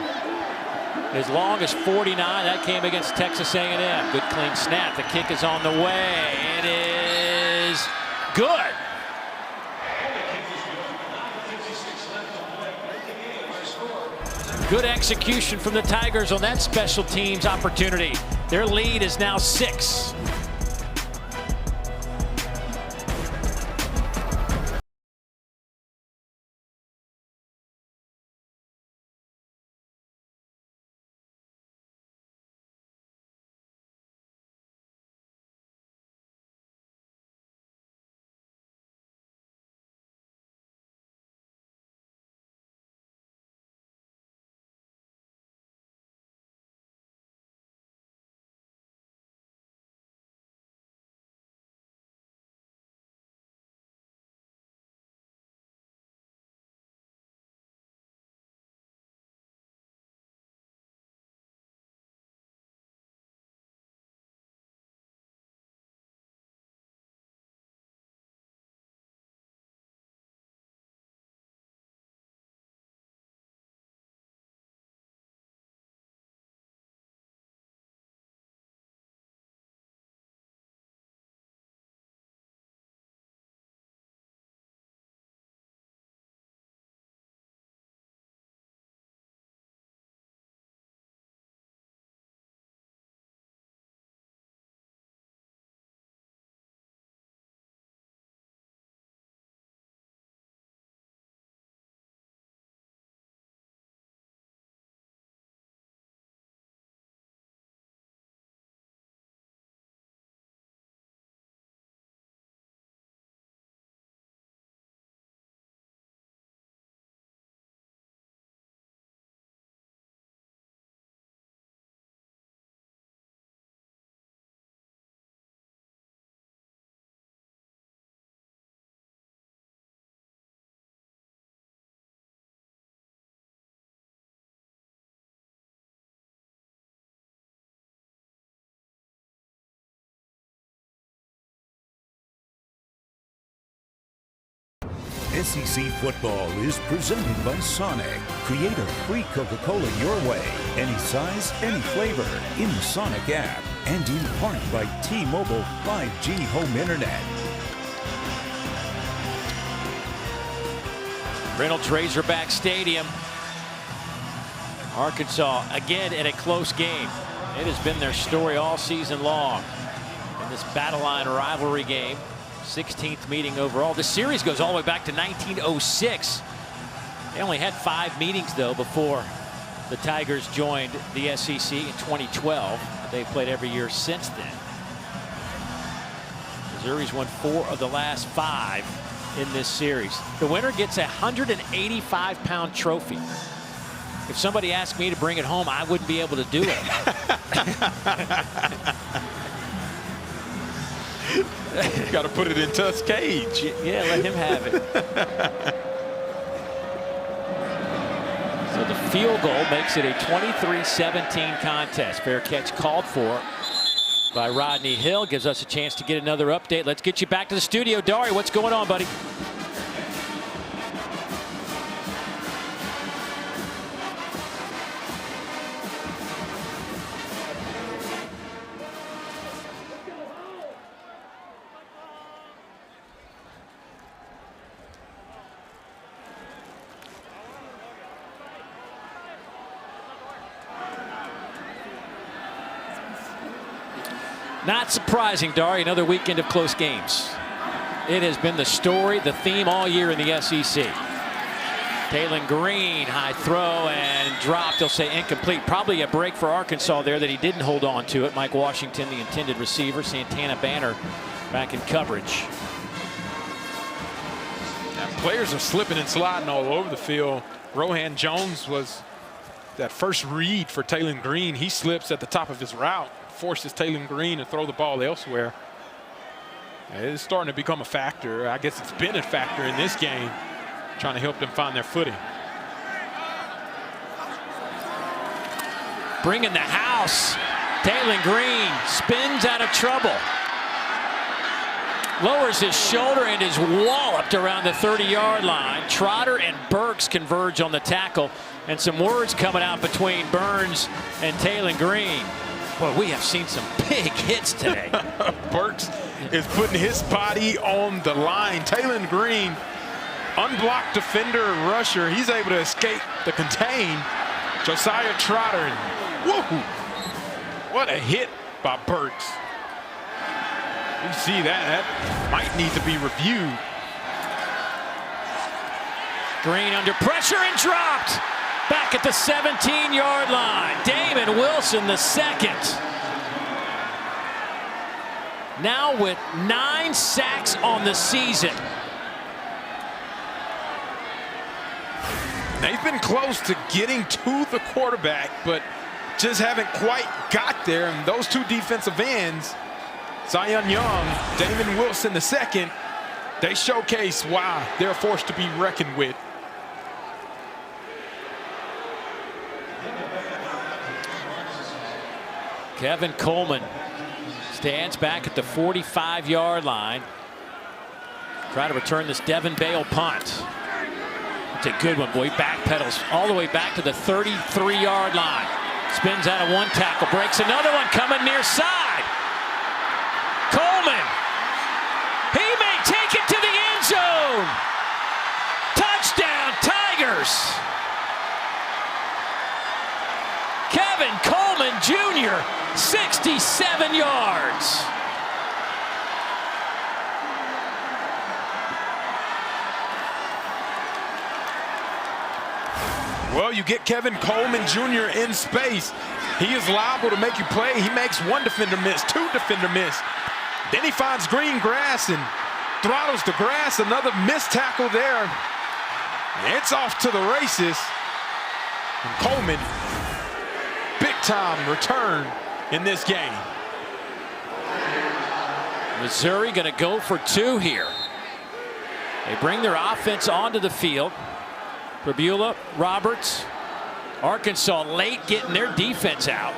As long as 49. That came against Texas A&M. Good clean snap. The kick is on the way. It is good. Good execution from the Tigers on that special teams opportunity. Their lead is now 6. SEC football is presented by Sonic. Create a free Coca-Cola your way. Any size, any flavor. In the Sonic app. And in part by T-Mobile 5G home internet. Reynolds Razorback Stadium. Arkansas again in a close game. It has been their story all season long. In this battle line rivalry game. 16th meeting overall. The series goes all the way back to 1906. They only had 5 meetings, though, before the Tigers joined the SEC in 2012. They've played every year since then. Missouri's won 4 of the last 5 in this series. The winner gets a 185-pound trophy. If somebody asked me to bring it home, I wouldn't be able to do it. You got to put it in Tusk's cage. Yeah, let him have it. So the field goal makes it a 23-17 contest. Fair catch called for by Rodney Hill. Gives us a chance to get another update. Let's get you back to the studio. Dari, what's going on, buddy? Not surprising, Dari, another weekend of close games. It has been the story, the theme all year in the SEC. Taylon Green, high throw and dropped. They'll say incomplete. Probably a break for Arkansas there that he didn't hold on to it. Mike Washington, the intended receiver. Santana Banner back in coverage. And players are slipping and sliding all over the field. Rohan Jones was That first read for Taylor Green, he slips at the top of his route, forces Taylor Green to throw the ball elsewhere. It's starting to become a factor. I guess it's been a factor in this game, trying to help them find their footing. Bringing the house. Taylor Green spins out of trouble. Lowers his shoulder and is walloped around the 30-yard line. Trotter and Burks converge on the tackle. And some words coming out between Burns and Taylor Green. Boy, we have seen some big hits today. Burks is putting his body on the line. Taylor Green, unblocked defender and rusher. He's able to escape the contain. Josiah Trotter. Whoa! What a hit by Burks. You see that might need to be reviewed. Green under pressure and dropped. Back at the 17-yard line. Damon Wilson, the second. Now with 9 sacks on the season. They've been close to getting to the quarterback, but just haven't quite got there. And those two defensive ends, Zion Young, Damon Wilson the second, they showcase why they're a force to be reckoned with. Kevin Coleman stands back at the 45-yard line. Try to return this Devin Bale punt. It's a good one, boy. Backpedals all the way back to the 33-yard line. Spins out of one tackle, breaks another one coming near side. Coleman. He may take it to the end zone. Touchdown, Tigers. Kevin Coleman Jr., 67 yards. Well, you get Kevin Coleman Jr. in space. He is liable to make you play. He makes one defender miss, two defender miss. Then he finds green grass and throttles the grass. Another missed tackle there. It's off to the races. And Coleman, big time return in this game. Missouri going to go for 2 here. They bring their offense onto the field. Brabula, Roberts, Arkansas late getting their defense out.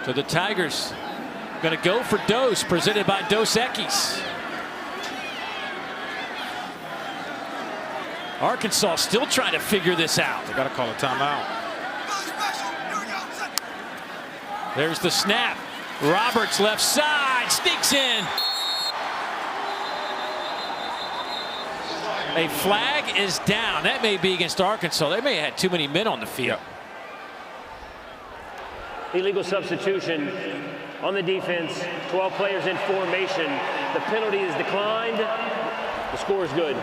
So the Tigers going to go for Dos, presented by Dos Equis. Arkansas still trying to figure this out. They got to call a timeout. There's the snap. Roberts left side, sneaks in. A flag is down. That may be against Arkansas. They may have had too many men on the field. Illegal substitution on the defense. 12 players in formation. The penalty is declined. The score is good.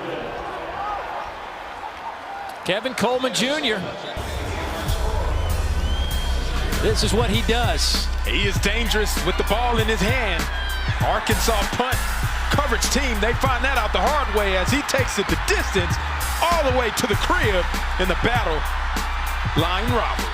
Kevin Coleman Jr. This is what he does. He is dangerous with the ball in his hand. Arkansas punt coverage team, they find that out the hard way as he takes it the distance all the way to the crib in the battle line robbery.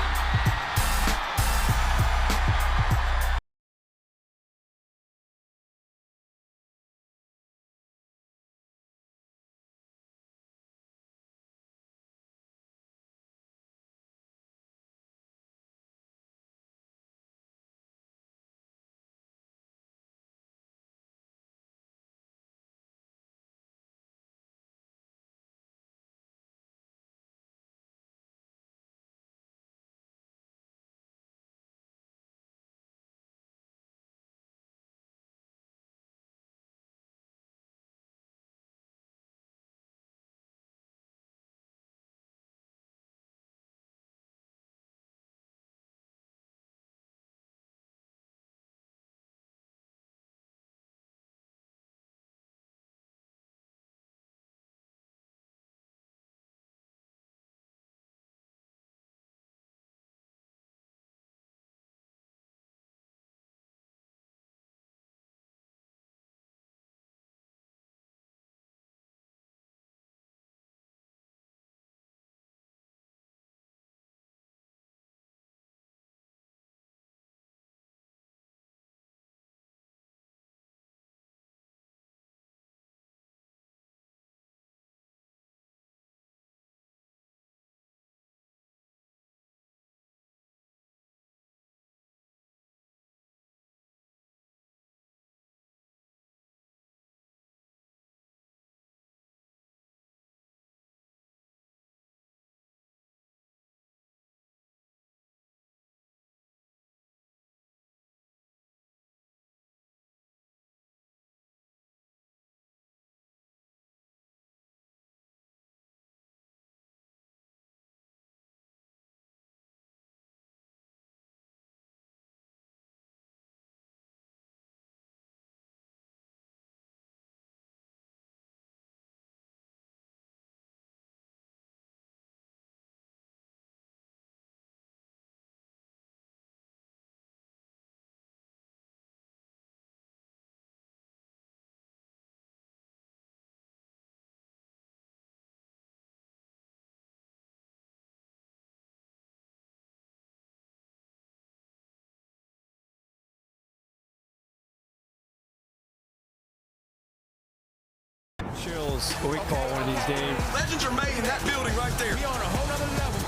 chills, what we call one of these days. Legends are made in that building right there. We on a whole nother level.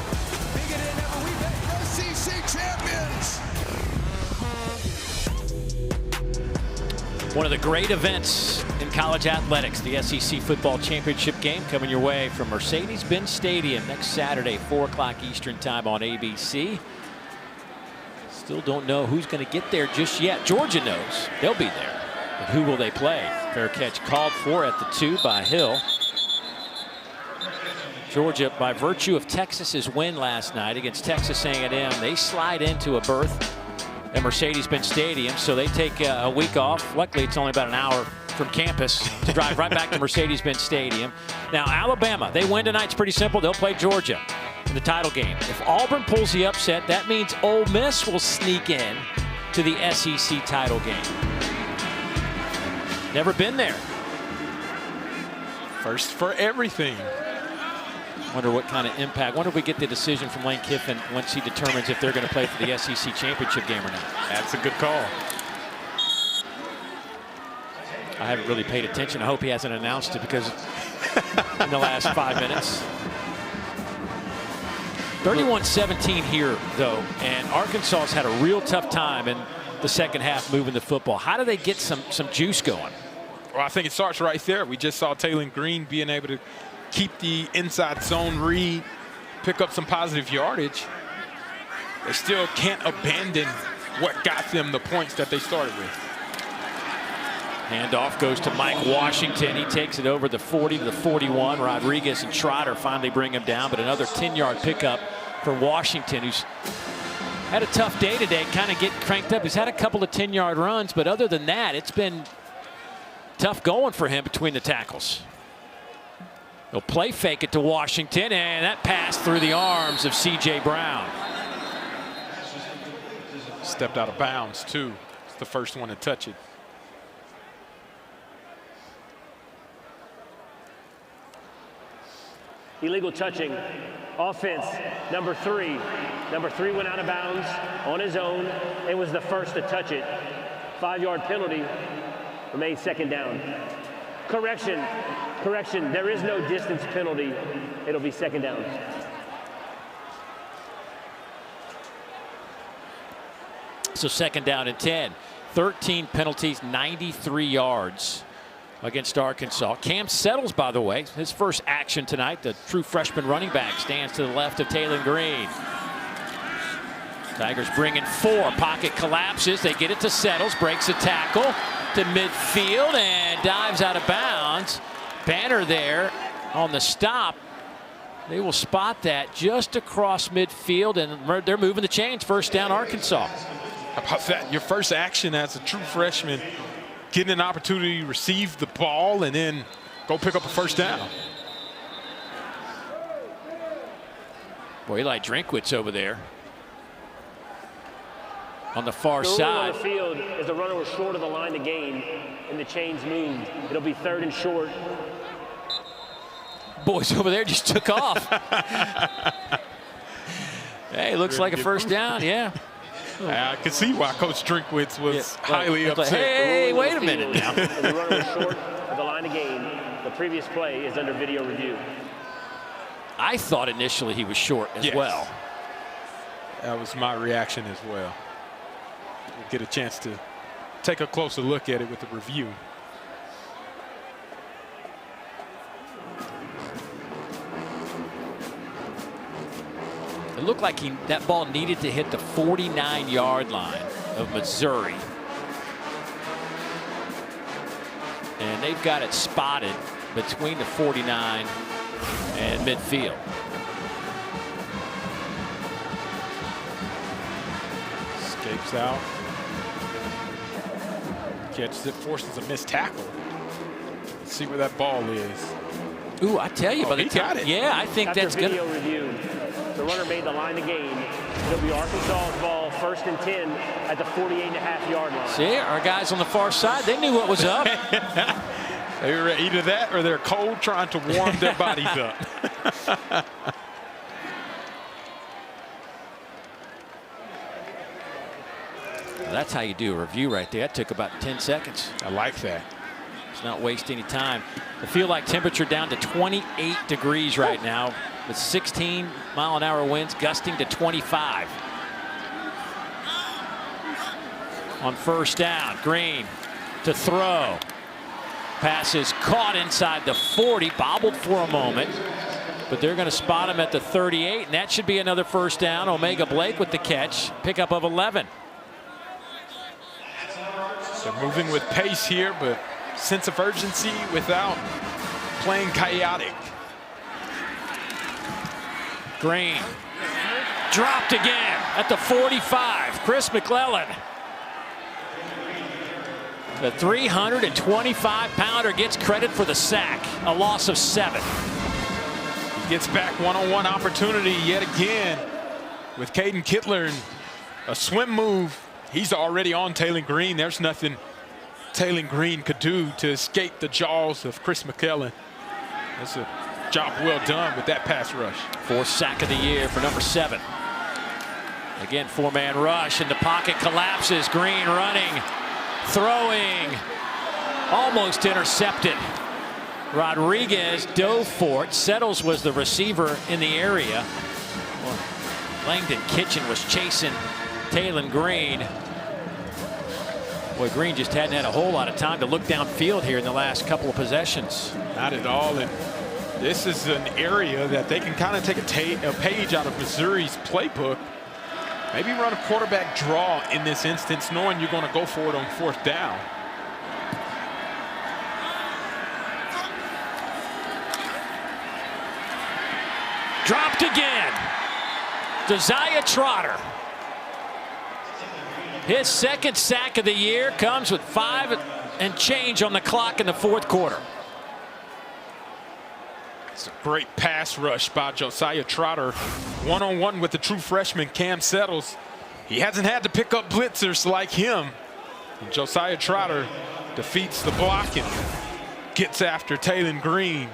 Bigger than ever we've been. SEC champions. One of the great events in college athletics, the SEC football championship game, coming your way from Mercedes-Benz Stadium next Saturday, 4 o'clock Eastern time on ABC. Still don't know who's going to get there just yet. Georgia knows they'll be there, but who will they play? Fair catch called for at the 2 by Hill. Georgia, by virtue of Texas's win last night against Texas A&M, they slide into a berth at Mercedes-Benz Stadium, so they take a week off. Luckily, it's only about an hour from campus to drive right back to Mercedes-Benz Stadium. Now, Alabama, they win tonight. It's pretty simple. They'll play Georgia in the title game. If Auburn pulls the upset, that means Ole Miss will sneak in to the SEC title game. Never been there. First for everything. Wonder what kind of impact. Wonder if we get the decision from Lane Kiffin once he determines if they're going to play for the SEC championship game or not. That's a good call. I haven't really paid attention. I hope he hasn't announced it because in the last 5 minutes. 31-17 here, though, and Arkansas has had a real tough time in the second half moving the football. How do they get some juice going? Well, I think it starts right there. We just saw Taylor Green being able to keep the inside zone read, pick up some positive yardage. They still can't abandon what got them the points that they started with. Handoff goes to Mike Washington. He takes it over the 40 to the 41. Rodriguez and Trotter finally bring him down, but another 10-yard pickup for Washington, who's had a tough day today, kind of getting cranked up. He's had a couple of 10-yard runs, but other than that, it's been tough going for him between the tackles. He'll play fake it to Washington, and that pass through the arms of C.J. Brown. Stepped out of bounds, too. It's the first one to touch it. Illegal touching. Offense, number 3. Number 3 went out of bounds on his own and was the first to touch it. 5-yard penalty. Remains second down. Correction. There is no distance penalty. It'll be second down. So second down and 10. 13 penalties, 93 yards against Arkansas. Cam Settles, by the way, his first action tonight. The true freshman running back stands to the left of Taylor Green. Tigers bring in 4. Pocket collapses. They get it to Settles. Breaks a tackle to midfield and dives out of bounds. Banner there on the stop. They will spot that just across midfield, and they're moving the chains. First down, Arkansas. How about that? Your first action as a true freshman, getting an opportunity to receive the ball and then go pick up a first down. Boy, Eli Drinkwitz over there on the far the side. On the field as the runner was short of the line to gain, and the chains moved. It'll be 3rd and short. Boys over there just took off. Hey, looks like a first down, yeah. I can see why Coach Drinkwitz was highly upset. Hey, wait a minute now. The runner was short of the line to gain. The previous play is under video review. I thought initially he was short as well. That was my reaction as well. We'll get a chance to take a closer look at it with the review. It looked like that ball needed to hit the 49-yard line of Missouri. And they've got it spotted between the 49 and midfield. Escapes out. Catches it, forces a missed tackle. Let's see where that ball is. Ooh, I tell you, but he got it. Yeah, I think that's good. After video review, the runner made the line to gain. It'll be Arkansas's ball, 1st and 10 at the 48.5-yard line. See, our guys on the far side, they knew what was up. They were either that or they're cold trying to warm their bodies up. Well, that's how you do a review right there. That took about 10 seconds. I like that. It's not waste any time. The feel-like temperature down to 28 degrees right now, with 16-mile-an-hour winds gusting to 25. On first down, Green to throw. Pass is caught inside the 40, bobbled for a moment, but they're going to spot him at the 38, and that should be another first down. Omega Blake with the catch, pickup of 11. They're moving with pace here, but sense of urgency without playing chaotic. Green dropped again at the 45. Chris McClellan. The 325-pounder gets credit for the sack, a loss of 7. He gets back one-on-one opportunity yet again with Caden Kittler. A swim move. He's already on Taylon Green. There's nothing Taylon Green could do to escape the jaws of Chris McClellan. That's a job well done with that pass rush. 4th sack of the year for number 7. Again, 4-man rush, and the pocket collapses. Green running, throwing, almost intercepted. Rodriguez dove for it. Settles was the receiver in the area. Well, Langdon Kitchen was chasing Taylon Green. Boy, Green just hadn't had a whole lot of time to look downfield here in the last couple of possessions. Not at all. And this is an area that they can kind of take a page out of Missouri's playbook. Maybe run a quarterback draw in this instance, knowing you're going to go for it on 4th down. Dropped again. Josiah Trotter. His 2nd sack of the year comes with 5 and change on the clock in the 4th quarter. It's a great pass rush by Josiah Trotter. One-on-one with the true freshman Cam Settles. He hasn't had to pick up blitzers like him. And Josiah Trotter defeats the block and gets after Taylon Green,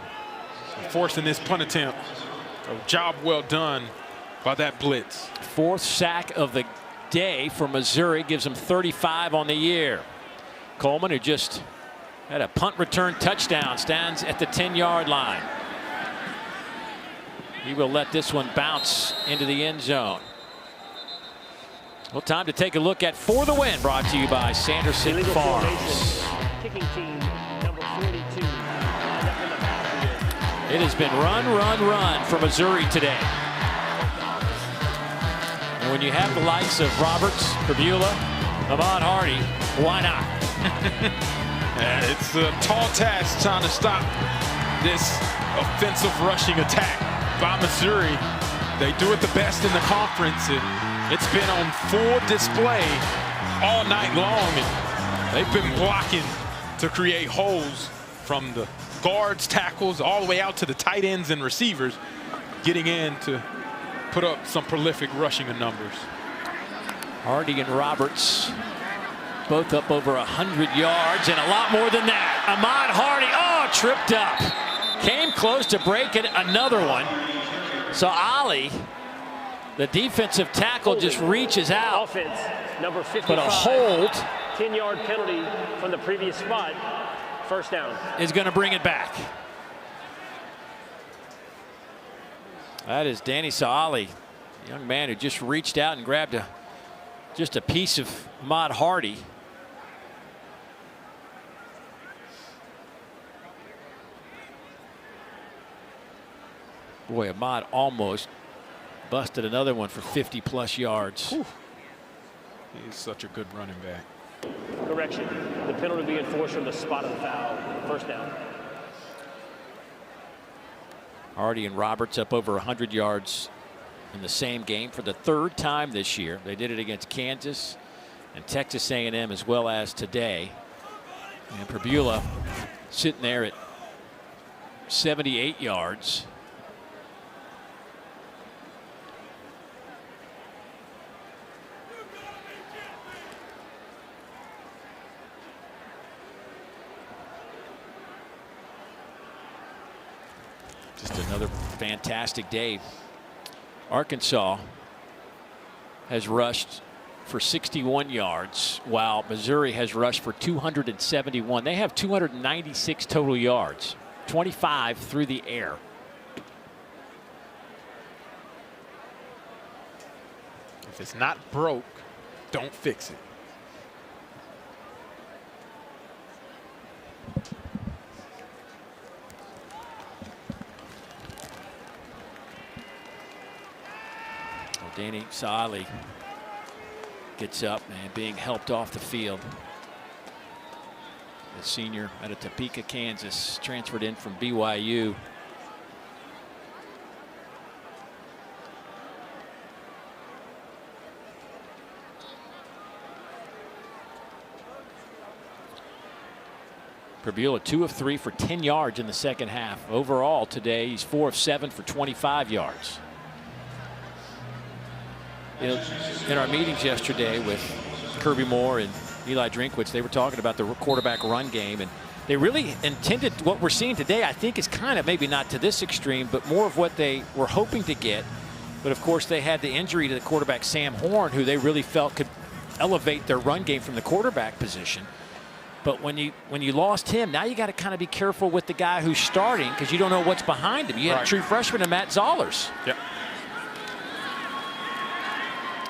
forcing this punt attempt. A job well done by that blitz. 4th sack of the day for Missouri, gives him 35 on the year. Coleman, who just had a punt return touchdown, stands at the 10-yard line. He will let this one bounce into the end zone. Well, time to take a look at For the Win, brought to you by Sanderson Illegal Farms. formation. Kicking team number 42 lined up in the backfield. It has been run, run, run for Missouri today. And when you have the likes of Roberts, Perbula, Ahmad Hardy, why not? It's a tall task trying to stop this offensive rushing attack by Missouri. They do it the best in the conference. It's been on full display all night long, and they've been blocking to create holes from the guards, tackles, all the way out to the tight ends and receivers, getting in to put up some prolific rushing numbers. Hardy and Roberts both up over 100 yards and a lot more than that. Ahmad Hardy, tripped up. Came close to breaking another one. So Ali, the defensive tackle, just reaches out. Offense, number 55. But a hold. 10-yard penalty from the previous spot. First down. Is going to bring it back. That is Danny Saali, a young man who just reached out and grabbed just a piece of Ahmad Hardy. Boy, Ahmad almost busted another one for 50-plus yards. Whew. He's such a good running back. Correction. The penalty being enforced from the spot of the foul. First down. Hardy and Roberts up over 100 yards in the same game for the 3rd time this year. They did it against Kansas and Texas A&M as well as today. And Perbula sitting there at 78 yards. Just another fantastic day. Arkansas has rushed for 61 yards, while Missouri has rushed for 271. They have 296 total yards, 25 through the air. If it's not broke, don't fix it. Danny Saali gets up and being helped off the field. The senior out of Topeka, Kansas, transferred in from BYU. Prabula 2 of 3 for 10 yards in the second half. Overall today, he's 4 of 7 for 25 yards. In our meetings yesterday with Kirby Moore and Eli Drinkwitz, they were talking about the quarterback run game, and they really intended what we're seeing today. I think is kind of maybe not to this extreme, but more of what they were hoping to get. But of course, they had the injury to the quarterback Sam Horn, who they really felt could elevate their run game from the quarterback position. But when you lost him, now you got to kind of be careful with the guy who's starting, because you don't know what's behind him. You had a true freshman in Matt Zollers. Yep.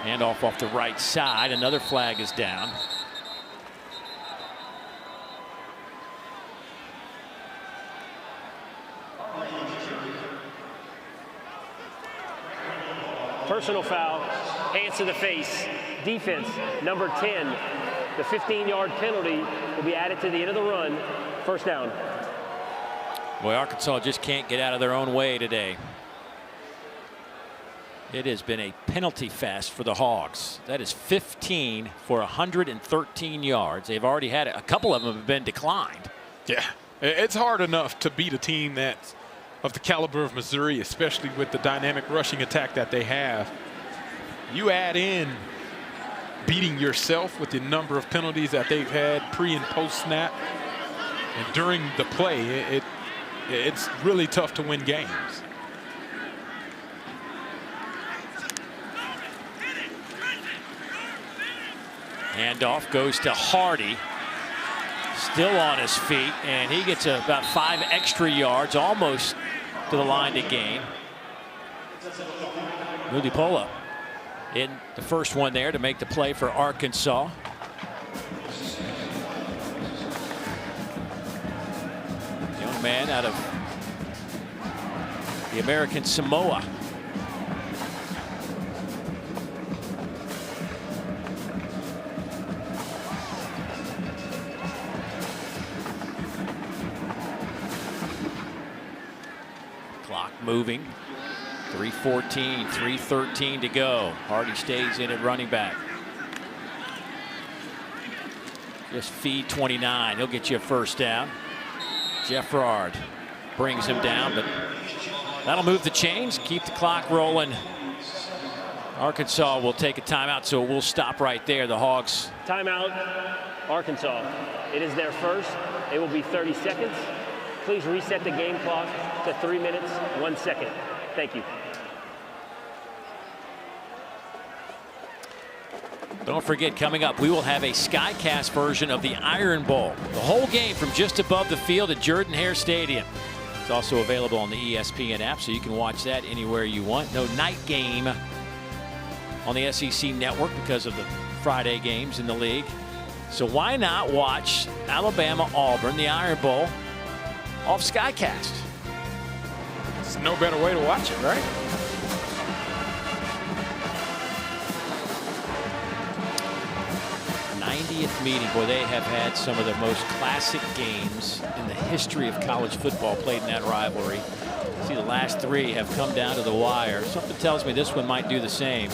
Handoff off the right side. Another flag is down. Personal foul, hands to the face. Defense, number 10. The 15-yard penalty will be added to the end of the run. First down. Boy, Arkansas just can't get out of their own way today. It has been a penalty fest for the Hogs. That is 15 for 113 yards. They've already had a couple of them have been declined. Yeah, it's hard enough to beat a team that's of the caliber of Missouri, especially with the dynamic rushing attack that they have. You add in beating yourself with the number of penalties that they've had pre and post snap and during the play, it's really tough to win games. Handoff goes to Hardy, still on his feet, and he gets about 5 extra yards, almost to the line to gain. Mudipola in the first one there to make the play for Arkansas. Young man out of the American Samoa. Clock moving. 3:14, 3:13 to go. Hardy stays in at running back. Just feed 29. He'll get you a first down. Jeffrard brings him down, but that'll move the chains, keep the clock rolling. Arkansas will take a timeout, so we'll stop right there. The Hogs. Timeout, Arkansas. It is their first. It will be 30 seconds. Please reset the game clock to 3 minutes, 1 second. Thank you. Don't forget, coming up, we will have a Skycast version of the Iron Bowl. The whole game from just above the field at Jordan-Hare Stadium. It's also available on the ESPN app, so you can watch that anywhere you want. No night game on the SEC network because of the Friday games in the league. So why not watch Alabama-Auburn, the Iron Bowl, off Skycast? There's no better way to watch it, right? Meeting. Boy, they have had some of the most classic games in the history of college football played in that rivalry. See, the last 3 have come down to the wire. Something tells me this one might do the same.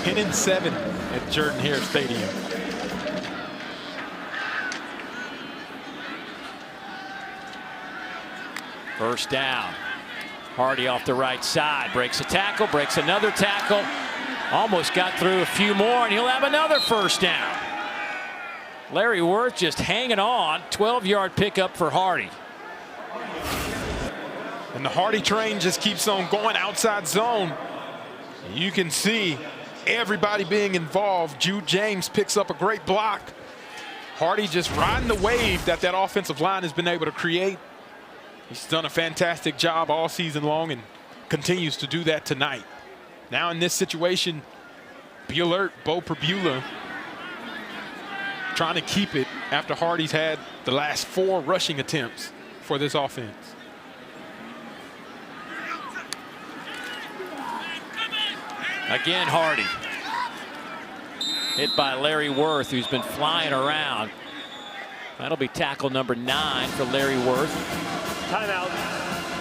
10-7 at Jordan-Hare Stadium. First down. Hardy off the right side, breaks a tackle, breaks another tackle. Almost got through a few more, and he'll have another first down. Larry Worth just hanging on. 12-yard pickup for Hardy. And the Hardy train just keeps on going outside zone. You can see everybody being involved. Jude James picks up a great block. Hardy just riding the wave that offensive line has been able to create. He's done a fantastic job all season long and continues to do that tonight. Now in this situation, be alert, Bo Perbula trying to keep it after Hardy's had the last 4 rushing attempts for this offense. Again, Hardy. Hit by Larry Worth, who's been flying around. That'll be tackle number 9 for Larry Worth. Timeout,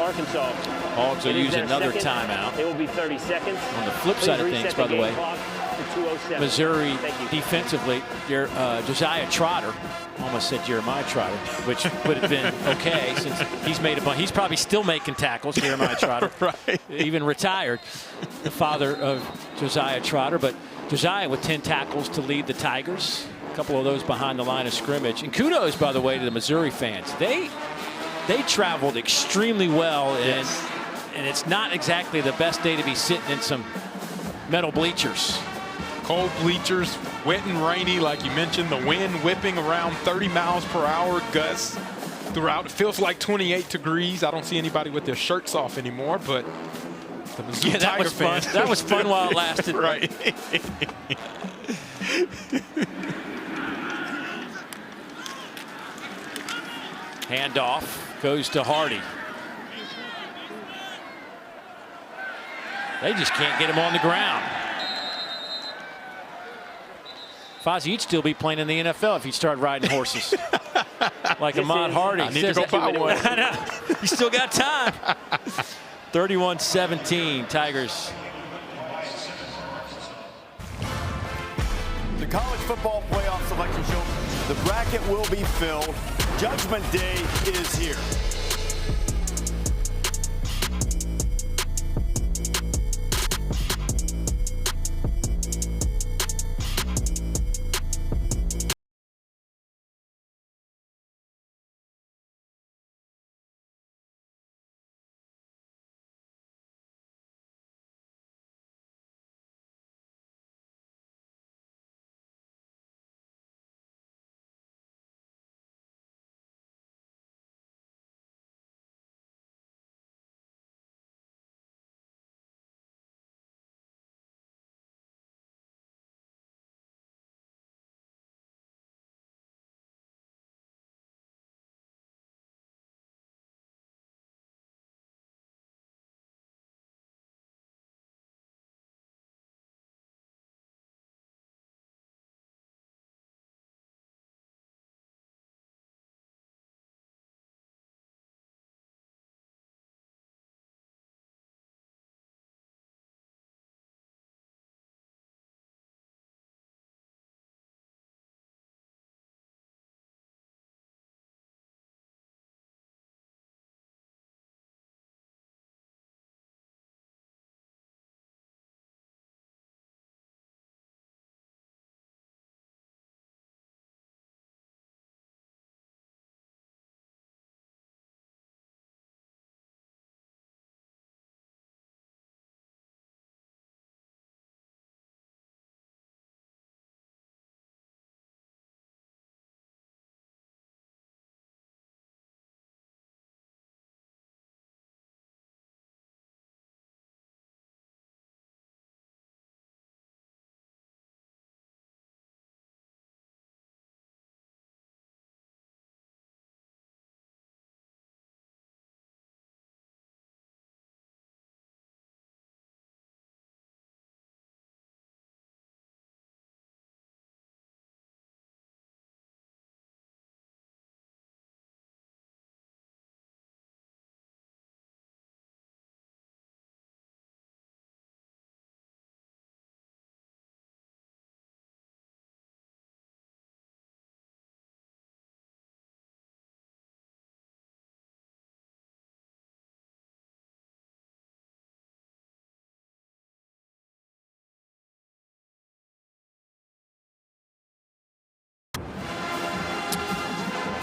Arkansas. Hogs will use another timeout. It will be 30 seconds. On the flip side of things, by the way, Missouri defensively, Josiah Trotter, almost said Jeremiah Trotter, which would have been okay since he's made a bunch. He's probably still making tackles, Jeremiah Trotter, right. Even retired, the father of Josiah Trotter. But Josiah with 10 tackles to lead the Tigers, a couple of those behind the line of scrimmage. And kudos, by the way, to the Missouri fans. They traveled extremely well, and it's not exactly the best day to be sitting in some metal bleachers. Cold bleachers, wet and rainy, like you mentioned, the wind whipping around 30 miles per hour gusts throughout. It feels like 28 degrees. I don't see anybody with their shirts off anymore, but the Missouri Tiger fans. That was fun while it lasted. Right. Handoff goes to Hardy. They just can't get him on the ground. Fozzie, you'd still be playing in the NFL if you started riding horses. Like Ahmad Hardy. I need to go buy one. You still got time. 31-17, Tigers. The college football playoff selection show. The bracket will be filled. Judgment Day is here.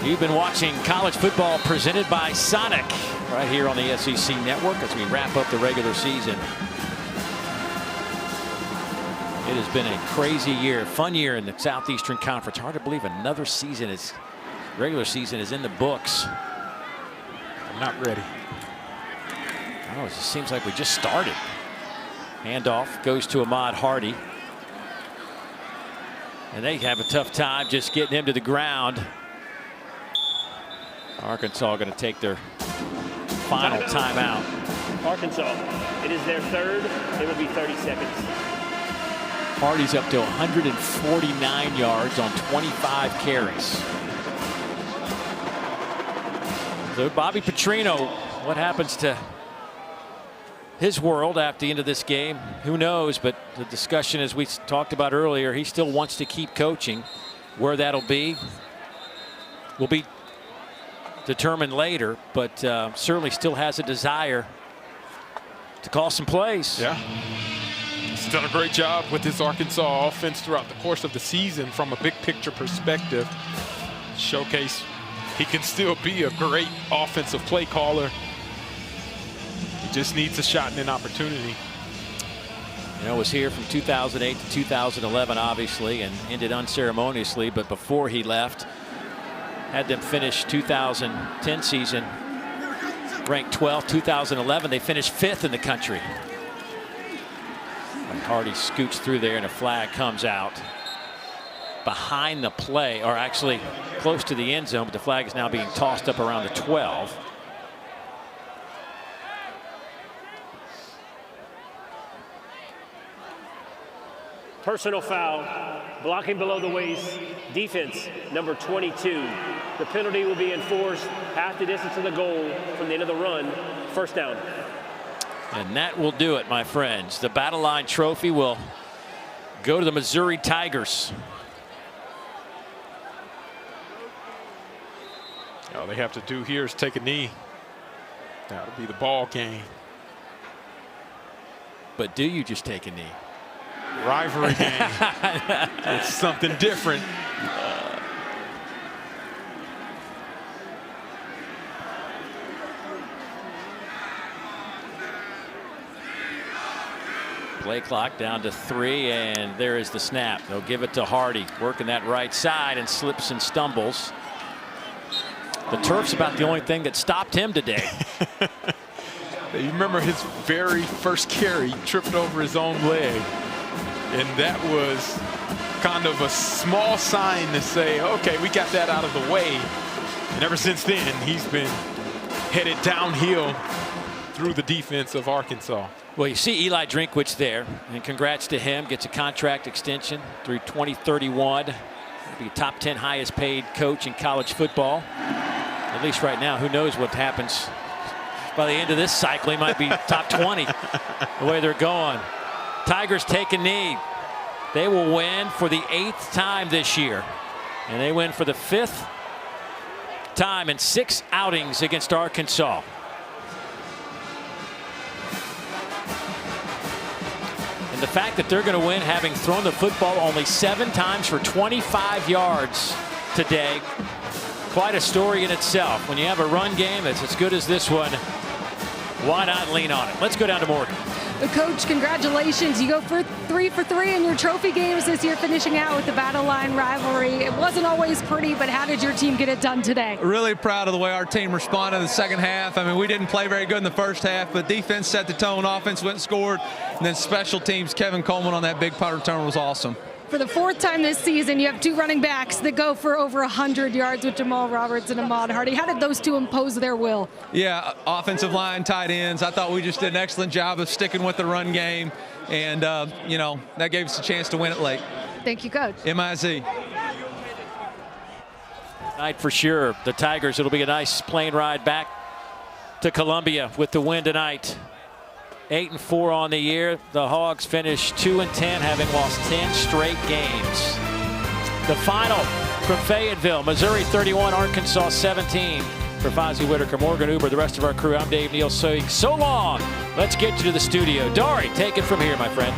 You've been watching college football presented by Sonic right here on the SEC Network as we wrap up the regular season. It has been a crazy year, fun year in the Southeastern Conference. Hard to believe another season regular season is in the books. I'm not ready. Oh, it just seems like we just started. Handoff goes to Ahmad Hardy. And they have a tough time just getting him to the ground. Arkansas going to take their final timeout. Arkansas, it is their third. It will be 30 seconds. Hardy's up to 149 yards on 25 carries. So Bobby Petrino, what happens to his world after the end of this game? Who knows? But the discussion, as we talked about earlier, he still wants to keep coaching. Where that'll be will be determined later, but certainly still has a desire to call some plays. Yeah. He's done a great job with this Arkansas offense throughout the course of the season from a big picture perspective. Showcase he can still be a great offensive play caller. He just needs a shot and an opportunity. You know, was here from 2008 to 2011, obviously, and ended unceremoniously. But before he left, had them finish 2010 season ranked 12th. 2011, they finished 5th in the country. And Hardy scoots through there, and a flag comes out behind the play, or actually close to the end zone, but the flag is now being tossed up around the 12. Personal foul, blocking below the waist, defense, number 22. The penalty will be enforced half the distance of the goal from the end of the run, first down. And that will do it, my friends. The Battle Line Trophy will go to the Missouri Tigers. All they have to do here is take a knee. That'll be the ball game. But do you just take a knee? Rivalry game. It's something different. Play clock down to 3, and there is the snap. They'll give it to Hardy, working that right side, and slips and stumbles. The turf's about the only thing that stopped him today. You remember his very first carry, tripped over his own leg. And that was kind of a small sign to say, okay, we got that out of the way. And ever since then, he's been headed downhill through the defense of Arkansas. Well, you see Eli Drinkwitz there, and congrats to him. Gets a contract extension through 2031. He'll be a top 10 highest paid coach in college football. At least right now, who knows what happens by the end of this cycle. He might be top 20 the way they're going. Tigers take a knee. They will win for the 8th time this year. And they win for the 5th time in 6 outings against Arkansas. And the fact that they're going to win having thrown the football only 7 times for 25 yards today, quite a story in itself. When you have a run game that's as good as this one, why not lean on it? Let's go down to Morgan. Coach, congratulations. You go for 3 for 3 in your trophy games this year, finishing out with the Battle Line rivalry. It wasn't always pretty, but how did your team get it done today? Really proud of the way our team responded in the second half. I mean, we didn't play very good in the first half, but defense set the tone, offense went and scored, and then special teams, Kevin Coleman on that big punt return was awesome. For the 4th time this season, you have 2 running backs that go for over 100 yards with Jamal Roberts and Ahmad Hardy. How did those 2 impose their will? Yeah, offensive line, tight ends. I thought we just did an excellent job of sticking with the run game, and, you know, that gave us a chance to win it late. Thank you, Coach. MIZ. Night for sure. The Tigers, it'll be a nice plane ride back to Columbia with the win tonight. 8-4 on the year. The Hogs finished 2-10, having lost 10 straight games. The final from Fayetteville, Missouri 31, Arkansas 17. For Fozzie Whitaker, Morgan Uber, the rest of our crew, I'm Dave Neal saying so long. Let's get you to the studio. Dory, take it from here, my friend.